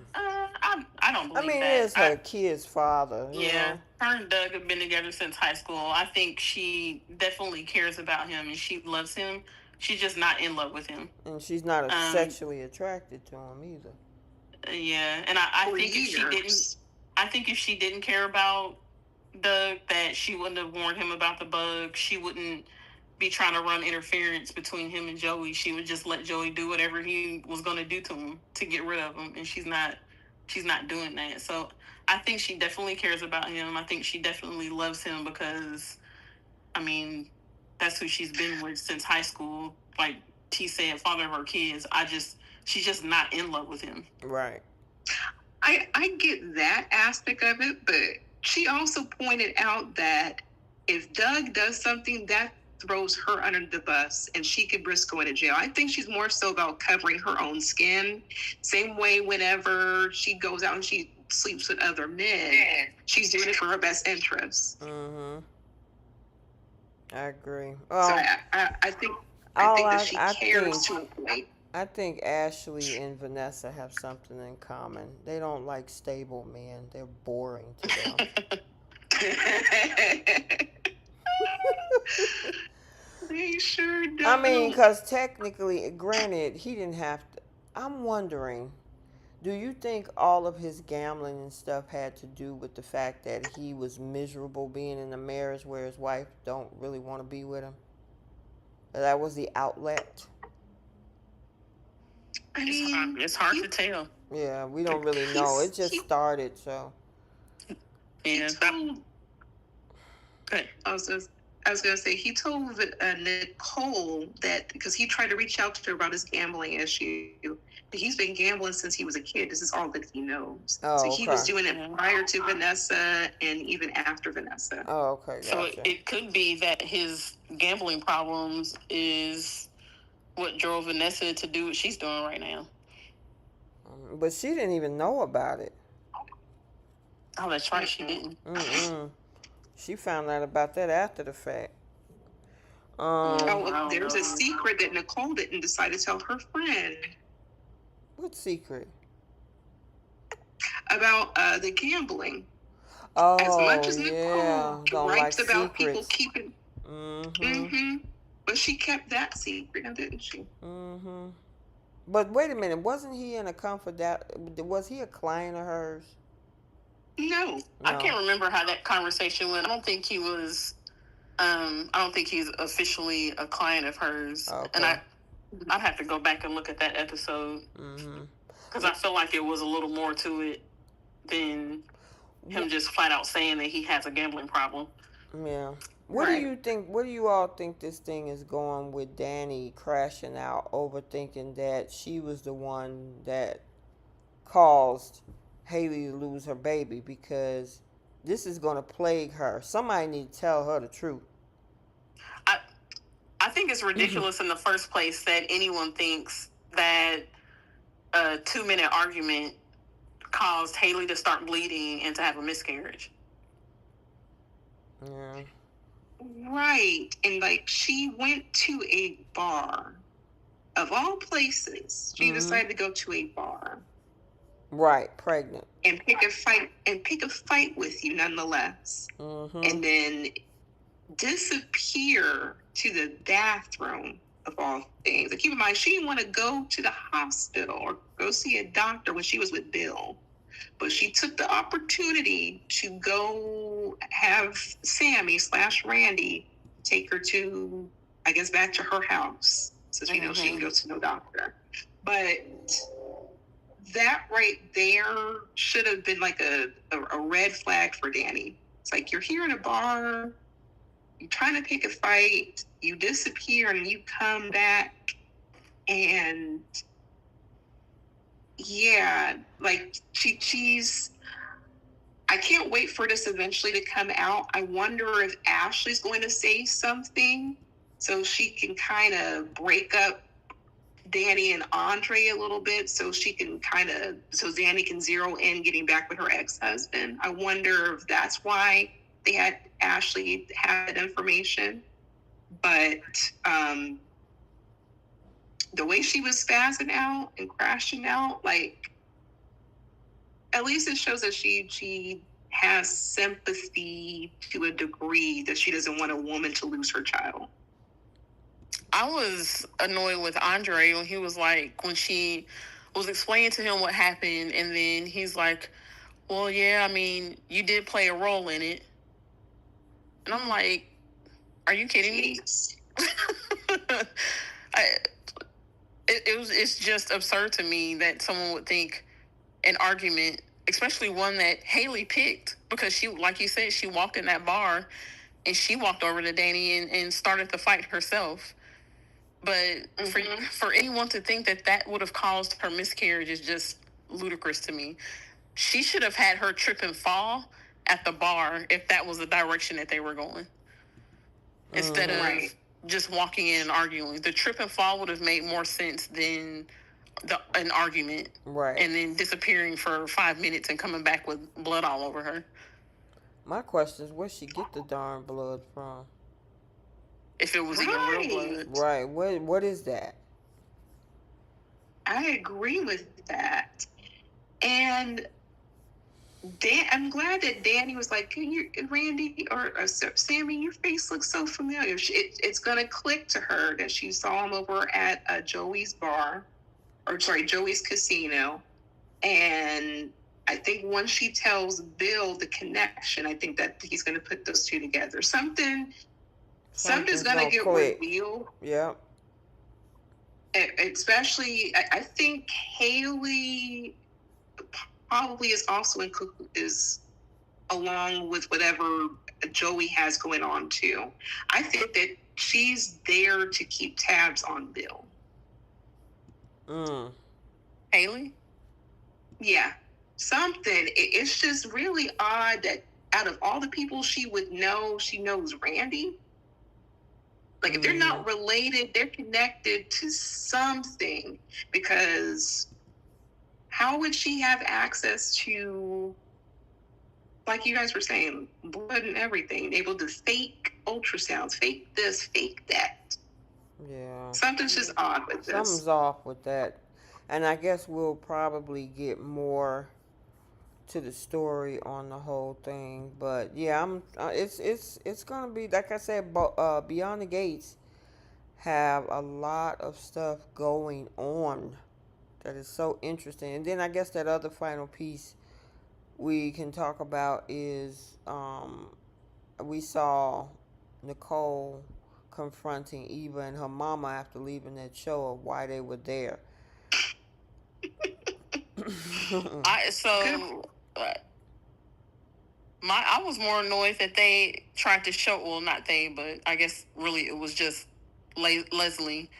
don't believe I mean, that. it is her kid's father. You know? Her and Doug have been together since high school. I think she definitely cares about him and she loves him. She's just not in love with him. And she's not sexually attracted to him either. Yeah, and I think if she didn't care about Doug, that she wouldn't have warned him about the bug. She wouldn't be trying to run interference between him and Joey. She would just let Joey do whatever he was going to do to him to get rid of him, and she's not doing that. So I think she definitely cares about him. I think she definitely loves him because, I mean, that's who she's been with since high school. Like T said, father of her kids. She's just not in love with him. Right. I get that aspect of it, but she also pointed out that if Doug does something, that throws her under the bus and she could risk going to jail. I think she's more so about covering her own skin. Same way whenever she goes out and she sleeps with other men, she's doing it for her best interests. Mm-hmm. I agree. So I think that she cares to a point. I think Ashley and Vanessa have something in common. They don't like stable men. They're boring to them. They sure do. I mean, because technically, granted, he didn't have to. I'm wondering, Do you think all of his gambling and stuff had to do with the fact that he was miserable being in a marriage where his wife don't really want to be with him? That was the outlet. I mean, It's hard to tell. Yeah, we don't really know. It just he- started, so. Yeah. told, Good. I was gonna say he told Nicole that because he tried to reach out to her about his gambling issue. He's been gambling since he was a kid. This is all that he knows. Oh, so he was okay. doing it prior to Vanessa and even after Vanessa. Oh, okay, So gotcha. it could be that his gambling problems is what drove Vanessa to do what she's doing right now. But she didn't even know about it. Oh, that's right, she didn't. She found out about that after the fact. Oh, there's a secret that Nicole didn't decide to tell her friend What secret? about the gambling. Oh, As much as yeah. Nicole Don't gripes like about people secrets. keeping, but she kept that secret, now didn't she? But wait a minute, wasn't he in a was he a client of hers? No. I can't remember how that conversation went. I don't think he was. I don't think he's officially a client of hers. Okay. And I'd have to go back and look at that episode because I feel like it was a little more to it than him just flat out saying that he has a gambling problem. Yeah. What do you think? What do you all think this thing is going with Danny crashing out, overthinking that she was the one that caused Haley to lose her baby? Because this is going to plague her. Somebody need to tell her the truth. I think it's ridiculous in the first place that anyone thinks that a 2-minute argument caused Haley to start bleeding and to have a miscarriage. Yeah. Right. And like she went to a bar. Of all places, she decided to go to a bar. Right, pregnant. And pick a fight with you nonetheless. And then disappear to the bathroom of all things. And keep in mind, she didn't want to go to the hospital or go see a doctor when she was with Bill. But she took the opportunity to go have Sammy / Randy take her to, I guess, back to her house. So she knows she can go to no doctor. But that right there should have been like a red flag for Danny. It's like, you're here in a bar, you're trying to pick a fight, you disappear and you come back, and yeah, like she's I can't wait for this eventually to come out. I wonder if Ashley's going to say something so she can kind of break up Danny and Andre a little bit, so Danny can zero in getting back with her ex-husband. I wonder if that's why they had Ashley have that information. But the way she was spazzing out and crashing out, like, at least it shows that she has sympathy to a degree that she doesn't want a woman to lose her child. I was annoyed with Andre when he was like, when she was explaining to him what happened, and then he's like, well, yeah, I mean, you did play a role in it. And I'm like, are you kidding me? It's just absurd to me that someone would think an argument, especially one that Haley picked, because she, like you said, she walked in that bar and she walked over to Danny and started the fight herself. But for anyone to think that would have caused her miscarriage is just ludicrous to me. She should have had her trip and fall at the bar if that was the direction that they were going. Instead of just walking in and arguing. The trip and fall would have made more sense than an argument. Right. And then disappearing for 5 minutes and coming back with blood all over her. My question is, where'd she get the darn blood from? If it was even real blood. Right. What is that? I agree with that. And I'm glad that Danny was like, Randy or Sammy, your face looks so familiar. It's going to click to her that she saw him over at Joey's bar, or sorry, Joey's casino. And I think once she tells Bill the connection, I think that he's going to put those two together. Something's going to get click. revealed. Yep. Especially, I think Haley probably is also is along with whatever Joey has going on too. I think that she's there to keep tabs on Bill. Haley? Yeah, something. It's just really odd that out of all the people she would know, she knows Randy. Like, if they're not related, they're connected to something, because how would she have access to, like you guys were saying, blood and everything, able to fake ultrasounds, fake this, fake that? Yeah. Something's just odd with this. Something's off with that. And I guess we'll probably get more to the story on the whole thing, but yeah, it's gonna be, like I said, Beyond the Gates have a lot of stuff going on that is so interesting. And then I guess that other final piece we can talk about is we saw Nicole confronting Eva and her mama after leaving that show of why they were there. I was more annoyed that they tried to show, well, not they, but I guess really it was just Leslie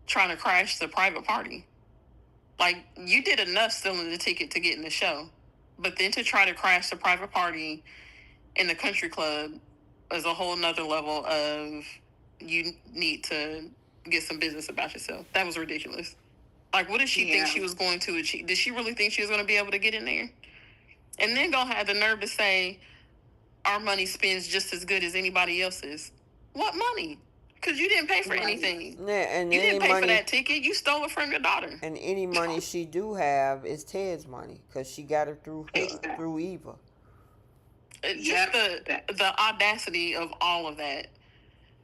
trying to crash the private party. Like, you did enough stealing the ticket to get in the show, but then to try to crash the private party in the country club is a whole nother level of, you need to get some business about yourself. That was ridiculous. Like, what did she think she was going to achieve? Did she really think she was going to be able to get in there? And then go have the nerve to say, our money spends just as good as anybody else's. What money? Because you didn't pay for anything. Yeah, and you didn't pay money, for that ticket. You stole it from your daughter. And any money she do have is Ted's money, because she got it through Eva. Just the audacity of all of that.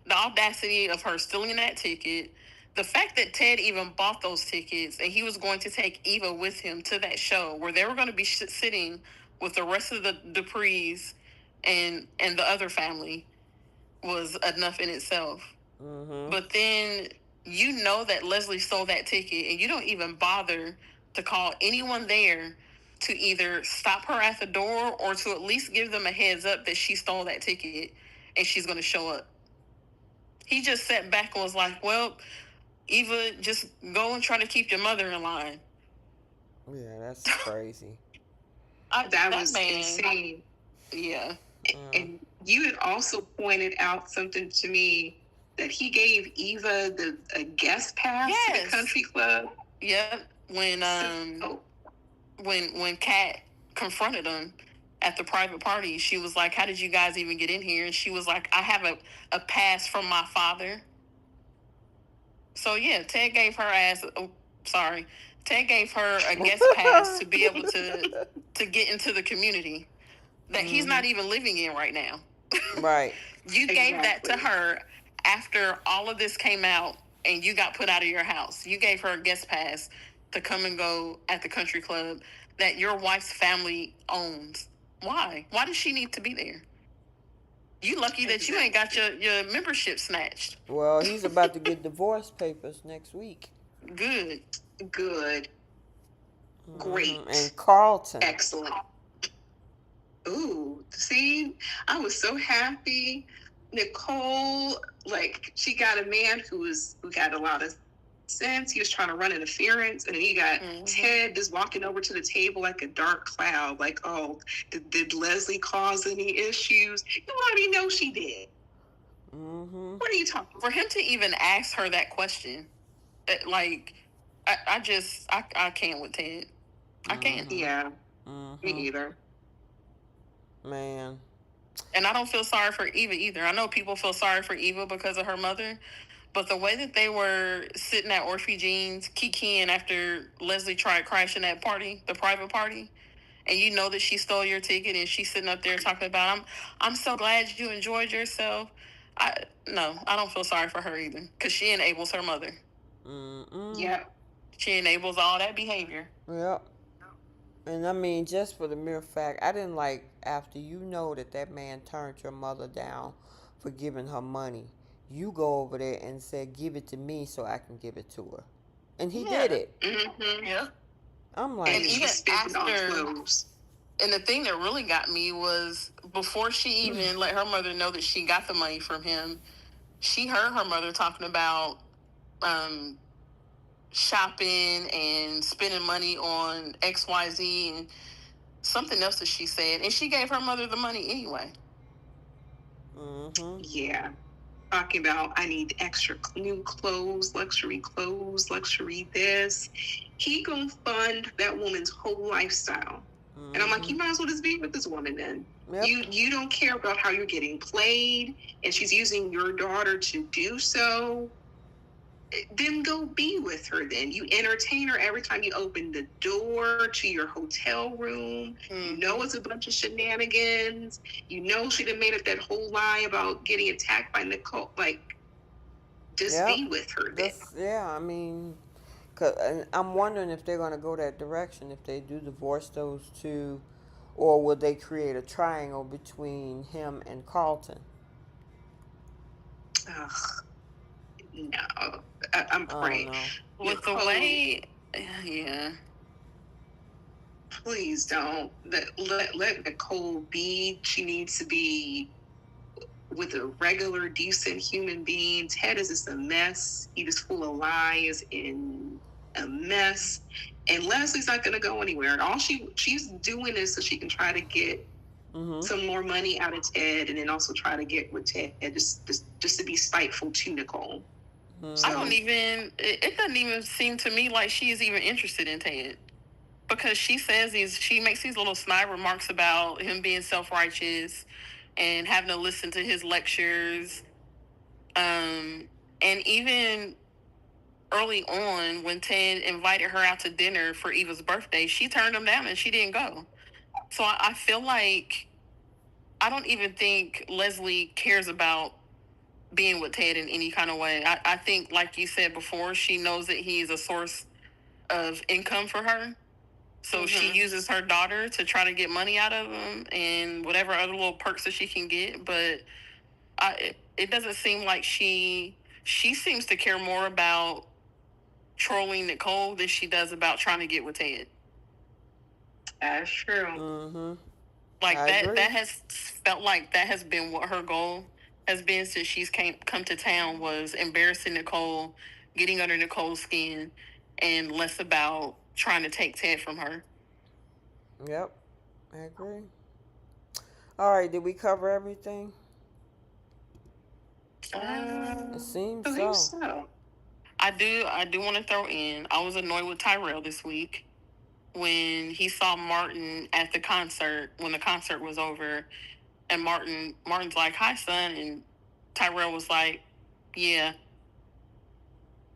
The audacity of her stealing that ticket. The fact that Ted even bought those tickets and he was going to take Eva with him to that show where they were going to be sitting with the rest of the Duprees and the other family was enough in itself. Mm-hmm. But then you know that Leslie stole that ticket and you don't even bother to call anyone there to either stop her at the door or to at least give them a heads up that she stole that ticket and she's going to show up. He just sat back and was like, well, Eva, just go and try to keep your mother in line. Yeah, that's crazy. That was insane. Yeah. And you had also pointed out something to me, that he gave Eva a guest pass to the country club. Yep. When Kat confronted him at the private party, she was like, how did you guys even get in here? And she was like, I have a pass from my father. So yeah, Ted gave her Ted gave her a guest pass to be able to get into the community that he's not even living in right now. Right. You gave that to her after all of this came out and you got put out of your house. You gave her a guest pass to come and go at the country club that your wife's family owns. Why? Why does she need to be there? You lucky that you ain't got your membership snatched. Well, he's about to get divorce papers next week. Good. Great. And Carlton. Excellent. Ooh, see, I was so happy. Nicole, like, she got a man who got a lot of sense. He was trying to run interference, and then he got Ted just walking over to the table like a dark cloud. Like, oh, did Leslie cause any issues? You already know she did. Mm-hmm. What are you talking about? For him to even ask her that question, like, I can't with Ted. I can't. Yeah, me either. Man. And I don't feel sorry for Eva either. I know people feel sorry for Eva because of her mother, but the way that they were sitting at Orphe Jean's kikiing after Leslie tried crashing that party, the private party, and you know that she stole your ticket and she's sitting up there talking about, I'm so glad you enjoyed yourself. I don't feel sorry for her either, because she enables her mother. Yeah. She enables all that behavior. Yep. And I mean, just for the mere fact, I didn't like after you know that that man turned your mother down for giving her money. You go over there and said, "Give it to me so I can give it to her," and he did Yeah. it. Mm-hmm. Yeah. I'm And like, And she even spent it on after, clothes. and the thing that really got me was before she even let her mother know that she got the money from him, she heard her mother talking about um, shopping and spending money on XYZ and something else that she said. And she gave her mother the money anyway. mm-hmm. Yeah. Talking about, I need extra new clothes, luxury this. He gonna fund that woman's whole lifestyle. And I'm like, you might as well just be with this woman then. Yep. You don't care about how you're getting played, and she's using your daughter to do so. Then go be with her. Then you entertain her every time you open the door to your hotel room. You know it's a bunch of shenanigans. You know she done made up that whole lie about getting attacked by Nicole. Like, just Yep. be with her then. That's, yeah, I mean, and I'm wondering if they're going to go that direction, if they do divorce those two, or will they create a triangle between him and Carlton? Ugh, no, I'm I don't praying. know. With the Nicole, way, yeah. please don't let Nicole be. She needs to be with a regular, decent human being. Ted is just a mess. He just full of lies and a mess. And Leslie's not going to go anywhere. And all she's doing is so she can try to get some more money out of Ted, and then also try to get with Ted just to be spiteful to Nicole. I don't even, it doesn't even seem to me like she is even interested in Ted. Because she makes these little snide remarks about him being self-righteous and having to listen to his lectures. And even early on, when Ted invited her out to dinner for Eva's birthday, she turned him down and she didn't go. So I feel like I don't even think Leslie cares about being with Ted in any kind of way. I think, like you said before, she knows that he's a source of income for her. So she uses her daughter to try to get money out of him and whatever other little perks that she can get. But it doesn't seem like she seems to care more about trolling Nicole than she does about trying to get with Ted. That's true. Mm-hmm. Like I agree. that has felt like that has been what her goal has been since she's come to town, was embarrassing Nicole, getting under Nicole's skin, and less about trying to take Ted from her. Yep, I agree. All right, did we cover everything? It seems I think so. so. I do want to throw in, I was annoyed with Tyrell this week when he saw Martin at the concert when the concert was over, and Martin's like, "Hi, son," and Tyrell was like, "Yeah."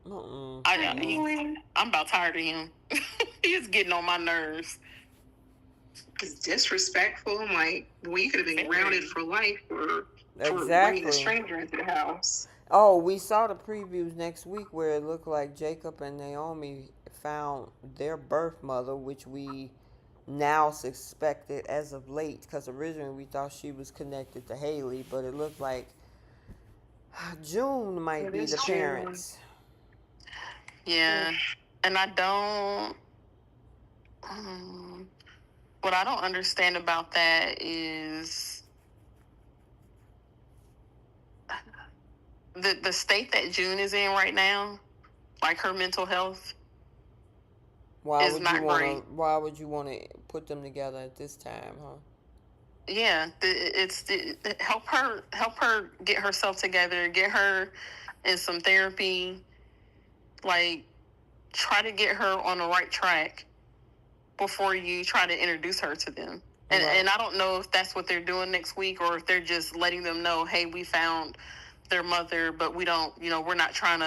I mean, I'm about tired of him. He's getting on my nerves. It's disrespectful. I'm like, well, you could have been grounded for life for Exactly. bringing a stranger into the house. Oh, we saw the previews next week where it looked like Jacob and Naomi found their birth mother, which we now suspected as of late, because originally we thought she was connected to Haley, but it looked like June might be the parents. Yeah, and I don't. What I don't understand about that is the state that June is in right now, like her mental health. Why is would not you want great. to? Why would you want to put them together at this time, huh? Yeah, help her get herself together, get her in some therapy, like try to get her on the right track before you try to introduce her to them. And Right. and I don't know if that's what they're doing next week, or if they're just letting them know, hey, we found their mother, but we don't, we're not going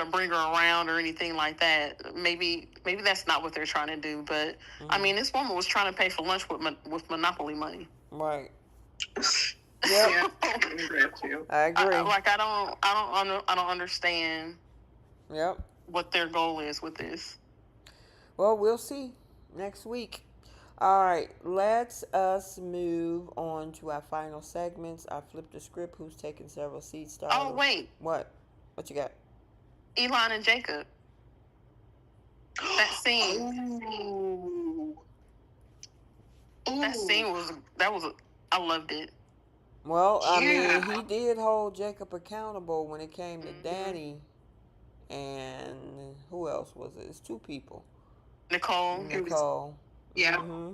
to bring her around or anything like that. Maybe that's not what they're trying to do. But I mean, this woman was trying to pay for lunch with Monopoly money. Right. Yep. Yeah, I agree. I don't understand Yep. what their goal is with this. Well, we'll see. next week. All right, let's us move on to our final segments. I flipped the script. Who's taking several seats? Oh, wait. What? What you got? Elon and Jacob. That scene. Ooh. That scene was, I loved it. Well, I Yeah. mean, he did hold Jacob accountable when it came to Danny, and who else was it? It's two people. Nicole. Nicole. Yeah. Mm-hmm.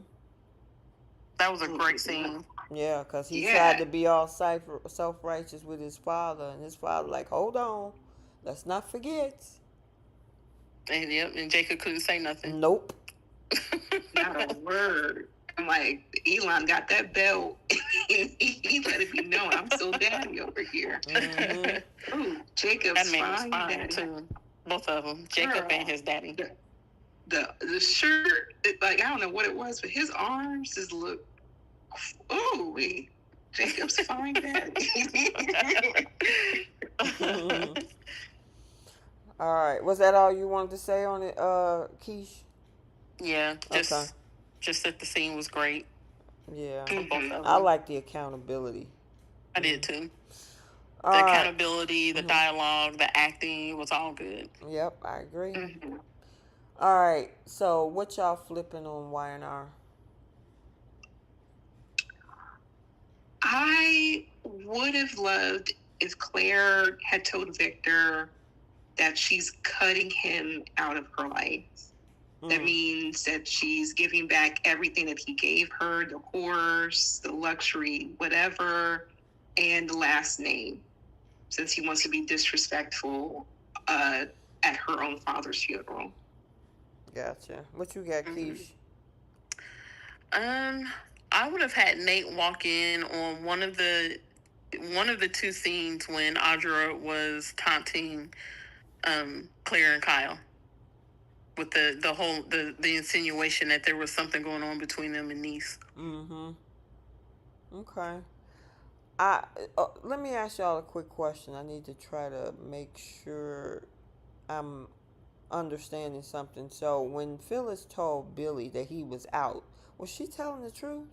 That was a great scene. Yeah, because he Yeah. tried to be all self-righteous with his father, and his father like, hold on, let's not forget. And yep, and Jacob couldn't say nothing. Nope. Not a word. I'm like, Elon got that belt. He let it be known. I'm so daddy over here. Mm-hmm. Ooh, Jacob's That man was fine fine daddy. too. Both of them, Jacob Girl. and his daddy. The shirt, like, I don't know what it was, but his arms just look. Ooh, Jacob's fine daddy. All right, was that all you wanted to say on it, Keish? Yeah, just Okay. just that the scene was great Yeah, for both of them. I like the accountability. I did too. All The right. accountability, the dialogue, the acting was all good. Yep, I agree. Mhm. All right, so what y'all flipping on Y&R? I would have loved if Claire had told Victor that she's cutting him out of her life. That means that she's giving back everything that he gave her, the horse, the luxury, whatever, and the last name, since he wants to be disrespectful at her own father's funeral. Gotcha. What you got, Keish? I would have had Nate walk in on one of the two scenes when Audra was taunting Claire and Kyle with the whole the insinuation that there was something going on between them and Niece. Mm-hmm. Okay. Let me ask y'all a quick question. I need to try to make sure I'm understanding something. So when Phyllis told Billy that he was out, was she telling the truth?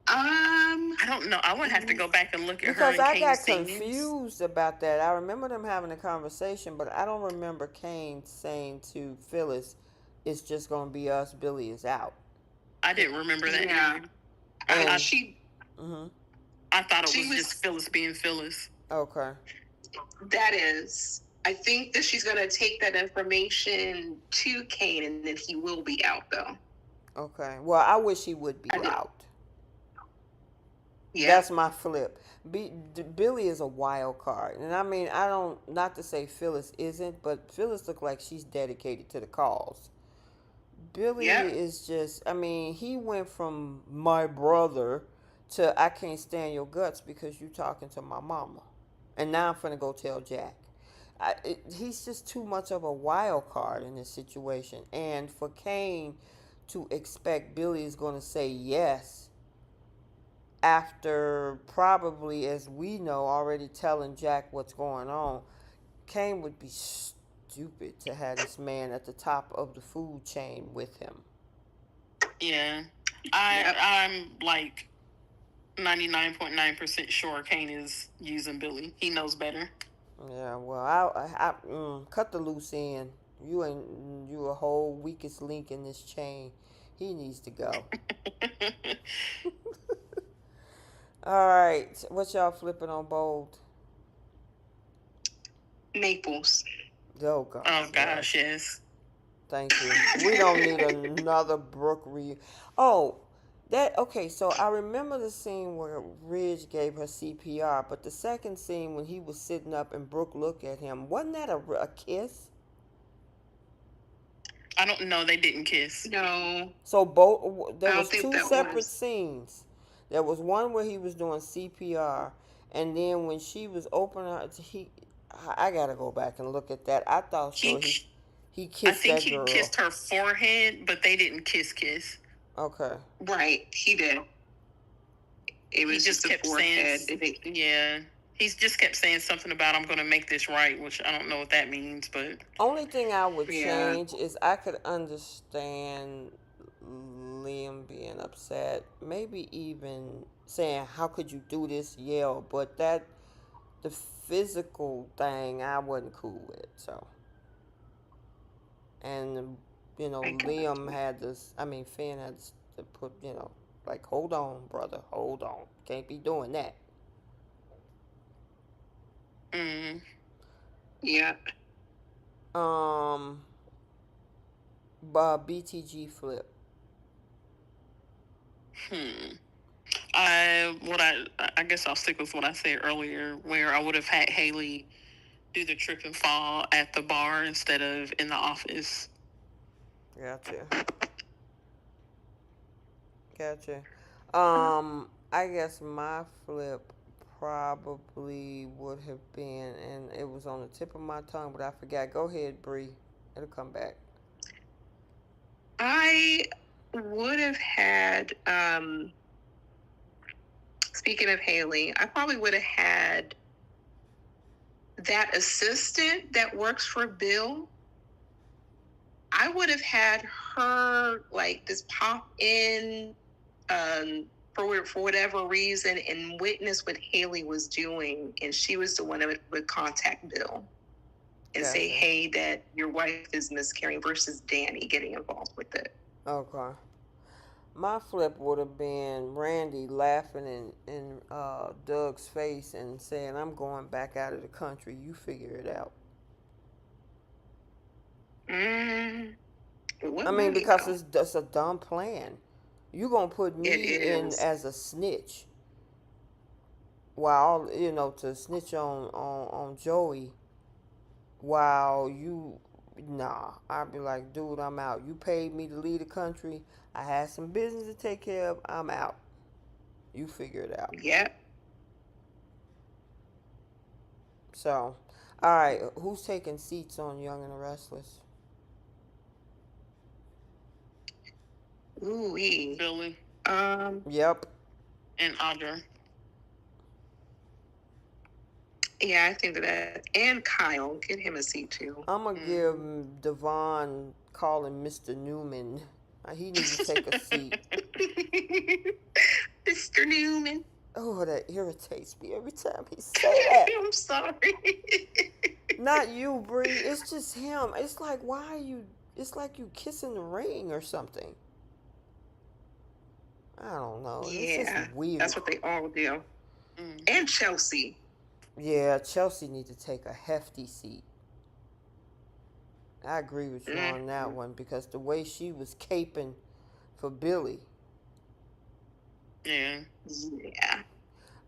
I don't know. I would have to go back and look at Because her and I got Kane's scenes. confused about that. I remember them having a conversation, but I don't remember Kane saying to Phyllis, "It's just gonna be us. Billy is out." I didn't remember that Yeah. either. And I thought it She was was- just Phyllis being Phyllis. Okay. That is. I think that she's going to take that information to Kane, and then he will be out, though. Okay. Well, I wish he would be I do. out. Yeah. That's my flip. Billy is a wild card, and I mean, I don't, not to say Phyllis isn't, but Phyllis looked like she's dedicated to the cause. Billy is just, I mean, he went from my brother to I can't stand your guts because you talking to my mama, and now I'm finna go tell Jack. He's just too much of a wild card in this situation, and for Kane to expect Billy is going to say yes after probably, as we know, already telling Jack what's going on, Kane would be stupid to have this man at the top of the food chain with him. Yeah. I'm like 99.9% sure Kane is using Billy. He knows better. Yeah, well, I cut the loose end. You a whole weakest link in this chain. He needs to go. All right, what y'all flipping on bold? Naples. Oh gosh. Oh gosh, yes. Thank you. We don't need another Brooke Oh, okay. So I remember the scene where Ridge gave her CPR, but the second scene when he was sitting up and Brooke looked at him, wasn't that a kiss? I don't know. They didn't kiss. No. So there was two separate was. scenes. There was one where he was doing CPR, and then when she was opening her, I gotta go back and look at that. I thought he kissed I think that girl. He kissed her forehead, but they didn't kiss. Okay. Right, he did. It was he just kept forehead. saying, yeah. He's just kept saying something about I'm going to make this right, which I don't know what that means, but Only thing I would Yeah. change is I could understand Liam being upset, maybe even saying, "How could you do this?" Yell, but the physical thing I wasn't cool with. So, and I got Liam you. had this. I mean, Finn had to put, like, hold on, brother, hold on, can't be doing that. mm, Yeah. Um, BTG flip. hmm. I guess I'll stick with what I said earlier, where I would have had Haley do the trip and fall at the bar instead of in the office. Gotcha. Gotcha. I guess my flip probably would have been, and it was on the tip of my tongue, but I forgot. Go ahead, Bree. It'll come back. I would have had, speaking of Haley, I probably would have had that assistant that works for Bill. I would have had her like just pop in for whatever reason and witness what Haley was doing, and she was the one that would contact Bill and say, Gotcha. "Hey, that your wife is miscarrying," versus Danny getting involved with it. Okay. My flip would have been Randy laughing in Doug's face and saying, "I'm going back out of the country. You figure it out." Mm, but I what mean, money because though? it's just a dumb plan. You gonna put It me in is. as a snitch, while to snitch on Joey, while you, nah. I'd be like, dude, I'm out. You paid me to leave the country. I had some business to take care of. I'm out. You figure it out. Yep. So, all right, who's taking seats on Young and the Restless? Ooh wee. Billy Um. Yep. and Audra. Yeah, I think that, and Kyle, get him a seat too. I'm gonna give Devon calling Mr. Newman. He needs to take a seat. Mr. Newman. Oh, that irritates me every time he say that. I'm sorry. Not you, Bree. It's just him. It's like, why are you? It's like you kissing the ring or something. I don't know. It's Yeah, just weird. that's what they all do. And Chelsea. Yeah, Chelsea needs to take a hefty seat. I agree with you on that one because the way she was caping for Billy. Yeah. Yeah.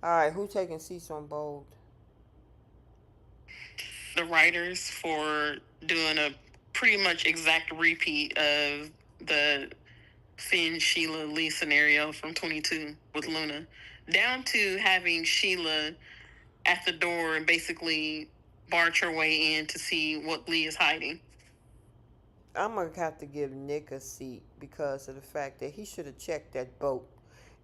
All right, who taking seats on Bold? The writers for doing a pretty much exact repeat of the Finn, Sheila, Lee scenario from 22 with Luna, down to having Sheila at the door and basically barge her way in to see what Lee is hiding. I'm gonna have to give Nick a seat because of the fact that he should have checked that boat.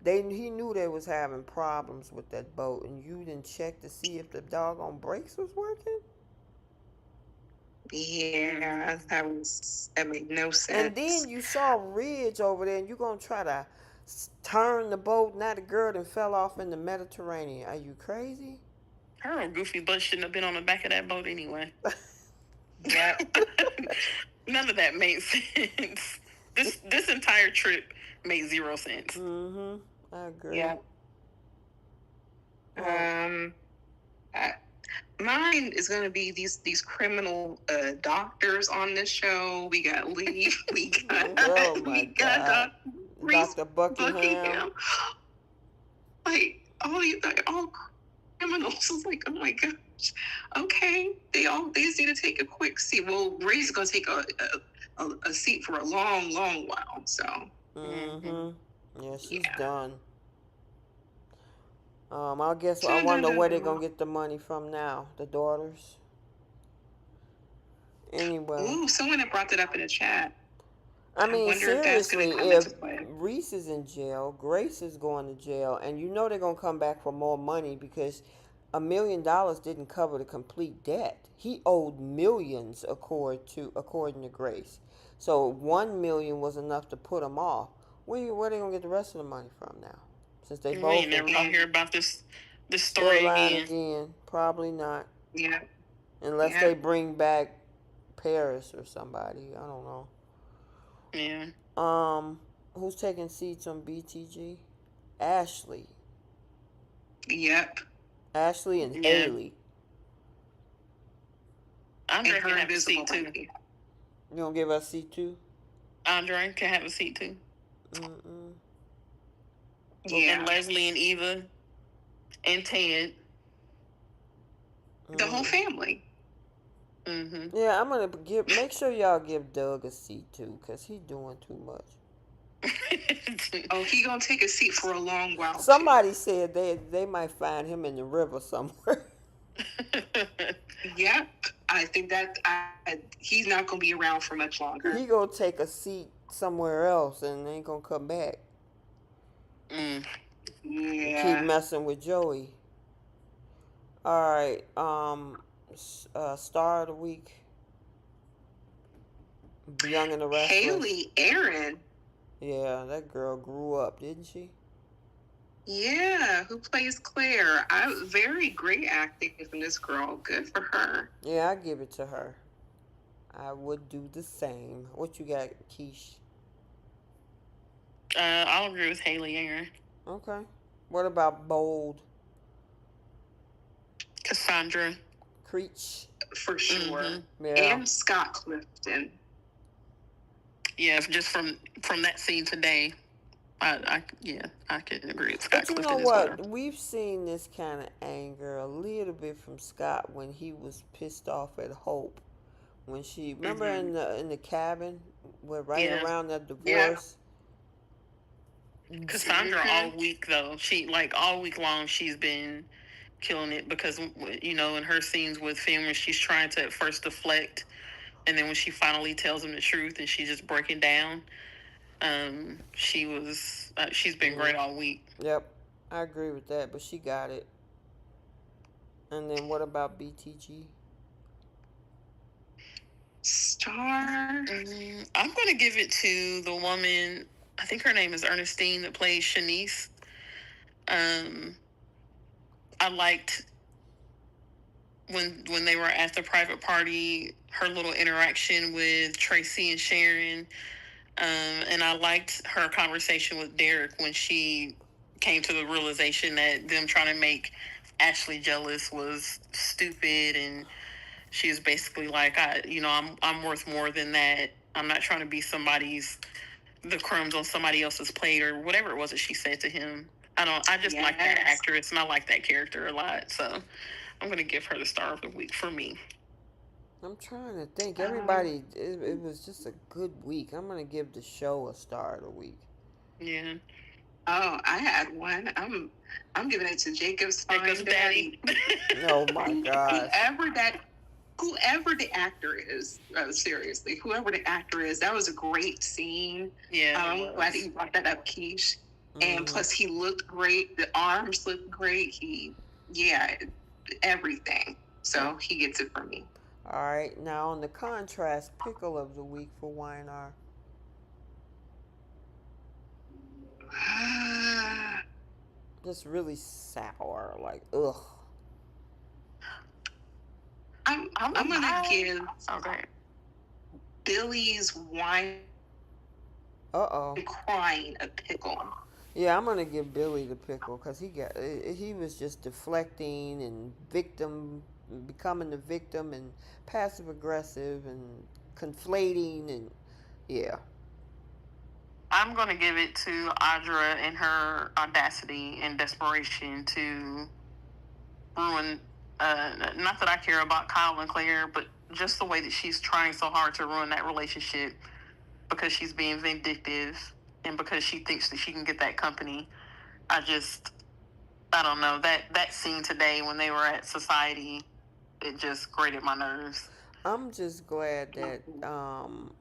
He knew they was having problems with that boat, and you didn't check to see if the doggone brakes was working. Yeah, that made no sense. And then you saw Ridge over there, and you gonna try to turn the boat. Now the girl done fell off in the Mediterranean. Are you crazy? Her goofy butt shouldn't have been on the back of that boat anyway. Yeah. None of that made sense. This entire trip made zero sense. I agree. Yeah. Well, Mine is going to be these criminal doctors on this show. We got Lee. We got Oh my God. Dr. Buckingham. Like all criminals. It's like, oh my gosh. Okay, they just need to take a quick seat. Well, Ray's going to take a seat for a long, long while. So. Yeah, she's done. I wonder where they're gonna get the money from now. The daughters. Anyway. Ooh, someone had brought that up in the chat. I mean, wonder if that's seriously, gonna come if into play. Reese is in jail, Grace is going to jail, and you know they're gonna come back for more money because $1 million didn't cover the complete debt. He owed millions, according to Grace. So 1 million was enough to put him off. Where they gonna get the rest of the money from now? Since they We both ain't never gonna hear about this story storyline again. again. Probably not, Yeah. unless Yeah. they bring back Paris or somebody. I don't know. Yeah. Who's taking seats on BTG? Ashley. Yep. Ashley and Yeah. Haley. Andre And can her have a invisible seat too. lady. You gonna give us seat 2? Andre can have a seat too. Mm-mm. Yeah. And Leslie and Eva and Ted. The whole family. Mm-hmm. Yeah, I'm gonna make sure y'all give Doug a seat too, cause he's doing too much. Oh, he gonna take a seat for a long while. Somebody said they might find him in the river somewhere. Yep. I think that he's not gonna be around for much longer. He gonna take a seat somewhere else and ain't gonna come back. Mm. Yeah. Keep messing with Joey. All right. Star of the week. Young and the Restless. Haley Aaron. Yeah, that girl grew up, didn't she? Yeah, who plays Claire? Very great acting from this girl. Good for her. Yeah, I give it to her. I would do the same. What you got, Keish? I'll agree with Haley Aaron. Okay. What about Bold? Cassandra. Creech? For sure. Mm-hmm. Yeah. And Scott Clifton. Yeah, just from that scene today, I can agree with Scott But you Clifton know is what? better. We've seen this kind of anger a little bit from Scott when he was pissed off at Hope. When she remember in the cabin, where right Yeah. around that divorce. Cassandra all week though, she like all week long she's been killing it because you know in her scenes with Finn when she's trying to at first deflect, and then when she finally tells him the truth and she's just breaking down. She's been great all week. Yep, I agree with that, but she got it. And then what about BTG? Star. I'm going to give it to the woman, I think her name is Ernestine, that plays Shanice. I liked when they were at the private party, her little interaction with Tracy and Sharon. And I liked her conversation with Derek when she came to the realization that them trying to make Ashley jealous was stupid, and she was basically like, I'm worth more than that. I'm not trying to be the crumbs on somebody else's plate or whatever it was that she said to him. I just like that actress and I like that character a lot. So I'm going to give her the star of the week for me. I'm trying to think. Everybody, it was just a good week. I'm gonna give the show a star of the week. Yeah. Oh, I had one. I'm giving it to Jacob's daddy. Oh my gosh. Whoever the actor is, seriously, whoever the actor is, that was a great scene. Yeah. I'm glad that you brought that up, Keish. And plus, he looked great. The arms looked great. Everything. So he gets it from me. All right, now on the contrast pickle of the week for Weinar. Just really sour, like ugh. I'm gonna give Okay. Billy's wine crying a pickle. Yeah, I'm gonna give Billy the pickle because he was just deflecting and becoming the victim and passive aggressive and conflating and yeah. I'm going to give it to Audra and her audacity and desperation to ruin, not that I care about Kyle and Claire, but just the way that she's trying so hard to ruin that relationship because she's being vindictive and because she thinks that she can get that company. I don't know, that scene today when they were at Society, it just grated my nerves. I'm just glad that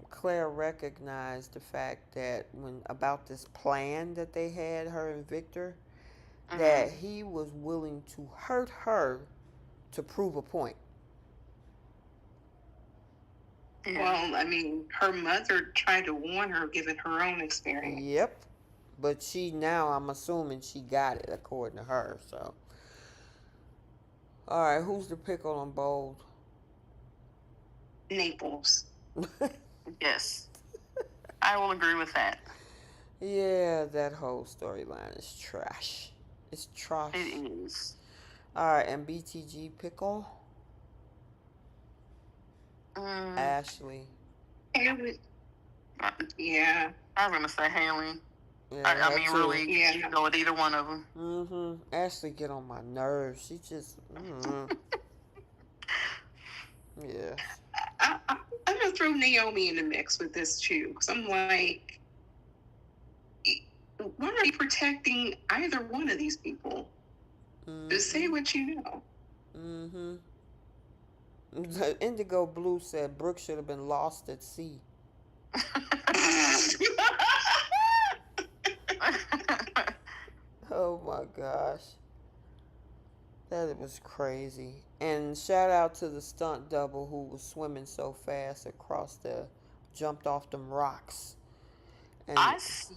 Claire recognized the fact that about this plan that they had, her and Victor, that he was willing to hurt her to prove a point. Yeah. Well, I mean, her mother tried to warn her, given her own experience. Yep. But I'm assuming she got it according to her. So, all right, who's the pickle on Bold? Naples. Yes. I will agree with that. Yeah, that whole storyline is trash. It's trash. It is. All right, and BTG pickle? Ashley. Haley. Yeah. I was gonna say Haley. Yeah, I mean, too. really, Yeah. you can go with either one of them. Ashley get on my nerves. She just. Yeah. I'm gonna throw Naomi in the mix with this too, because I'm like, why are you protecting either one of these people? Just say what you know. The Indigo Blue said Brooke should have been lost at sea. Oh my gosh. That was crazy. And shout out to the stunt double who was swimming so fast jumped off them rocks. And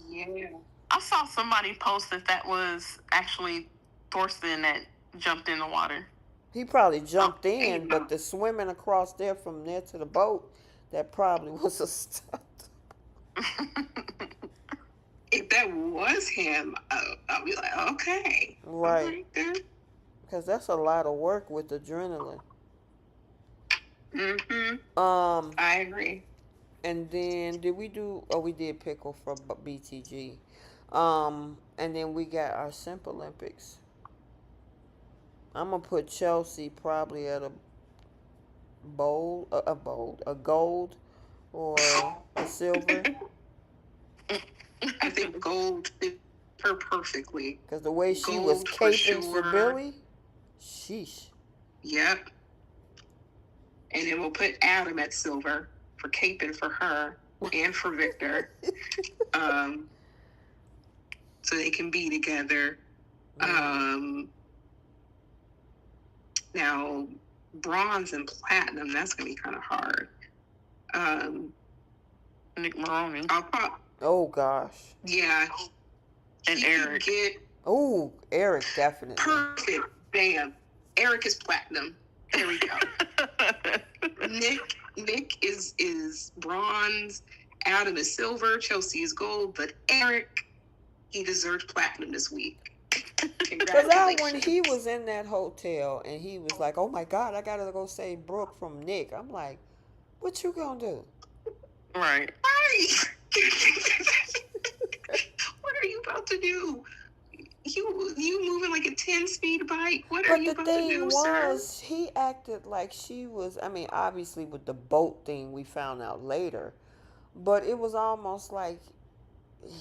Yeah. I saw somebody post that was actually Thorsten that jumped in the water. he probably jumped in, but the swimming across there from there to the boat, that probably was a stunt. If that was him, I'll be like, okay. Right. Because that's a lot of work with adrenaline. I agree. And then we did pickle for BTG. And then we got our Simp Olympics. I'm gonna put Chelsea probably at a gold or a silver. I think gold fit her perfectly. Because the way she Gold was for caping for sure. Billy, sheesh. Yep. And then we'll put Adam at silver for caping for her and for Victor. So they can be together. Now, bronze and platinum, that's going to be kind of hard. Nick Maroney. Oh gosh. Yeah. And He Eric. could get Oh, Eric definitely. perfect. Bam. Eric is platinum. There we go. Nick is bronze. Adam is silver. Chelsea is gold. But Eric, he deserves platinum this week. Because when he was in that hotel and he was like, "Oh my God, I gotta go save Brooke from Nick," I'm like, "What you gonna do?" Right. What are you about to do? You moving like a 10-speed bike. What are you about to do, sir? He acted like she was. I mean, obviously with the boat thing, we found out later, but it was almost like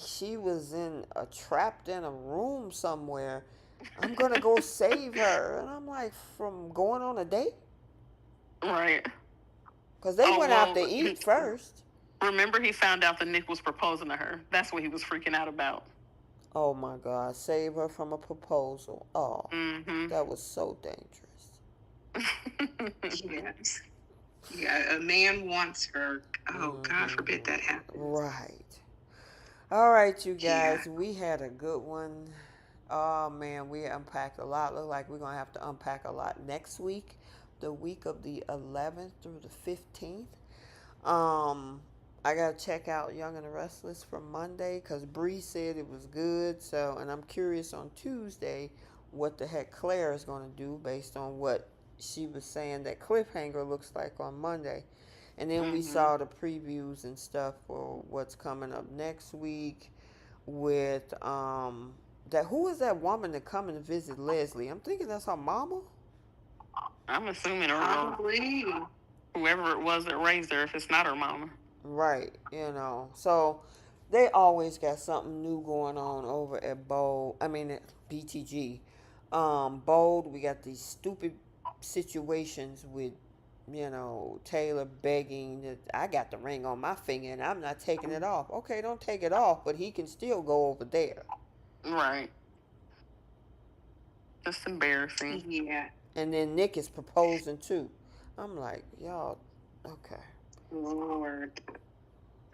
she was trapped in a room somewhere. I'm gonna go save her, and I'm like, from going on a date? Right. Because they went out to eat first. Remember, he found out that Nick was proposing to her. That's what he was freaking out about. Oh my God, save her from a proposal. Oh, that was so dangerous. Yes. Yeah, a man wants her. Oh, God forbid that happens. Right. All right, you guys, we had a good one. Oh man, we unpacked a lot. Look like we're gonna have to unpack a lot next week, the week of the 11th through the 15th. I gotta check out Young and the Restless from Monday because Bree said it was good. So, and I'm curious on Tuesday what the heck Claire is gonna do based on what she was saying that Cliffhanger looks like on Monday. And then we saw the previews and stuff for what's coming up next week with who is that woman that come and visit Leslie? I'm thinking that's her mama. I'm assuming Probably. whoever it was that raised her, if it's not her mama. Right, So they always got something new going on over at at BTG. Bold, we got these stupid situations with Taylor begging that I got the ring on my finger and I'm not taking it off. Okay, don't take it off, but he can still go over there. Right. Just embarrassing. Yeah. And then Nick is proposing too. I'm like, y'all, okay. Lord.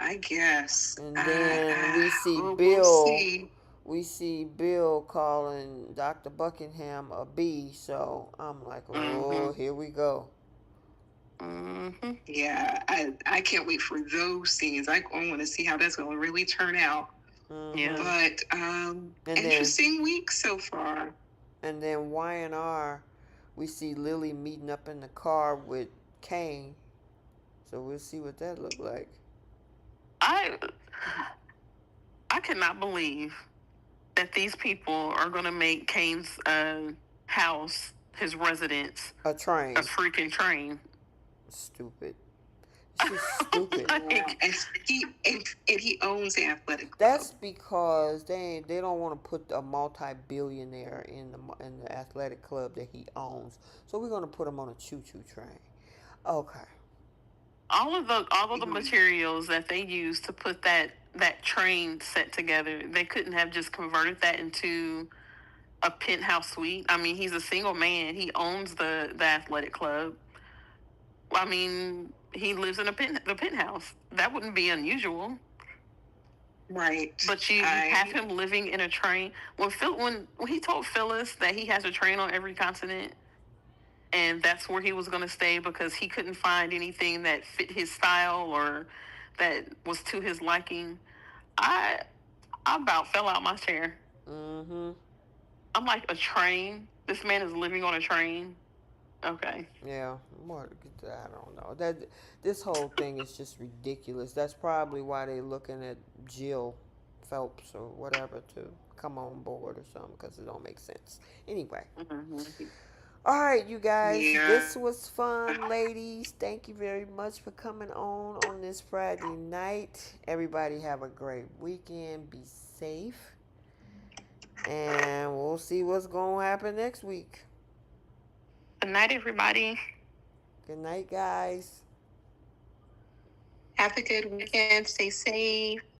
I guess. And then we see We'll Bill. see. We see Bill calling Dr. Buckingham a B. So I'm like, oh, here we go. Yeah, I can't wait for those scenes. I want to see how that's going to really turn out. Yeah. But And then, interesting week so far. and then Y&R, we see Lily meeting up in the car with Kane. So we'll see what that look like. I cannot believe that these people are going to make Kane's house, his residence, A train. a freaking train. Stupid. It's just stupid. Like, And he owns the athletic club. That's because they don't want to put a multi-billionaire in the athletic club that he owns. So we're gonna put him on a choo-choo train. Okay. all of the materials that they used to put that train set together, they couldn't have just converted that into a penthouse suite. I mean, he's a single man. He owns the athletic club. I mean, he lives in the penthouse. That wouldn't be unusual. Right. But you have him living in a train. When he told Phyllis that he has a train on every continent, and that's where he was going to stay because he couldn't find anything that fit his style or that was to his liking, I about fell out my chair. I'm like, a train? This man is living on a train? Okay. Yeah, more. I don't know. This whole thing is just ridiculous. That's probably why they're looking at Jill Phelps or whatever to come on board or something, because it don't make sense. Anyway. All right, you guys. Yeah. This was fun, ladies. Thank you very much for coming on this Friday night. Everybody have a great weekend. Be safe. And we'll see what's going to happen next week. Good night, everybody. Good night, guys. Have a good weekend. Stay safe.